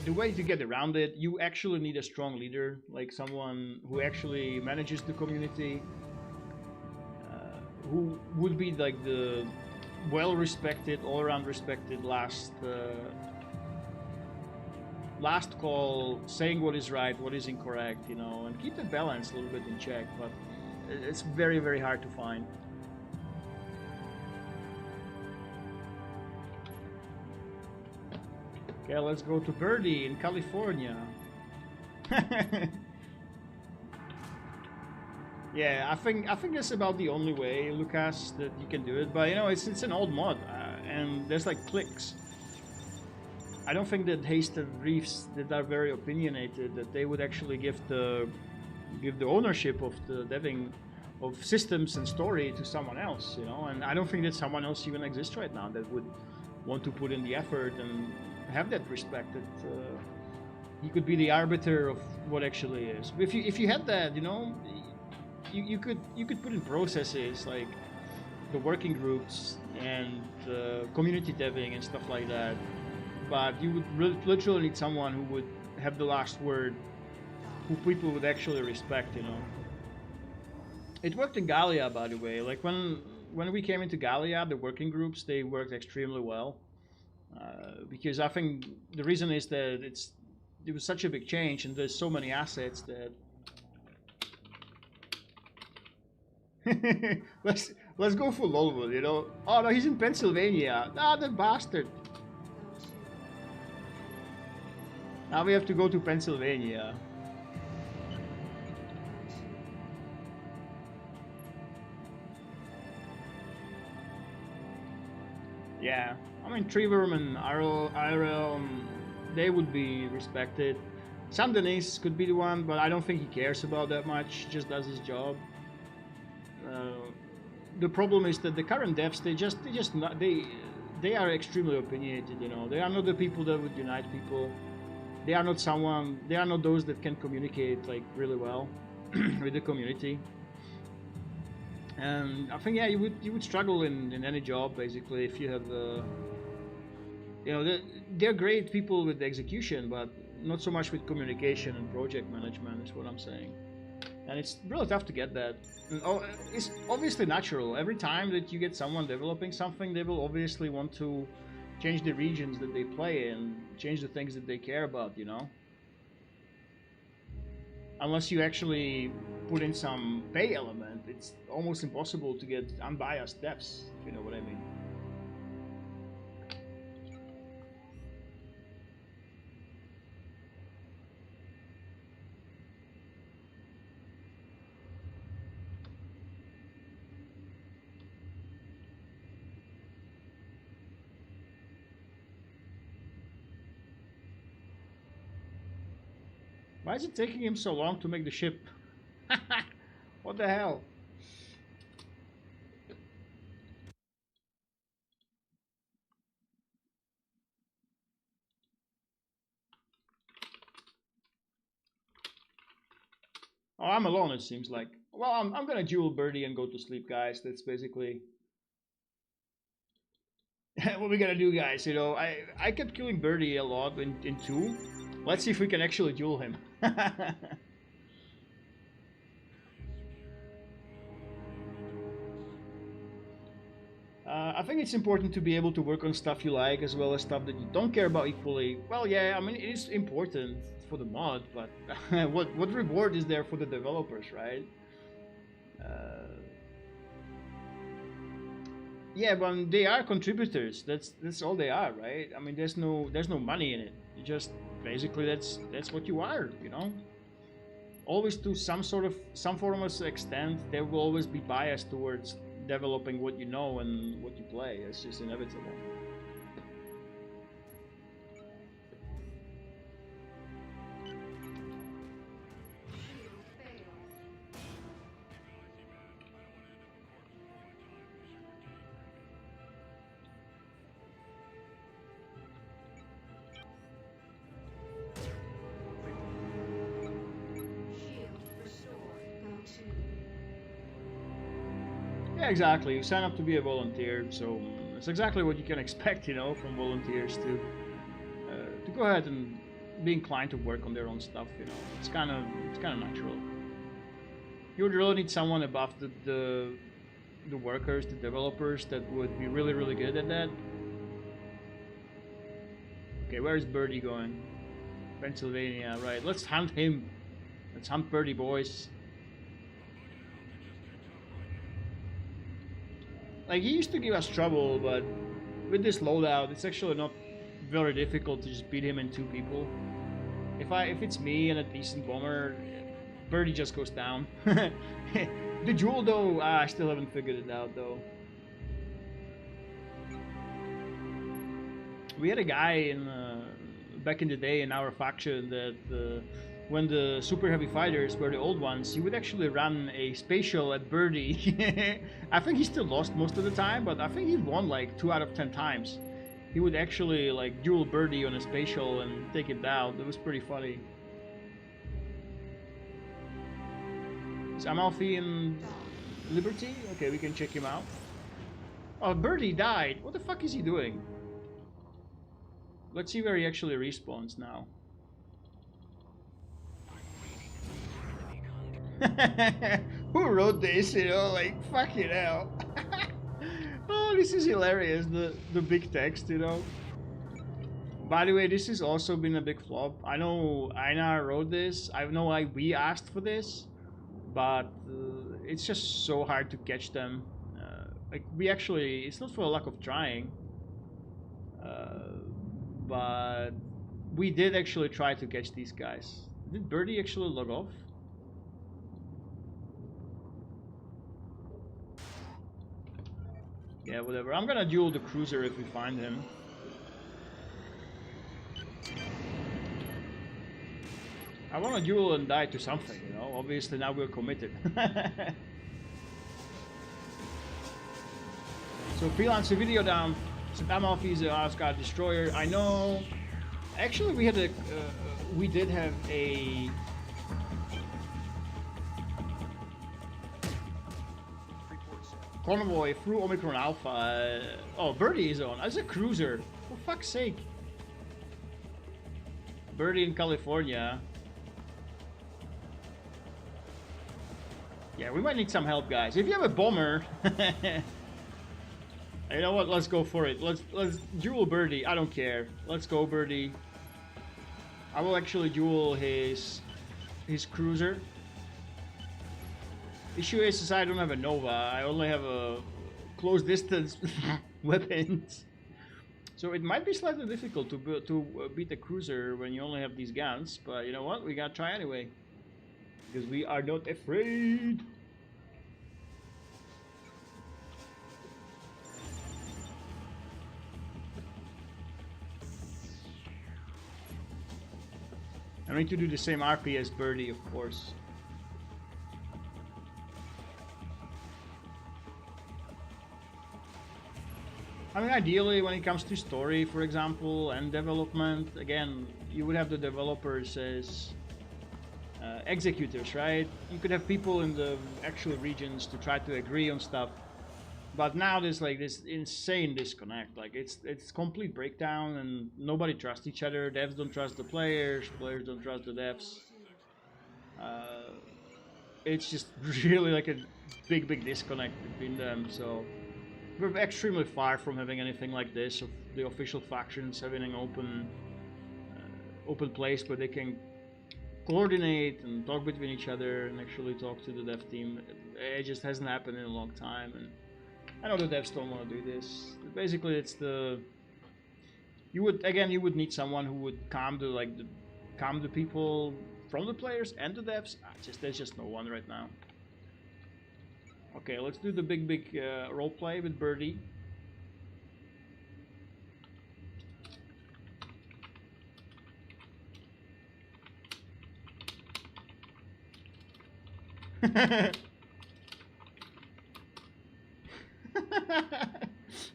The way to get around it, you actually need a strong leader, like someone who actually manages the community, who would be like the well-respected, all-around respected last call, saying what is right, what is incorrect, you know, and keep the balance a little bit in check, but it's very hard to find. Okay, let's go to Birdie in California. Yeah, I think that's about the only way, Lucas, that you can do it. But you know, it's an old mod, and there's like clicks. I don't think that Haste and Reeves, that are very opinionated, that they would actually give the ownership of the deving of systems and story to someone else, you know. And I don't think that someone else even exists right now that would want to put in the effort and have that respect. That he could be the arbiter of what actually is. If you had that, you know, you could put in processes like the working groups and community deving and stuff like that. But you would literally need someone who would have the last word, who people would actually respect, you know. It worked in Gallia, by the way. Like when we came into Gallia, the working groups, they worked extremely well. Because I think the reason is that it was such a big change, and there's so many assets that let's go for Lolwood, you know. Oh no, he's in Pennsylvania. Ah, the bastard. Now we have to go to Pennsylvania. Yeah, I mean Trevorm and Irel, they would be respected. Sam Denis could be the one, but I don't think he cares about that much. Just does his job. The problem is that the current devs, they are extremely opinionated. You know, they are not the people that would unite people. They are not someone. They are not those that can communicate like really well with the community. And I think, yeah, you would struggle in any job basically if you have you know, they're great people with execution, but not so much with communication and project management is what I'm saying. And it's really tough to get that. And it's obviously natural. Every time that you get someone developing something, they will obviously want to change the regions that they play in, change the things that they care about, you know? Unless you actually put in some pay element, it's almost impossible to get unbiased devs, if you know what I mean. Why is it taking him so long to make the ship? What the hell? Oh, I'm alone, it seems like. Well, I'm gonna duel Birdie and go to sleep, guys. That's basically what we gotta do, guys. You know, I kept killing Birdie a lot in 2. Let's see if we can actually duel him. I think it's important to be able to work on stuff you like as well as stuff that you don't care about equally. Well, yeah, I mean, it is important for the mod, but what reward is there for the developers, right? Yeah, but they are contributors. That's all they are, right? I mean, there's no money in it. You just basically that's what you are, you know. Always to some form of extent, there will always be bias towards developing what you know and what you play. It's just inevitable. Yeah, exactly. You sign up to be a volunteer, so it's exactly what you can expect, you know, from volunteers to go ahead and be inclined to work on their own stuff. You know, it's kind of natural. You would really need someone above the workers, the developers, that would be really good at that. Okay, where is Birdie going? Pennsylvania, right? Let's hunt him. Let's hunt Birdie, boys. Like, he used to give us trouble, but with this loadout, it's actually not very difficult to just beat him in 2 people. If it's me and a decent bomber, Birdie just goes down. The duel, though, I still haven't figured it out, though. We had a guy back in the day in our faction that when the super heavy fighters were the old ones, he would actually run a spatial at Birdie. I think he still lost most of the time, but I think he won like 2 out of 10 times. He would actually like duel Birdie on a spatial and take it down. It was pretty funny. Is Amalfi in Liberty? Okay, we can check him out. Oh, Birdie died. What the fuck is he doing? Let's see where he actually respawns now. Who wrote this, you know, like, fucking hell. Oh, this is hilarious, the big text, you know. By the way, this has also been a big flop. I know Einar wrote this, I know we asked for this, but it's just so hard to catch them. Like, we actually, it's not for a lack of trying, but we did actually try to catch these guys. Did Birdie actually log off? Yeah, whatever. I'm gonna duel the cruiser if we find him. I wanna duel and die to something, you know? Obviously now we're committed. So Freelancer video down. Amalfi is an Asgard destroyer. I know. Actually, we had a we did have a convoy through Omicron Alpha. Oh, Birdie is on. As a cruiser. For fuck's sake. Birdie in California. Yeah, we might need some help, guys. If you have a bomber, you know what? Let's go for it. Let's duel Birdie. I don't care. Let's go, Birdie. I will actually duel his cruiser. Issue is I don't have a Nova. I only have a close distance weapons. So it might be slightly difficult to beat the cruiser when you only have these guns. But you know what? We gotta try anyway. Because we are not afraid. I need to do the same RP as Birdie, of course. I mean, ideally, when it comes to story, for example, and development, again, you would have the developers as executors, right? You could have people in the actual regions to try to agree on stuff. But now there's like this insane disconnect. Like it's complete breakdown, and nobody trusts each other. Devs don't trust the players. Players don't trust the devs. It's just really like a big disconnect between them. So we're extremely far from having anything like this. Of the official factions having an open place where they can coordinate and talk between each other and actually talk to the dev team. It just hasn't happened in a long time, and I know the devs don't want to do this. Basically, it's the you would need someone who would calm the people from the players and the devs. There's just no one right now. Okay, let's do the big role play with Birdie.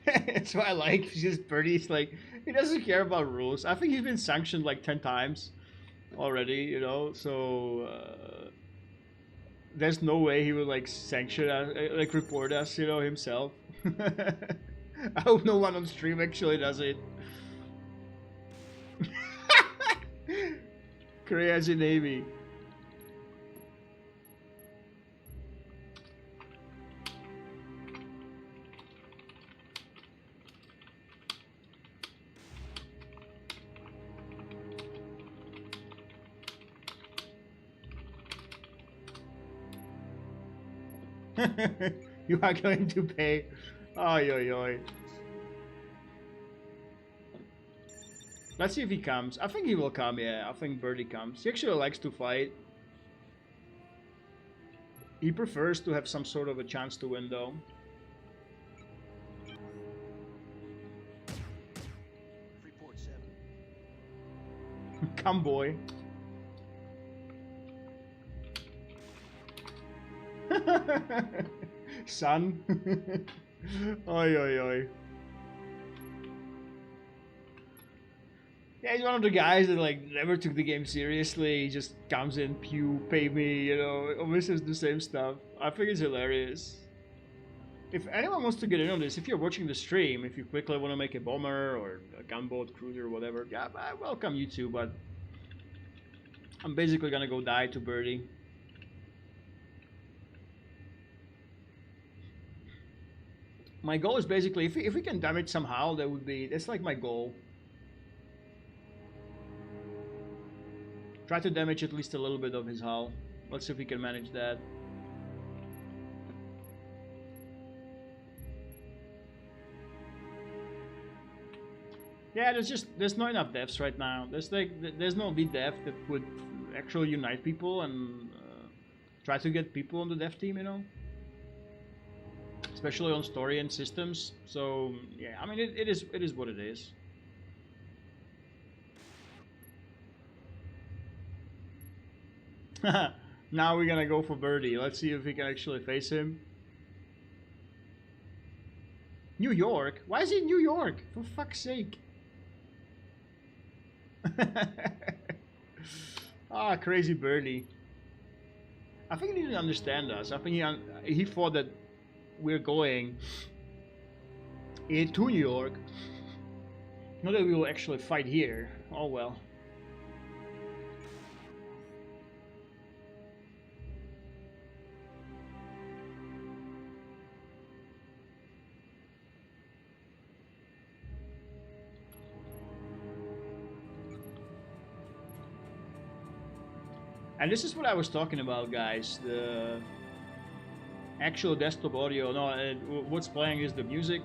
That's what I like. Just Birdie's like, he doesn't care about rules. I think he's been sanctioned like 10 times already, you know, so there's no way he would like sanction us, like report us, you know, himself. I hope no one on stream actually does it. Crazy Navy. You are going to pay. Oi, oi, oi. Let's see if he comes. I think he will come, yeah. I think Birdie comes. He actually likes to fight. He prefers to have some sort of a chance to win, though. Come, boy. Son. Oi, oi, oi. Yeah, he's one of the guys that like never took the game seriously. He just comes in, pew, pay me, you know, always says the same stuff. I think it's hilarious. If anyone wants to get in on this, if you're watching the stream, if you quickly want to make a bomber or a gunboat, cruiser, or whatever, yeah, I welcome you too, but I'm basically gonna go die to Birdie. My goal is basically, if we can damage somehow, that's like my goal. Try to damage at least a little bit of his hull. Let's see if we can manage that. Yeah, there's not enough devs right now. There's no lead dev that would actually unite people and try to get people on the dev team, you know. Especially on story and systems. So yeah, I mean it is what it is. Now we're gonna go for Birdie. Let's see if we can actually face him. New York? Why is he in New York? For fuck's sake. Ah, crazy birdie. I think he didn't understand us. I think he thought that we're going to New York. Not that we will actually fight here. Oh well. And this is what I was talking about, guys. The actual desktop audio. No, what's playing is the music.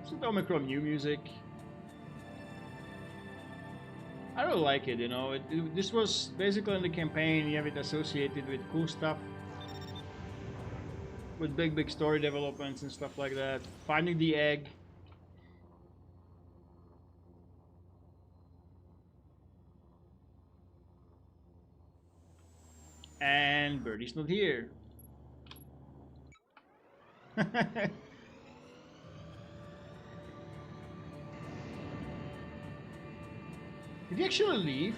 It's the Omicron new music. I really like it, you know. This was basically in the campaign. You have it associated with cool stuff, with big story developments and stuff like that. Finding the egg. And Birdie's not here. Did he actually leave?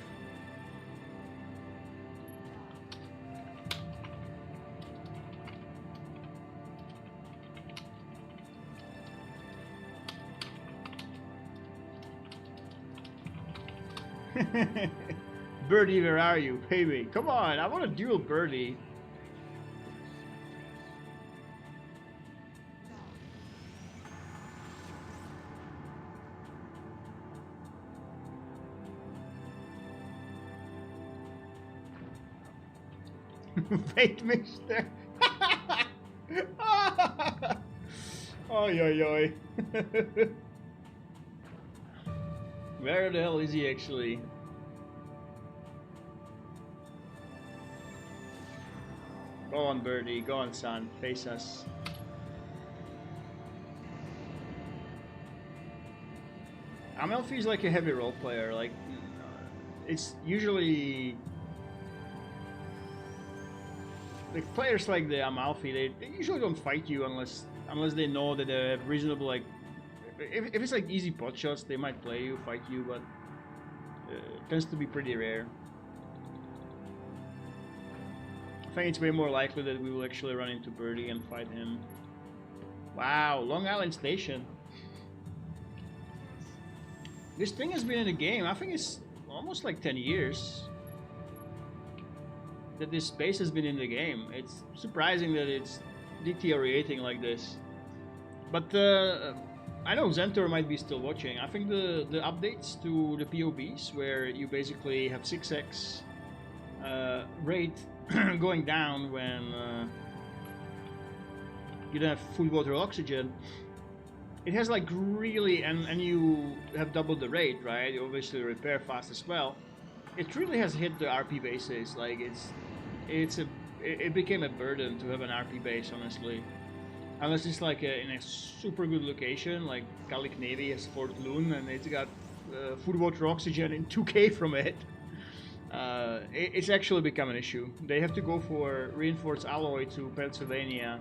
Birdie, where are you? Pay me. Come on, I want a dual Birdie. Wait, mister. Oi, oi, oi. Where the hell is he actually? Go on, Birdie. Go on, son. Face us. Amalfi's like a heavy role player. Like, it's usually like players like the Amalfi. They usually don't fight you unless they know that they have reasonable, like, if it's like easy pot shots, they might play you, fight you, but it tends to be pretty rare. I think it's way more likely that we will actually run into Birdie and fight him. Wow, Long Island Station. This thing has been in the game. I think it's almost like 10 years that this space has been in the game. It's surprising that it's deteriorating like this. But I know Zentor might be still watching. I think the updates to the POBs, where you basically have 6x rate going down when you don't have full water oxygen, it has like really, and you have doubled the rate, right? You obviously repair fast as well. It really has hit the RP bases. Like it became a burden to have an RP base, honestly. Unless it's like in a super good location, like Gallic Navy has Fort Loon, and it's got food, water, oxygen in 2K from it. It's actually become an issue. They have to go for reinforced alloy to Pennsylvania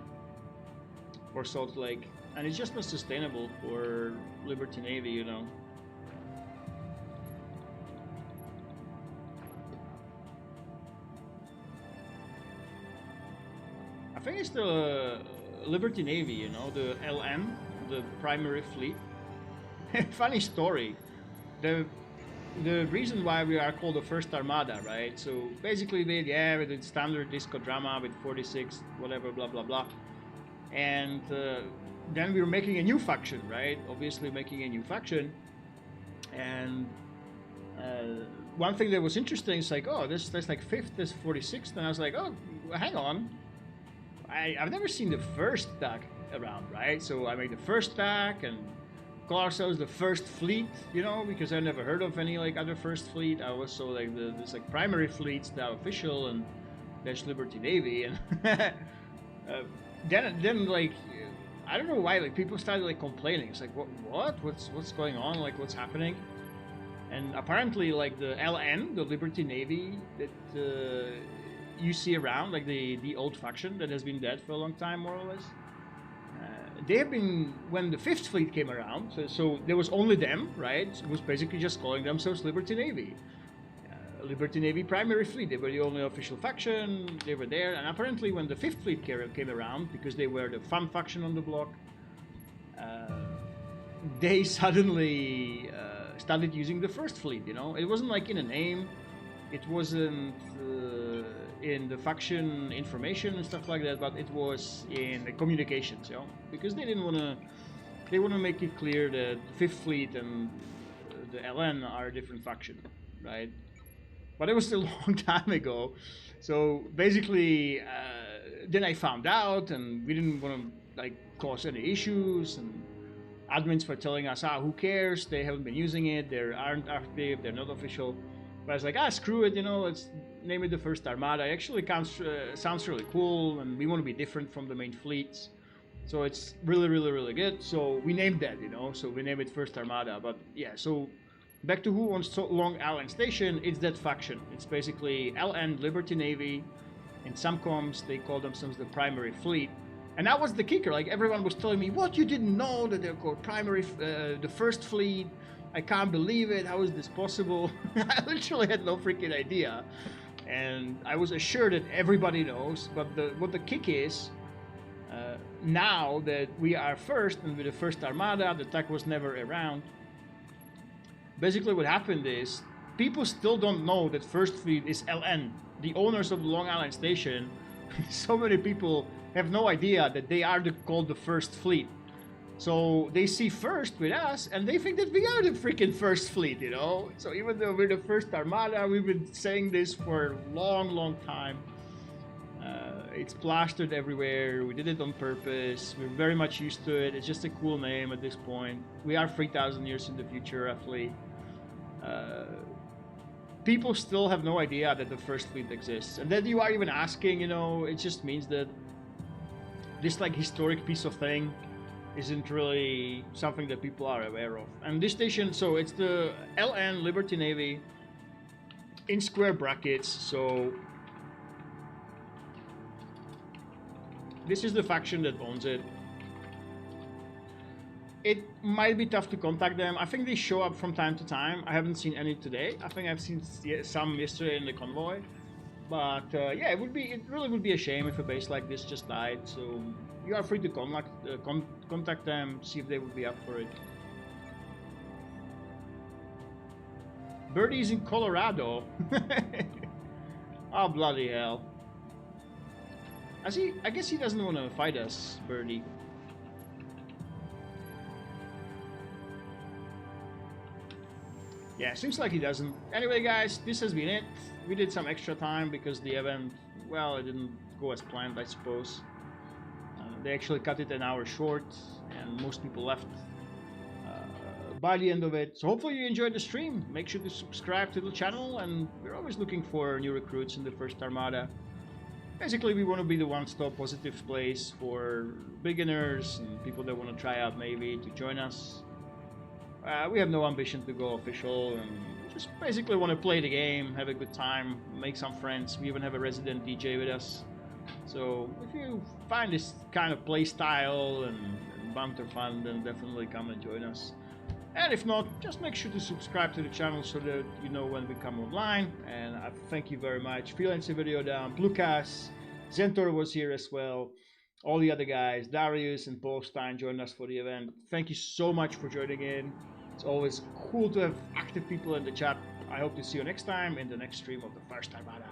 or Salt Lake, and it's just not sustainable for Liberty Navy, you know. I think it's the Liberty Navy, you know, the LM, the primary fleet. Funny story. The reason why we are called the First Armada, right? So basically, we did standard disco drama with 46, whatever, blah blah blah, and then we were making a new faction, right? Obviously, making a new faction, and one thing that was interesting is like, oh, this like 5th, this 46th, and I was like, oh, hang on, I've never seen the first stack around, right? So I made the first stack and call ourselves the First Fleet, you know, because I never heard of any like other First Fleet. I was so like this like primary fleets now official, and there's Liberty Navy, and then like I don't know why like people started like complaining. It's like what's going on? Like what's happening? And apparently like the LN, the Liberty Navy that you see around, like the old faction that has been dead for a long time, more or less. They have been, when the 5th Fleet came around, so there was only them, right? It was basically just calling themselves Liberty Navy. Liberty Navy primary fleet. They were the only official faction. They were there, and apparently when the 5th fleet came around, because they were the fun faction on the block, they suddenly started using the 1st fleet. You know, it wasn't like in a name, it wasn't in the faction information and stuff like that, but it was in the communications. You know, because they didn't want to. They want to make it clear that 5th fleet and the LN are a different faction, right? But it was a long time ago. So basically, then I found out, and we didn't want to like cause any issues. And admins were telling us, who cares? They haven't been using it. They aren't active. They're not official. But I was like, screw it. You know, let's name it the First Armada. It actually sounds really cool, and we want to be different from the main fleets. So it's really, really, really good. So we named that, you know. So we named it First Armada. But yeah, so back to who owns Long Island Station, it's that faction. It's basically LN, Liberty Navy. In some comms, they call themselves the primary fleet. And that was the kicker. Like, everyone was telling me, what, you didn't know that they're called primary, the 1st fleet? I can't believe it. How is this possible? I literally had no freaking idea. And I was assured that everybody knows. But what the kick is, now that we are 1st, and with the First Armada, the tech was never around. Basically what happened is, people still don't know that 1st Fleet is LN, the owners of the Long Island Station. So many people have no idea that they are called the 1st Fleet. So they see 1st with us, and they think that we are the freaking 1st Fleet, you know? So even though we're the First Armada, we've been saying this for a long, long time. It's plastered everywhere. We did it on purpose. We're very much used to it. It's just a cool name at this point. We are 3,000 years in the future, roughly. People still have no idea that the 1st Fleet exists. And that you are even asking, you know, it just means that this like historic piece of thing isn't really something that people are aware of. And this station, so it's the LN Liberty Navy in square brackets. So this is the faction that owns it. It might be tough to contact them. I think they show up from time to time. I haven't seen any today. I think I've seen some yesterday in the convoy. But yeah, it really would be a shame if a base like this just died. So you are free to contact them, see if they would be up for it. Birdie's in Colorado. Oh, bloody hell. I guess he doesn't want to fight us, Birdie. Yeah, seems like he doesn't. Anyway, guys, this has been it. We did some extra time because the event, well, it didn't go as planned, I suppose. They actually cut it an hour short, and most people left by the end of it. So hopefully you enjoyed the stream. Make sure to subscribe to the channel, and we're always looking for new recruits in the First Armada. Basically, we want to be the one-stop positive place for beginners and people that want to try out Navy to join us. We have no ambition to go official, and just basically want to play the game, have a good time, make some friends. We even have a resident DJ with us. So if you find this kind of play style and banter fun, then definitely come and join us. And if not, just make sure to subscribe to the channel so that you know when we come online. And I thank you very much. Freelancer video down, Lucas, Zentor was here as well. All the other guys, Darius and Paul Stein joined us for the event. Thank you so much for joining in. It's always cool to have active people in the chat. I hope to see you next time in the next stream of the First Armada.